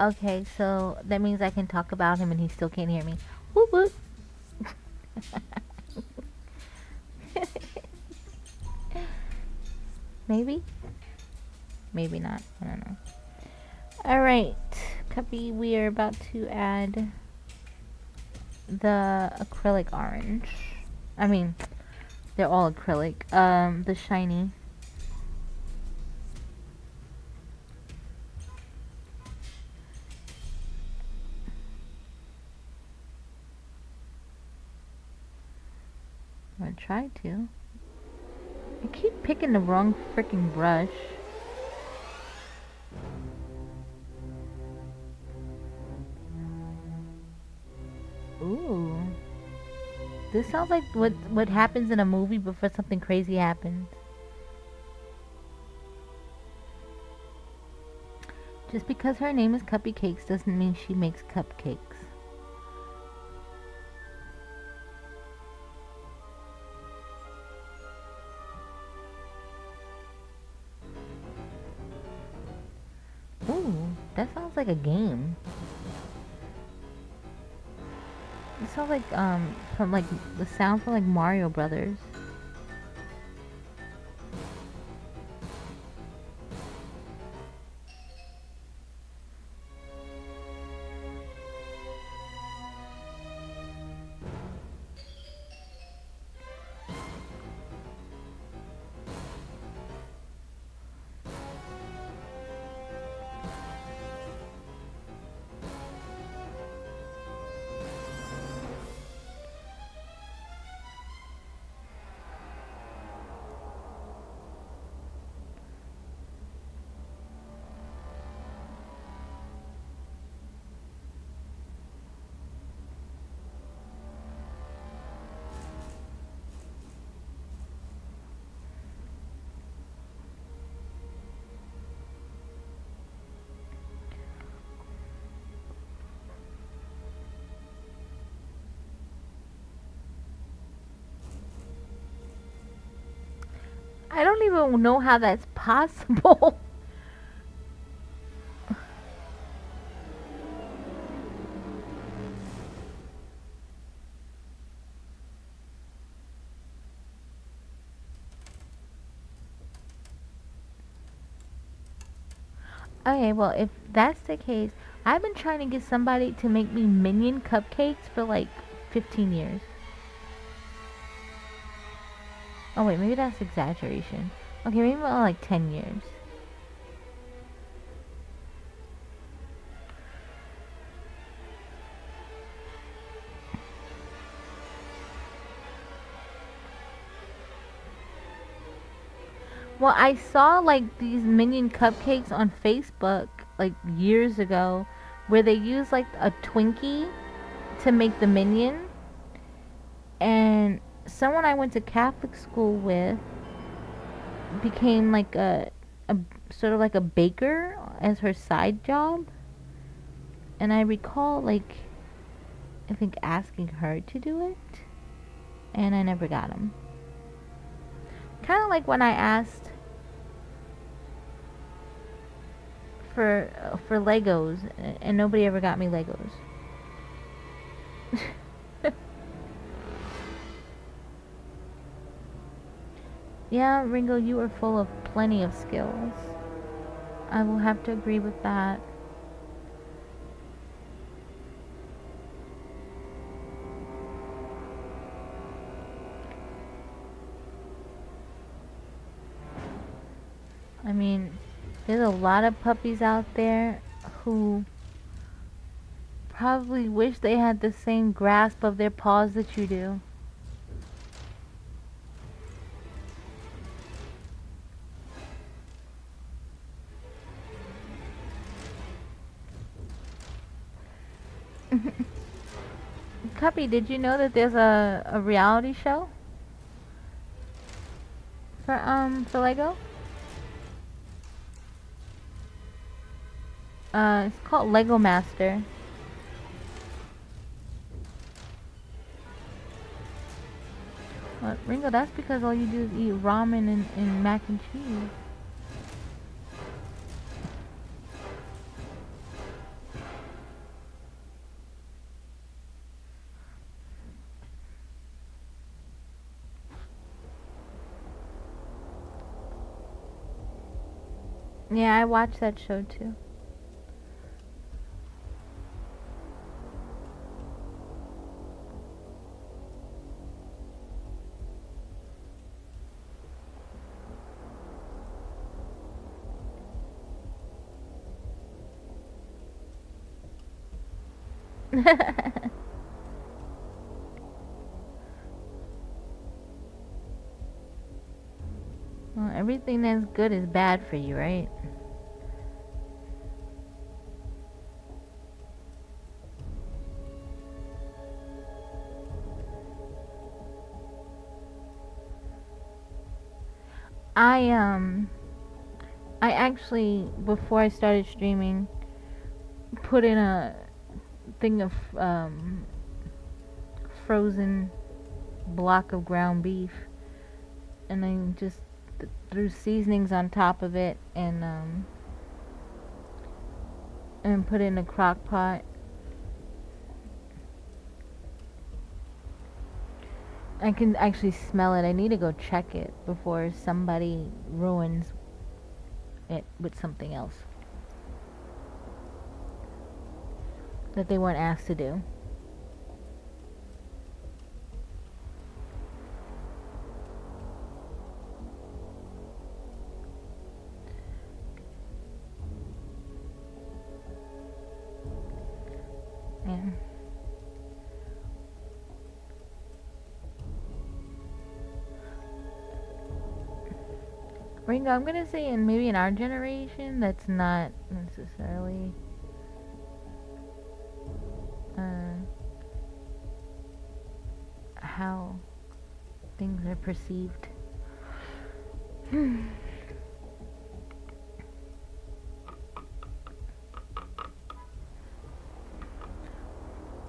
Okay, so that means I can talk about him and he still can't hear me. Whoop whoop. Maybe? Maybe not. I don't know. Alright, Cuppy, we are about to add the acrylic orange. I mean, they're all acrylic. The shiny. I'm gonna try to. I keep picking the wrong freaking brush. Ooh. This sounds like what happens in a movie before something crazy happens. Just because her name is Cuppy Cakes doesn't mean she makes cupcakes. Ooh, that sounds like a game. It sounds like from like the sound from like Mario Brothers. I don't even know how that's possible. Okay, well, if that's the case, I've been trying to get somebody to make me minion cupcakes for like 15 years. Oh, wait, maybe that's exaggeration. Okay, maybe more like 10 years. Well, I saw like these minion cupcakes on Facebook like years ago where they use like a Twinkie to make the minion. And someone I went to Catholic school with became like a sort of like a baker as her side job. And I recall like I think asking her to do it, and I never got them. Kind of like when I asked for Legos, and nobody ever got me Legos. Yeah, Ringo, you are full of plenty of skills. I will have to agree with that. I mean, there's a lot of puppies out there who probably wish they had the same grasp of their paws that you do. Cuppy, did you know that there's a reality show for Lego? It's called Lego Master. But Ringo, that's because all you do is eat ramen and mac and cheese. Yeah, I watched that show too. Well, everything that's good is bad for you, right? I um I actually before I started streaming put in a thing of frozen block of ground beef, and then just threw seasonings on top of it, and put it in a crock pot. I can actually smell it. I need to go check it before somebody ruins it with something else that they weren't asked to do. Yeah. Ringo, I'm gonna say maybe in our generation, that's not necessarily uh, how things are perceived.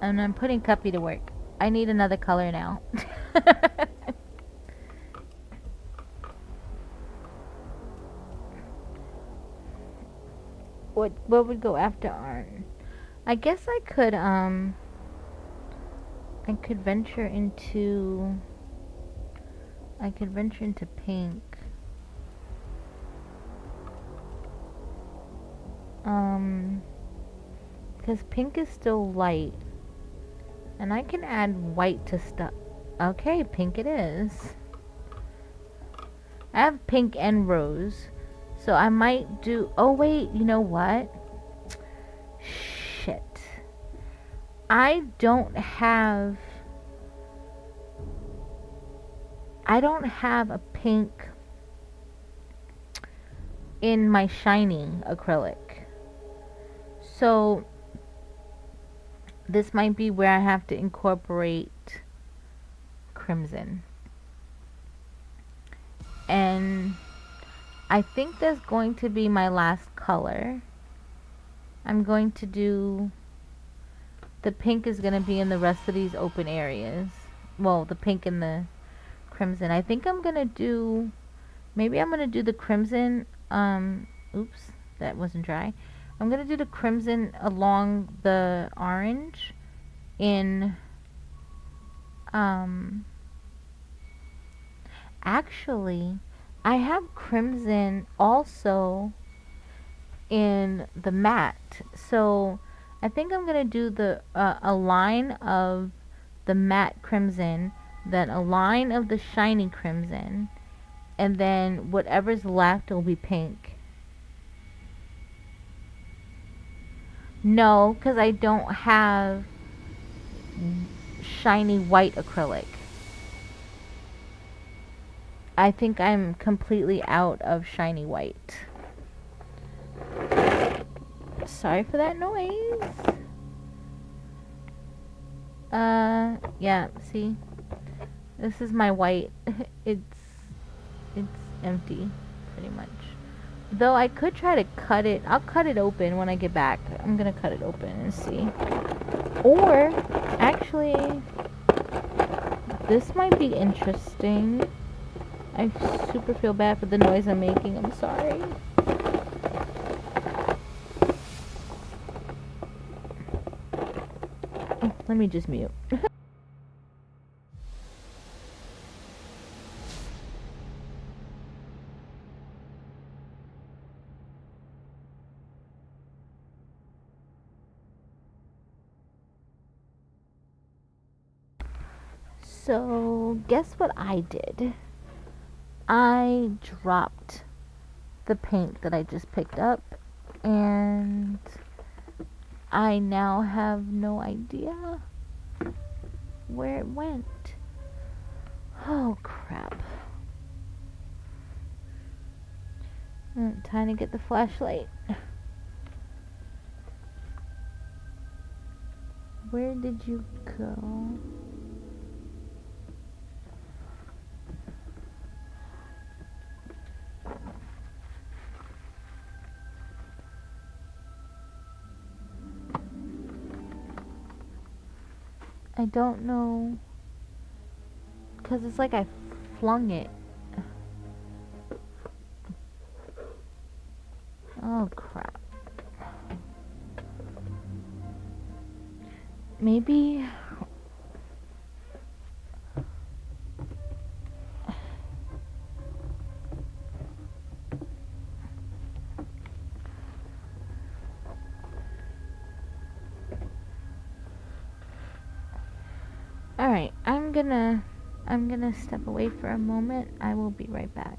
And I'm putting Cuppy to work. I need another color now. what would go after orange? I guess I could venture into pink. Because pink is still light. And I can add white to stuff. Okay, pink it is. I have pink and rose. So I might do... Oh, wait. You know what? Shit. I don't have a pink in my shiny acrylic. So this might be where I have to incorporate crimson. And I think that's going to be my last color. I'm going to do... The pink is going to be in the rest of these open areas. Well, the pink and the crimson. I think I'm going to do... Maybe I'm going to do the crimson... Oops, that wasn't dry. I'm going to do the crimson along the orange in... Actually, I have crimson also in the matte. So I think I'm going to do the a line of the matte crimson, then a line of the shiny crimson, and then whatever's left will be pink. No, because I don't have shiny white acrylic. I think I'm completely out of shiny white. Sorry for that noise. Yeah, see? This is my white. It's empty, pretty much. Though I could try to cut it. I'll cut it open when I get back. I'm gonna cut it open and see. Or, actually, this might be interesting. I super feel bad for the noise I'm making. I'm sorry. Oh, let me just mute. So, guess what I did? I dropped the paint that I just picked up, and I now have no idea where it went. Oh, crap. Time to get the flashlight. Where did you go? I don't know, because it's like I flung it. Oh, crap. Maybe... Alright, I'm gonna step away for a moment. I will be right back.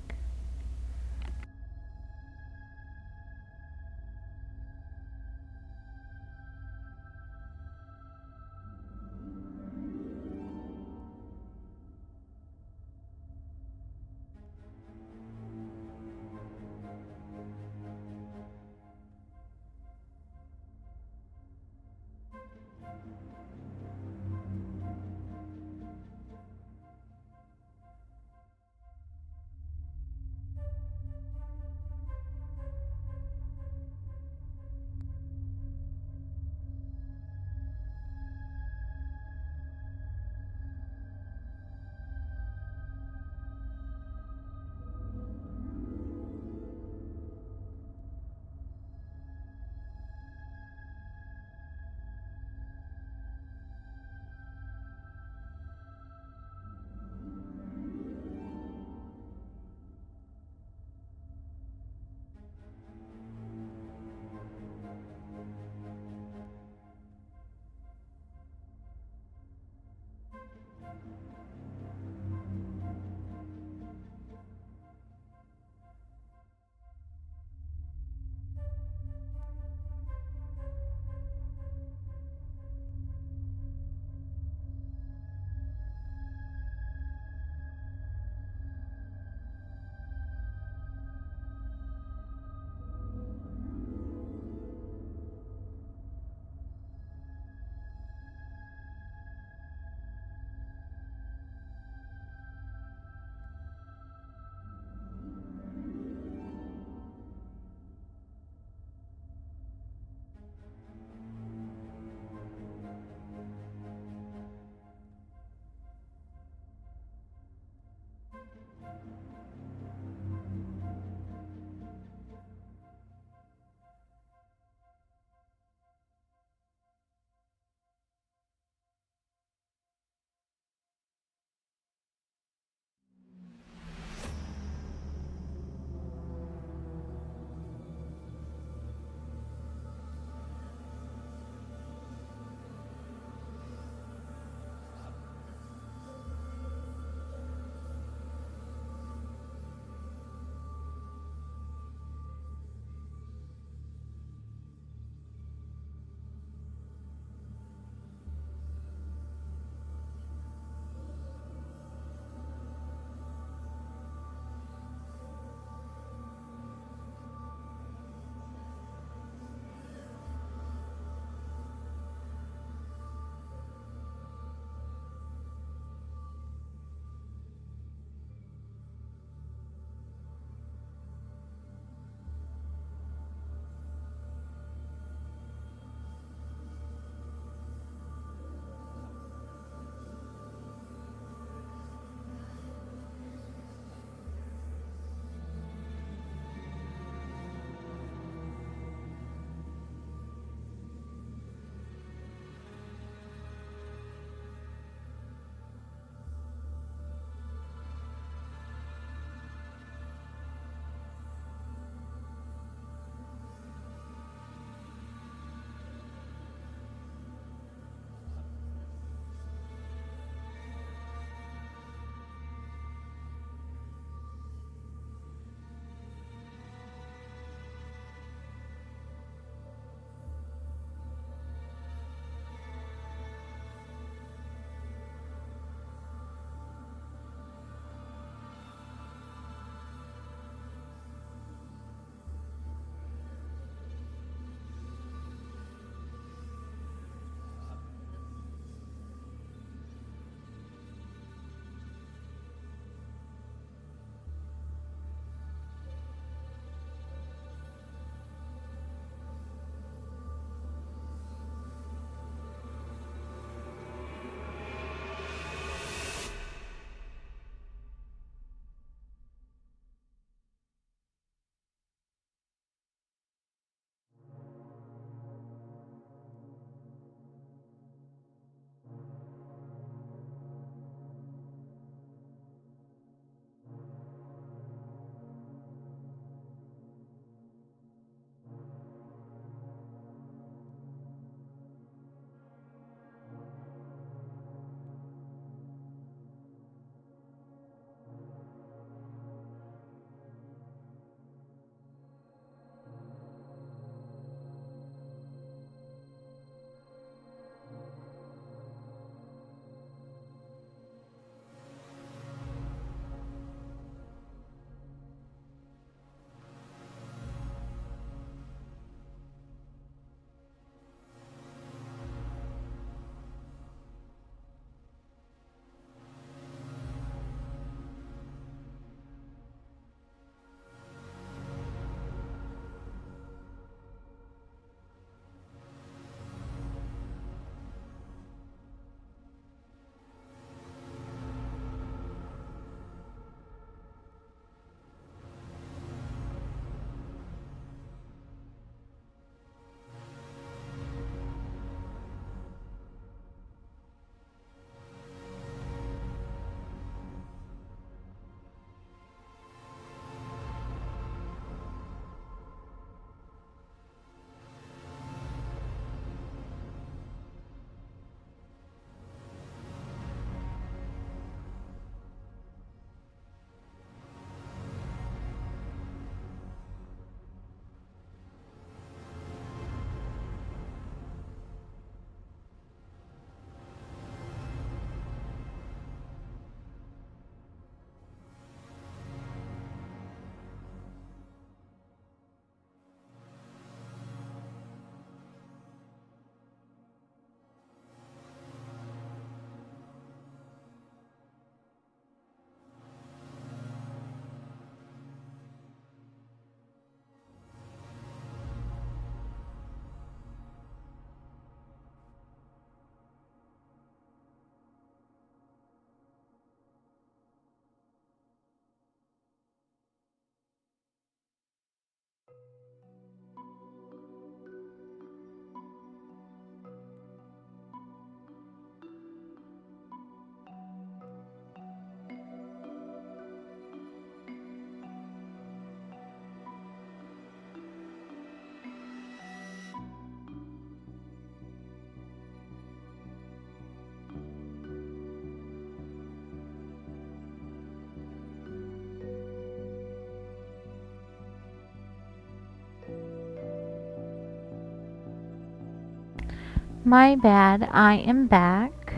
My bad. I am back.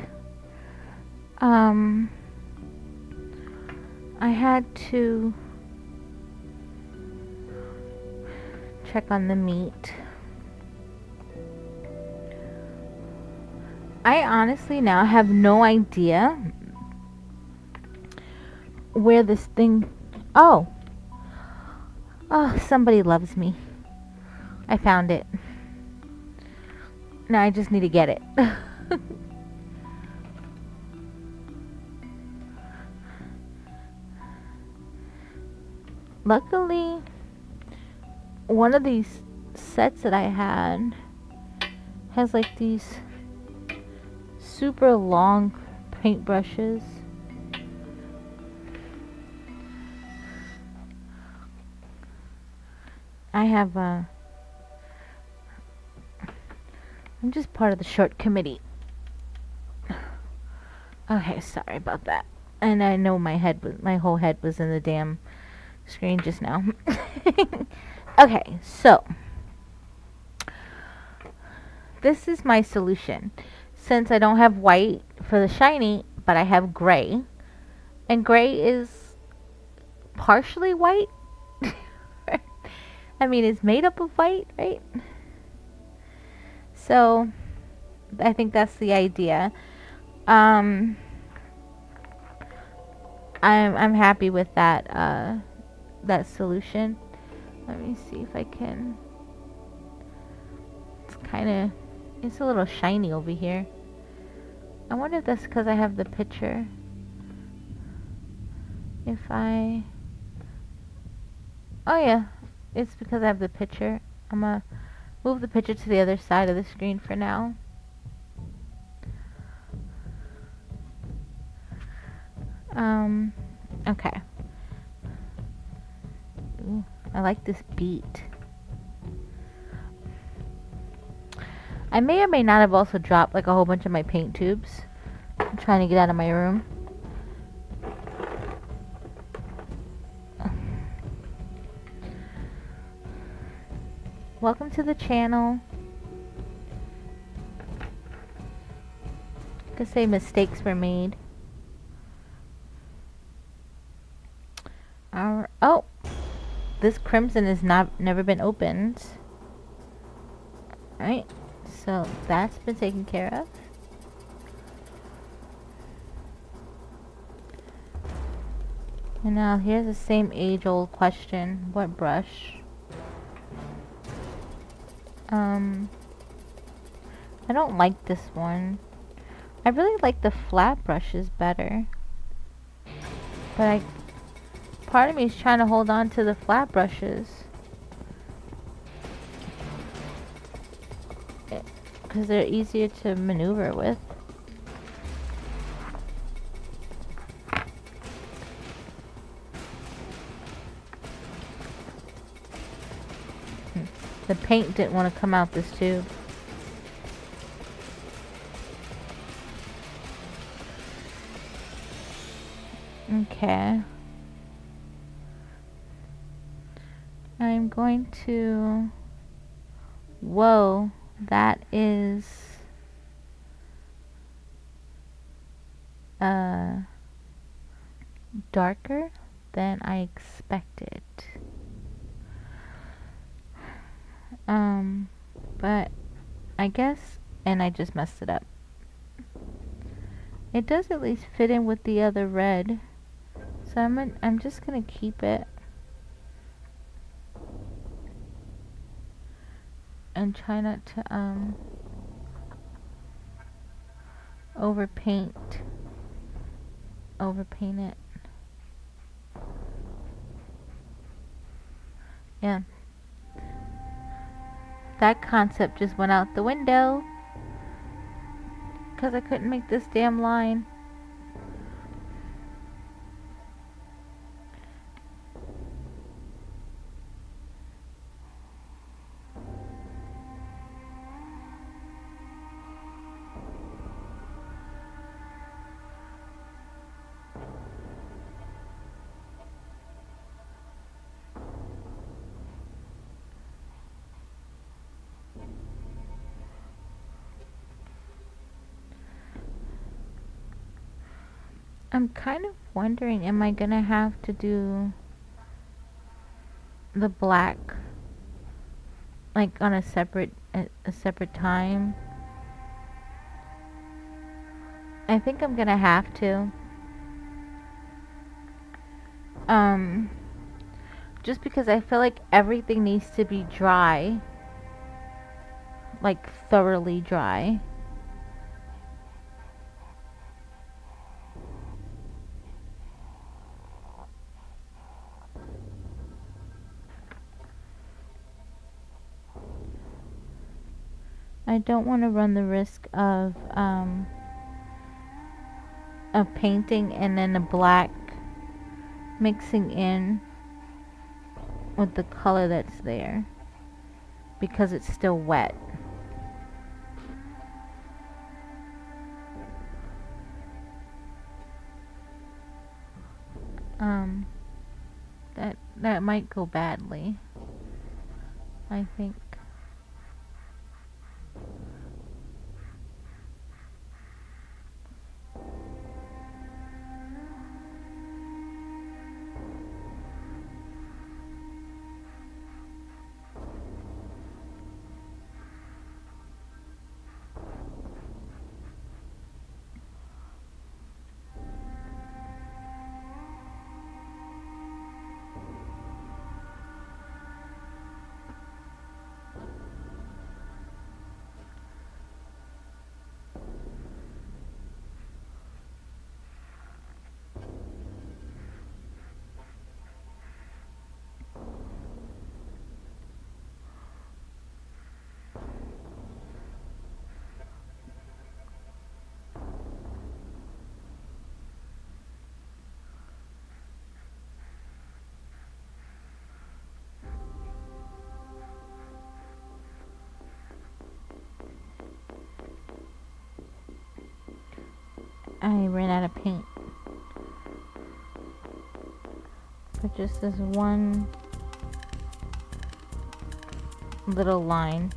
Um, I had to check on the meat. I honestly now have no idea where this thing. Oh, oh, somebody loves me. I found it. Now I just need to get it. Luckily, one of these sets that I had has like these super long paintbrushes. I have I'm just part of the short committee. Okay, sorry about that. And I know my whole head was in the damn screen just now. Okay, so this is my solution. Since I don't have white for the shiny, but I have gray, and gray is partially white. I mean, it's made up of white, right? So I think that's the idea. I'm happy with that solution. Let me see if I can. It's a little shiny over here. I wonder if that's because I have the picture. Oh yeah, it's because I have the picture. I'm gonna move the picture to the other side of the screen for now. Okay. Ooh, I like this beat. I may or may not have also dropped like a whole bunch of my paint tubes. I'm trying to get out of my room. Welcome to the channel. I could say mistakes were made. Oh, this crimson has never been opened. Alright, so that's been taken care of. And now here's the same age-old question. What brush? I don't like this one. I really like the flat brushes better. But part of me is trying to hold on to the flat brushes. Because they're easier to maneuver with. The paint didn't want to come out this tube. Okay. I'm going to... Whoa, that is... darker than I expected. But I guess, and I just messed it up. It does at least fit in with the other red. So I'm just gonna keep it and try not to overpaint it. Yeah. That concept just went out the window because I couldn't make this damn line. I'm kind of wondering, am I gonna have to do the black like on a separate time? I think I'm gonna have to. Um, just because I feel like everything needs to be dry, like thoroughly dry. I don't want to run the risk of painting and then the black mixing in with the color that's there because it's still wet. Um, that might go badly, I think. I ran out of paint for just this one little line.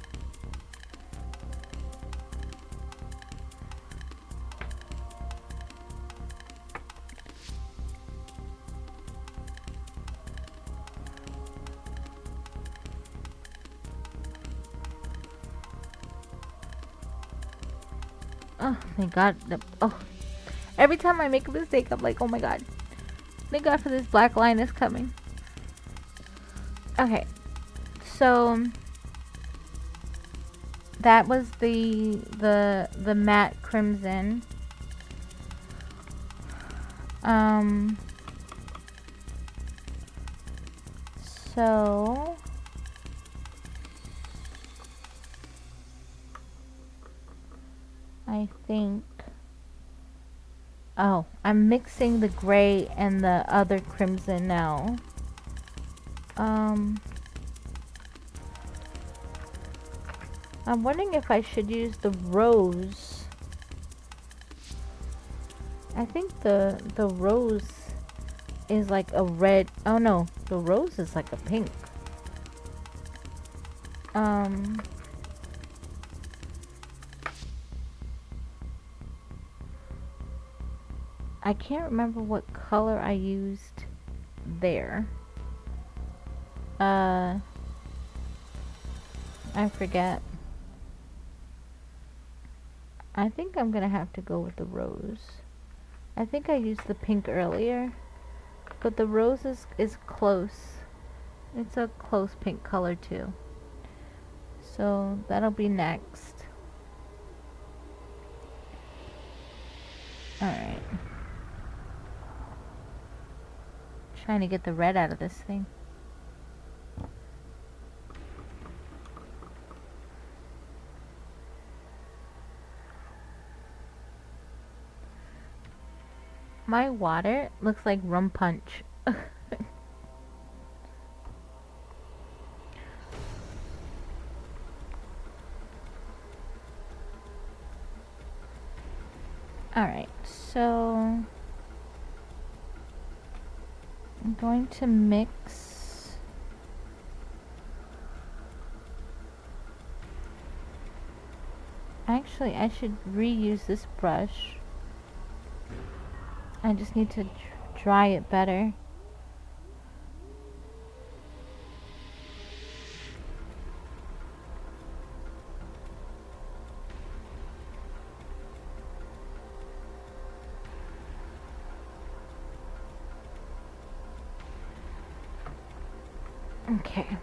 Oh, thank God. Oh, every time I make a mistake, I'm like, oh my God. Thank God for this black line that's coming. Okay, so that was the matte crimson. So I think, oh, I'm mixing the gray and the other crimson now. I'm wondering if I should use the rose. I think the rose is like a red. Oh no, the rose is like a pink. I can't remember what color I used there. I forget. I think I'm gonna have to go with the rose. I think I used the pink earlier, but the rose is close. It's a close pink color too. So that'll be next. Alright. Trying to get the red out of this thing. My water looks like rum punch. Alright, so I'm going to mix actually I should reuse this brush. I just need to dry it better. Okay.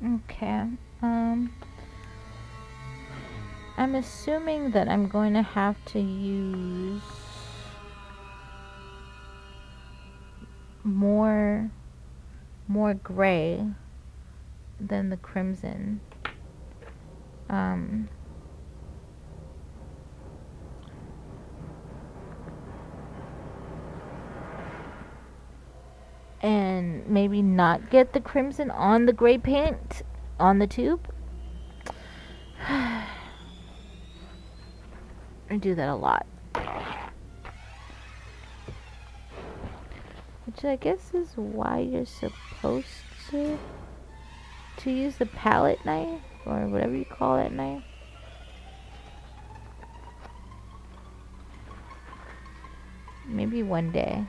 Okay. I'm assuming that I'm going to have to use more gray than the crimson. And maybe not get the crimson on the gray paint on the tube. I do that a lot. Which I guess is why you're supposed to use the palette knife, or whatever you call that knife. Maybe one day.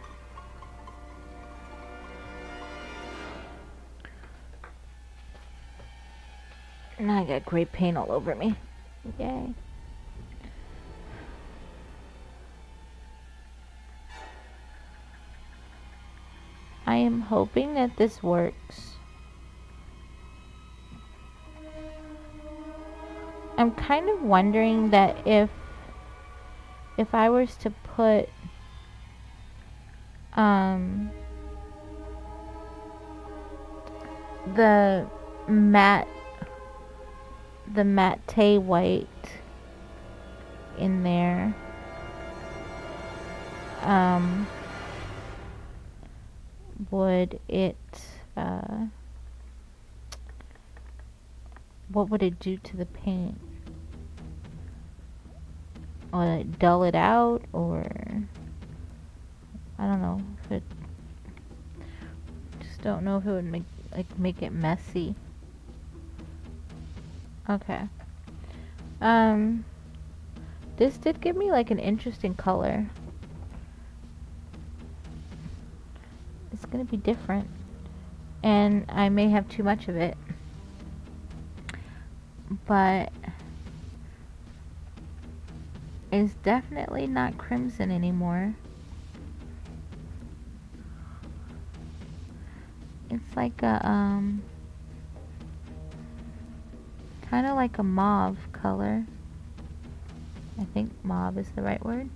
Now I got gray paint all over me. Yay. I am hoping that this works. I'm kind of wondering that if I was to put the matte white in there, would it what would it do to the paint? Would it dull it out, or I don't know if it, just don't know if it would make it messy. Okay. This did give me like an interesting color. It's gonna be different, and I may have too much of it, but it's definitely not crimson anymore. It's like a, kind of like a mauve color. I think mauve is the right word.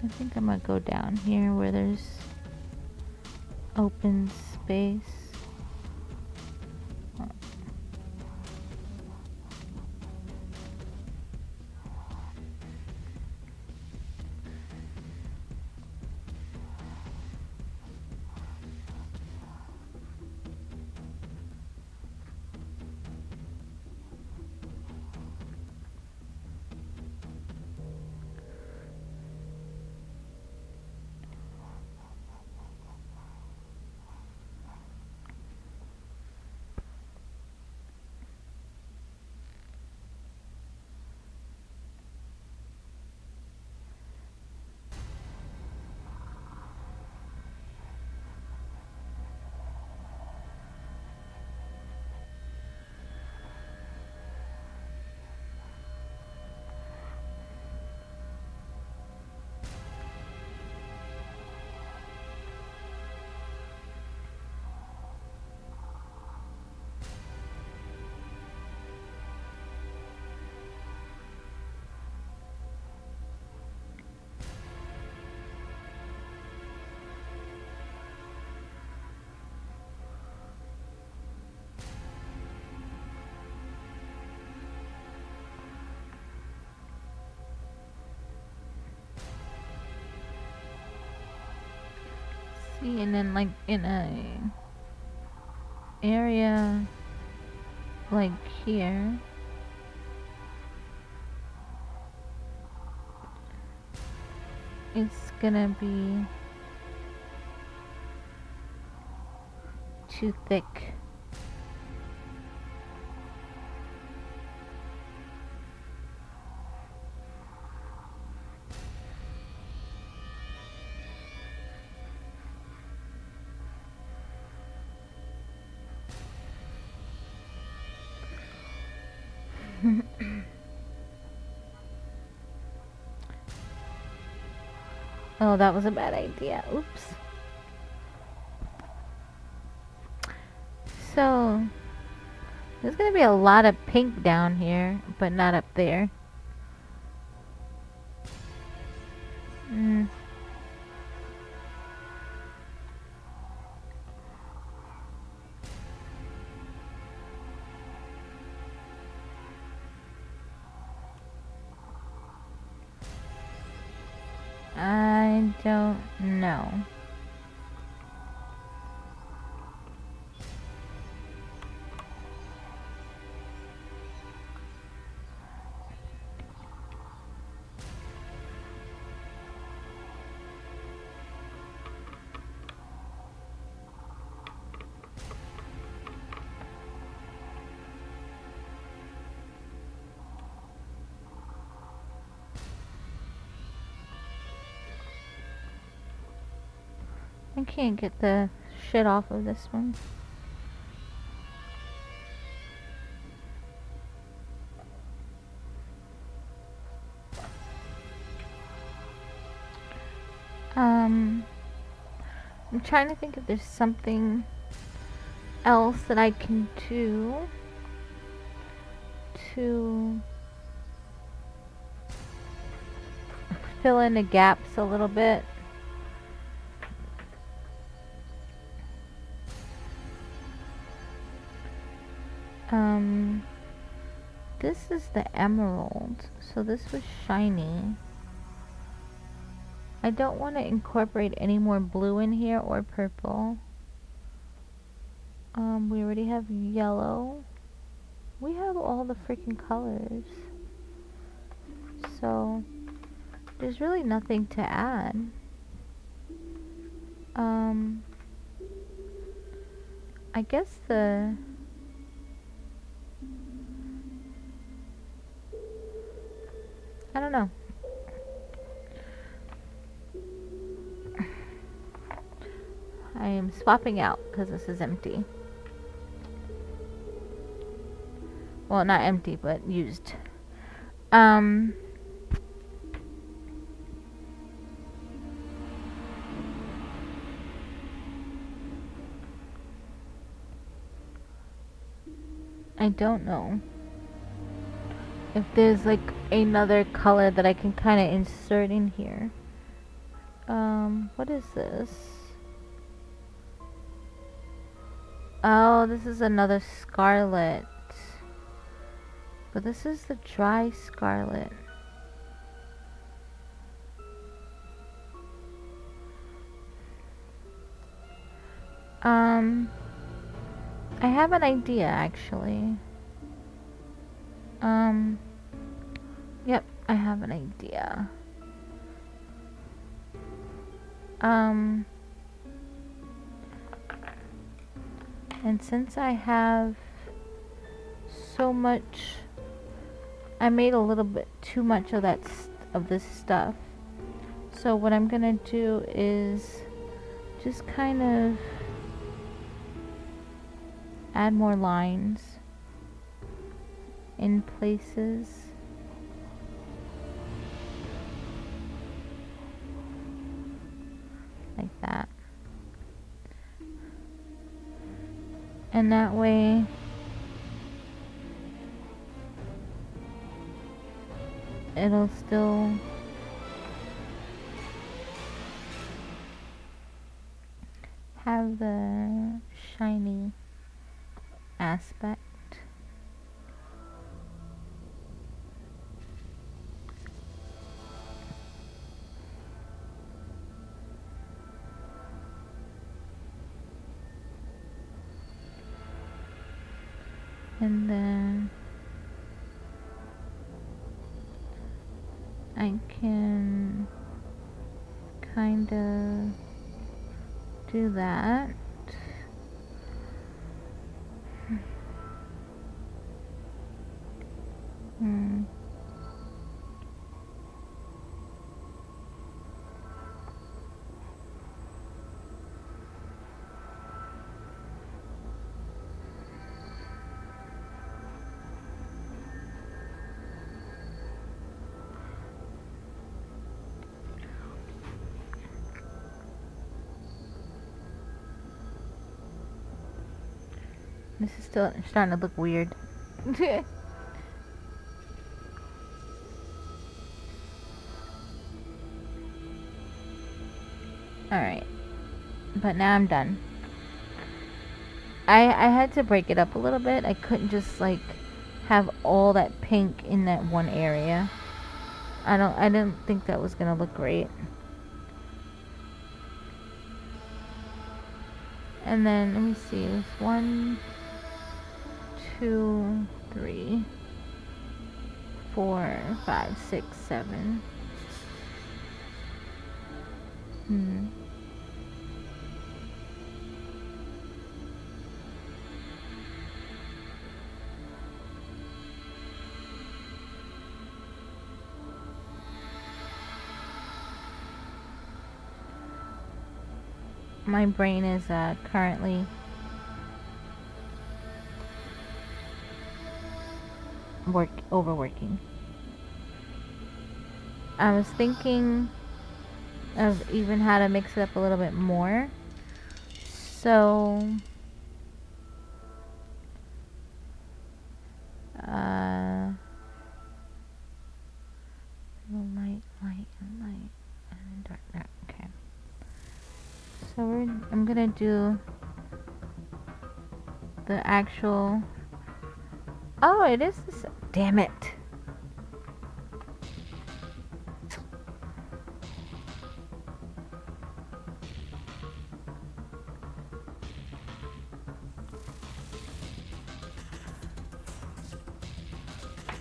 I think I'm gonna go down here where there's open space. See, and then like in a area like here, it's gonna be too thick. Oh, that was a bad idea. Oops. So, there's gonna be a lot of pink down here, but not up there. Mm. I don't know. I can't get the shit off of this one. I'm trying to think if there's something else that I can do to fill in the gaps a little bit. This is the emerald, so this was shiny. I don't want to incorporate any more blue in here or purple. We already have yellow. We have all the freaking colors. So, there's really nothing to add. I guess I don't know. I am swapping out because this is empty. Well, not empty, but used. I don't know if there's like another color that I can kind of insert in here. What is this? Oh, this is another scarlet. But this is the dry scarlet. I have an idea actually. Yep, I have an idea. And since I have so much, I made a little bit too much of of this stuff. So what I'm gonna do is just kind of add more lines in places. Like that. And that way it'll still have the shiny aspect. And then I can kind of do that. This is still starting to look weird. Alright. But now I'm done. I had to break it up a little bit. I couldn't just like have all that pink in that one area. I didn't think that was gonna look great. And then let me see, it's 1, 2, 3, 4, 5, 6, 7. My brain is currently overworking. I was thinking of even how to mix it up a little bit more. So light and dark. Okay. So I'm gonna do the actual. Oh, it is this. Damn it.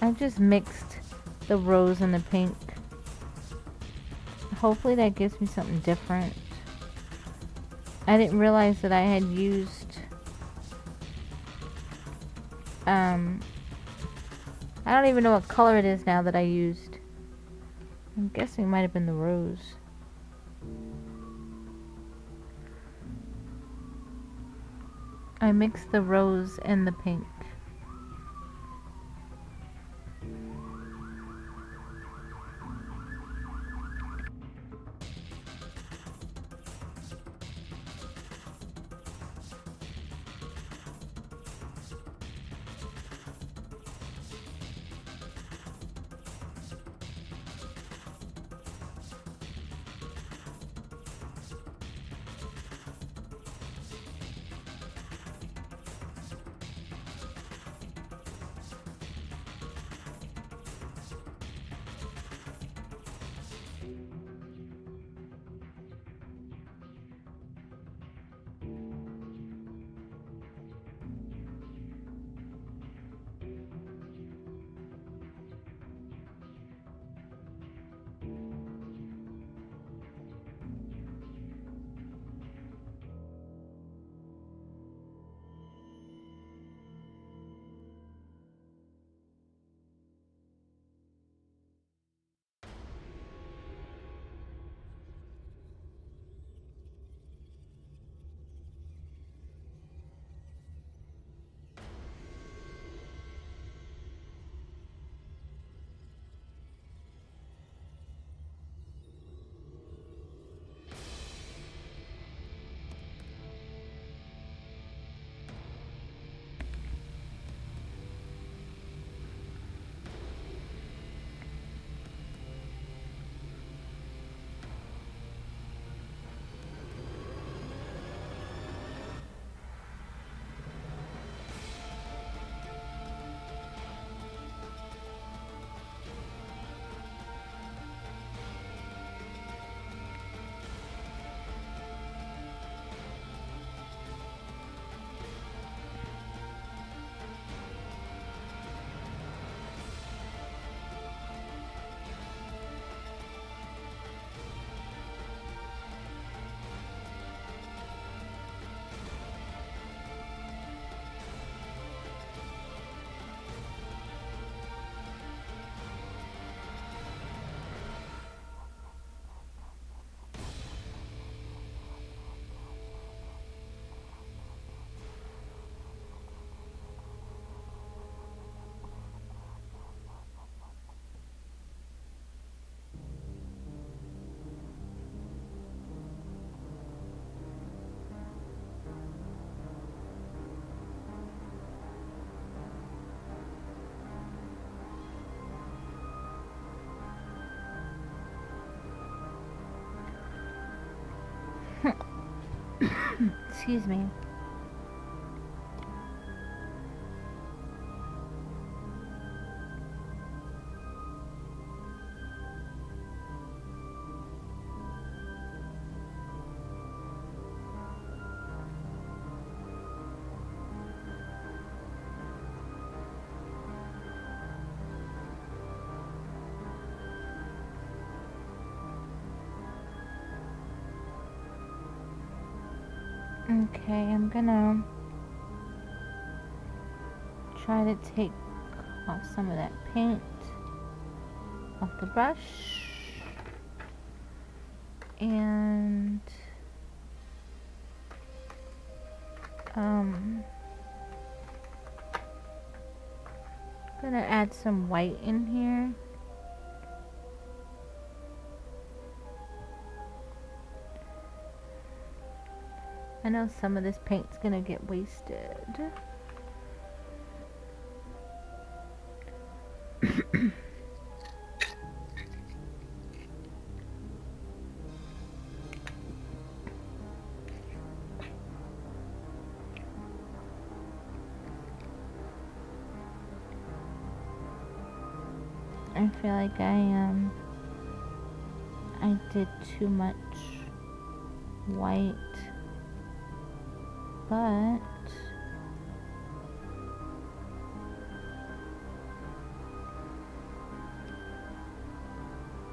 I just mixed the rose and the pink. Hopefully that gives me something different. I didn't realize that I had used I don't even know what color it is now that I used. I'm guessing it might have been the rose. I mixed the rose and the pink. Excuse me. Okay, I'm gonna try to take off some of that paint off the brush, and gonna add some white in here. I know some of this paint's gonna get wasted. I feel like I did too much white, but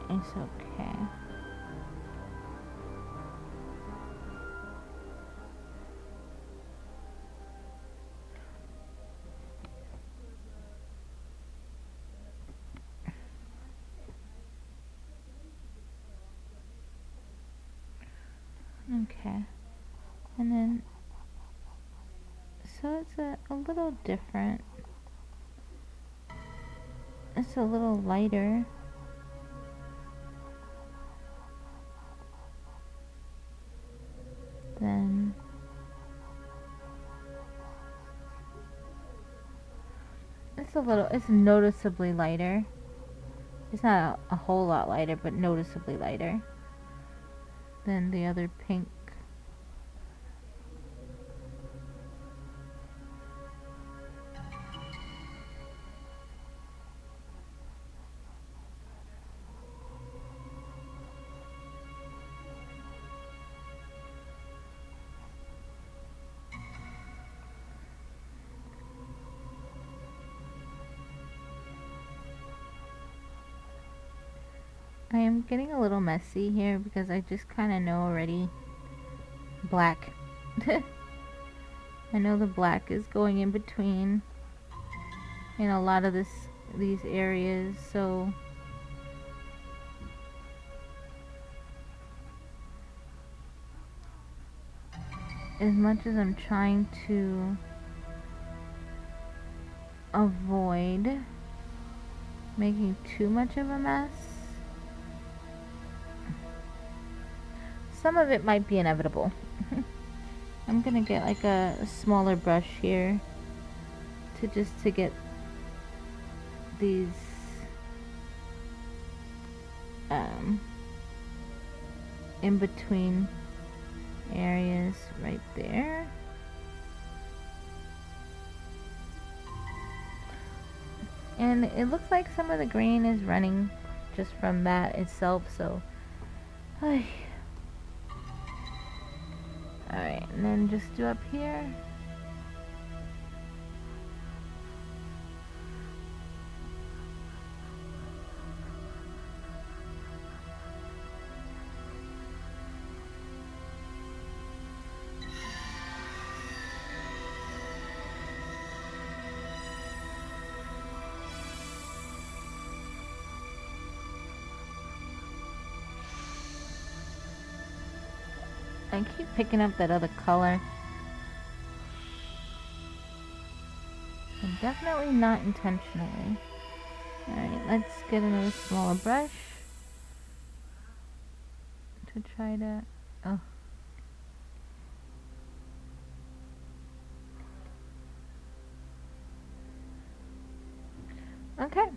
it's okay. Okay, and then So it's a little different. It's a little lighter. Than it's noticeably lighter. It's not a whole lot lighter, but noticeably lighter than the other pink. I am getting a little messy here because I just kind of know already black. I know the black is going in between in a lot of these areas, so as much as I'm trying to avoid making too much of a mess, some of it might be inevitable. I'm gonna get like a smaller brush here to get these in between areas right there. And it looks like some of the green is running just from that itself, so alright, and then just do up here. I keep picking up that other color. And definitely not intentionally. Alright, let's get another smaller brush to try to... Oh. Okay.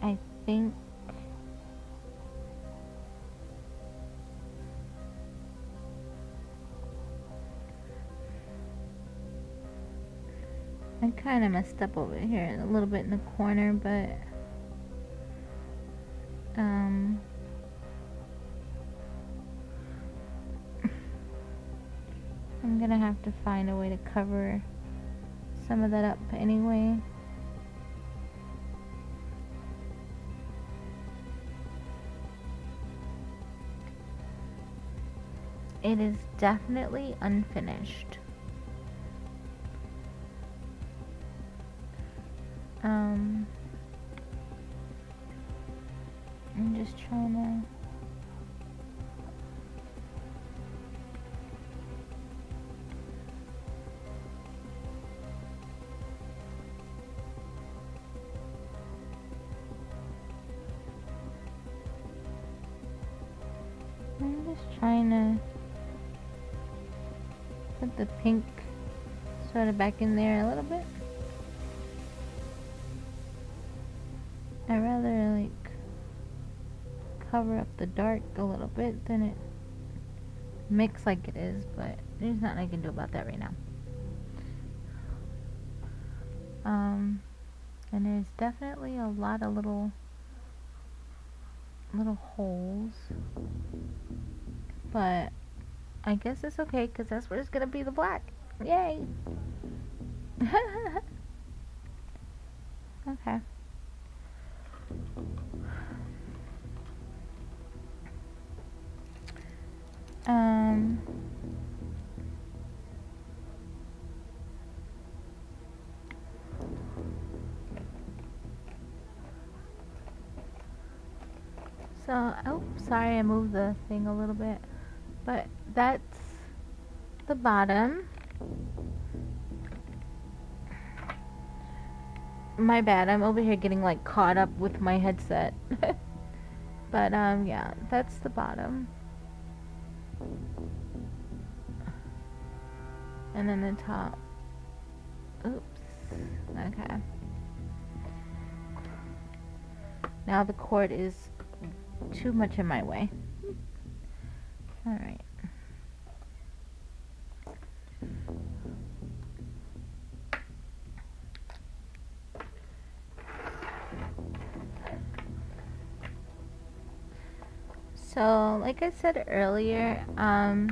I think I kind of messed up over here a little bit in the corner, but I'm gonna have to find a way to cover some of that up anyway. It is definitely unfinished. I'm just trying to... I'm just trying to put the pink sort of back in there a little bit. I'd rather like cover up the dark a little bit than it mix like it is, but there's nothing I can do about that right now. And there's definitely a lot of little holes, but I guess it's okay because that's where it's gonna be the black. Yay! Okay. So, oh, sorry, I moved the thing a little bit. But that's the bottom. My bad, I'm over here getting like caught up with my headset. But yeah, that's the bottom. And then the top. Oops. Okay. Now the cord is too much in my way. Alright. So, like I said earlier, I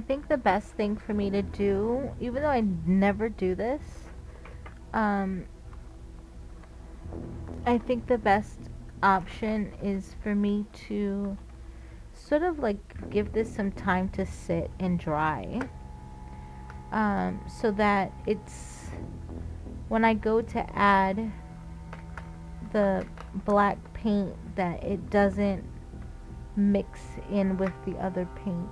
think the best thing for me to do, even though I never do this, I think the best option is for me to sort of like give this some time to sit and dry, so that it's when I go to add the black paint that it doesn't mix in with the other paint.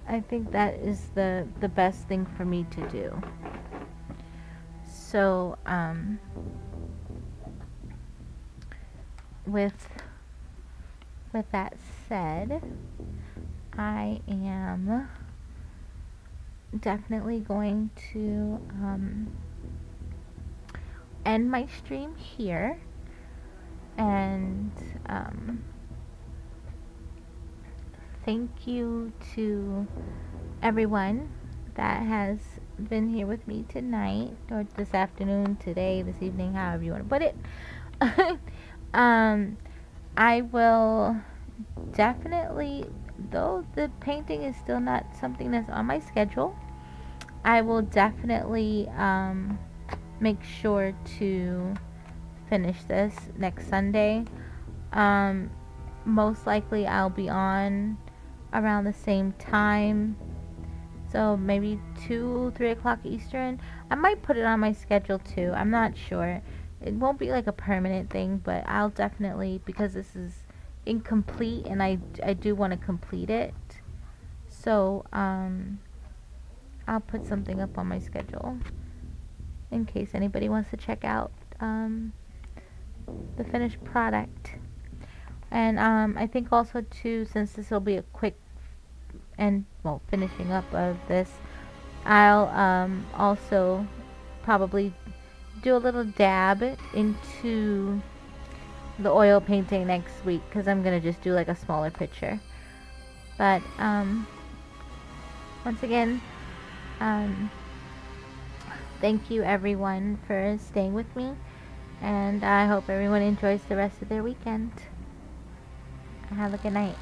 I think that is the best thing for me to do. So with that said, I am definitely going to end my stream here, and thank you to everyone that has been here with me tonight, or this afternoon, today, this evening, however you want to put it. I will definitely, though the painting is still not something that's on my schedule, I will definitely make sure to finish this next Sunday. Most likely I'll be on around the same time, so maybe 2-3 o'clock Eastern. I might put it on my schedule too, I'm not sure. It won't be like a permanent thing, but I'll definitely, because this is incomplete and I do want to complete it, so I'll put something up on my schedule in case anybody wants to check out the finished product. And I think also too, since this will be a quick and finishing up of this, I'll also probably do a little dab into the oil painting next week, because I'm gonna just do like a smaller picture. But once again, thank you everyone for staying with me, and I hope everyone enjoys the rest of their weekend. Have a good night.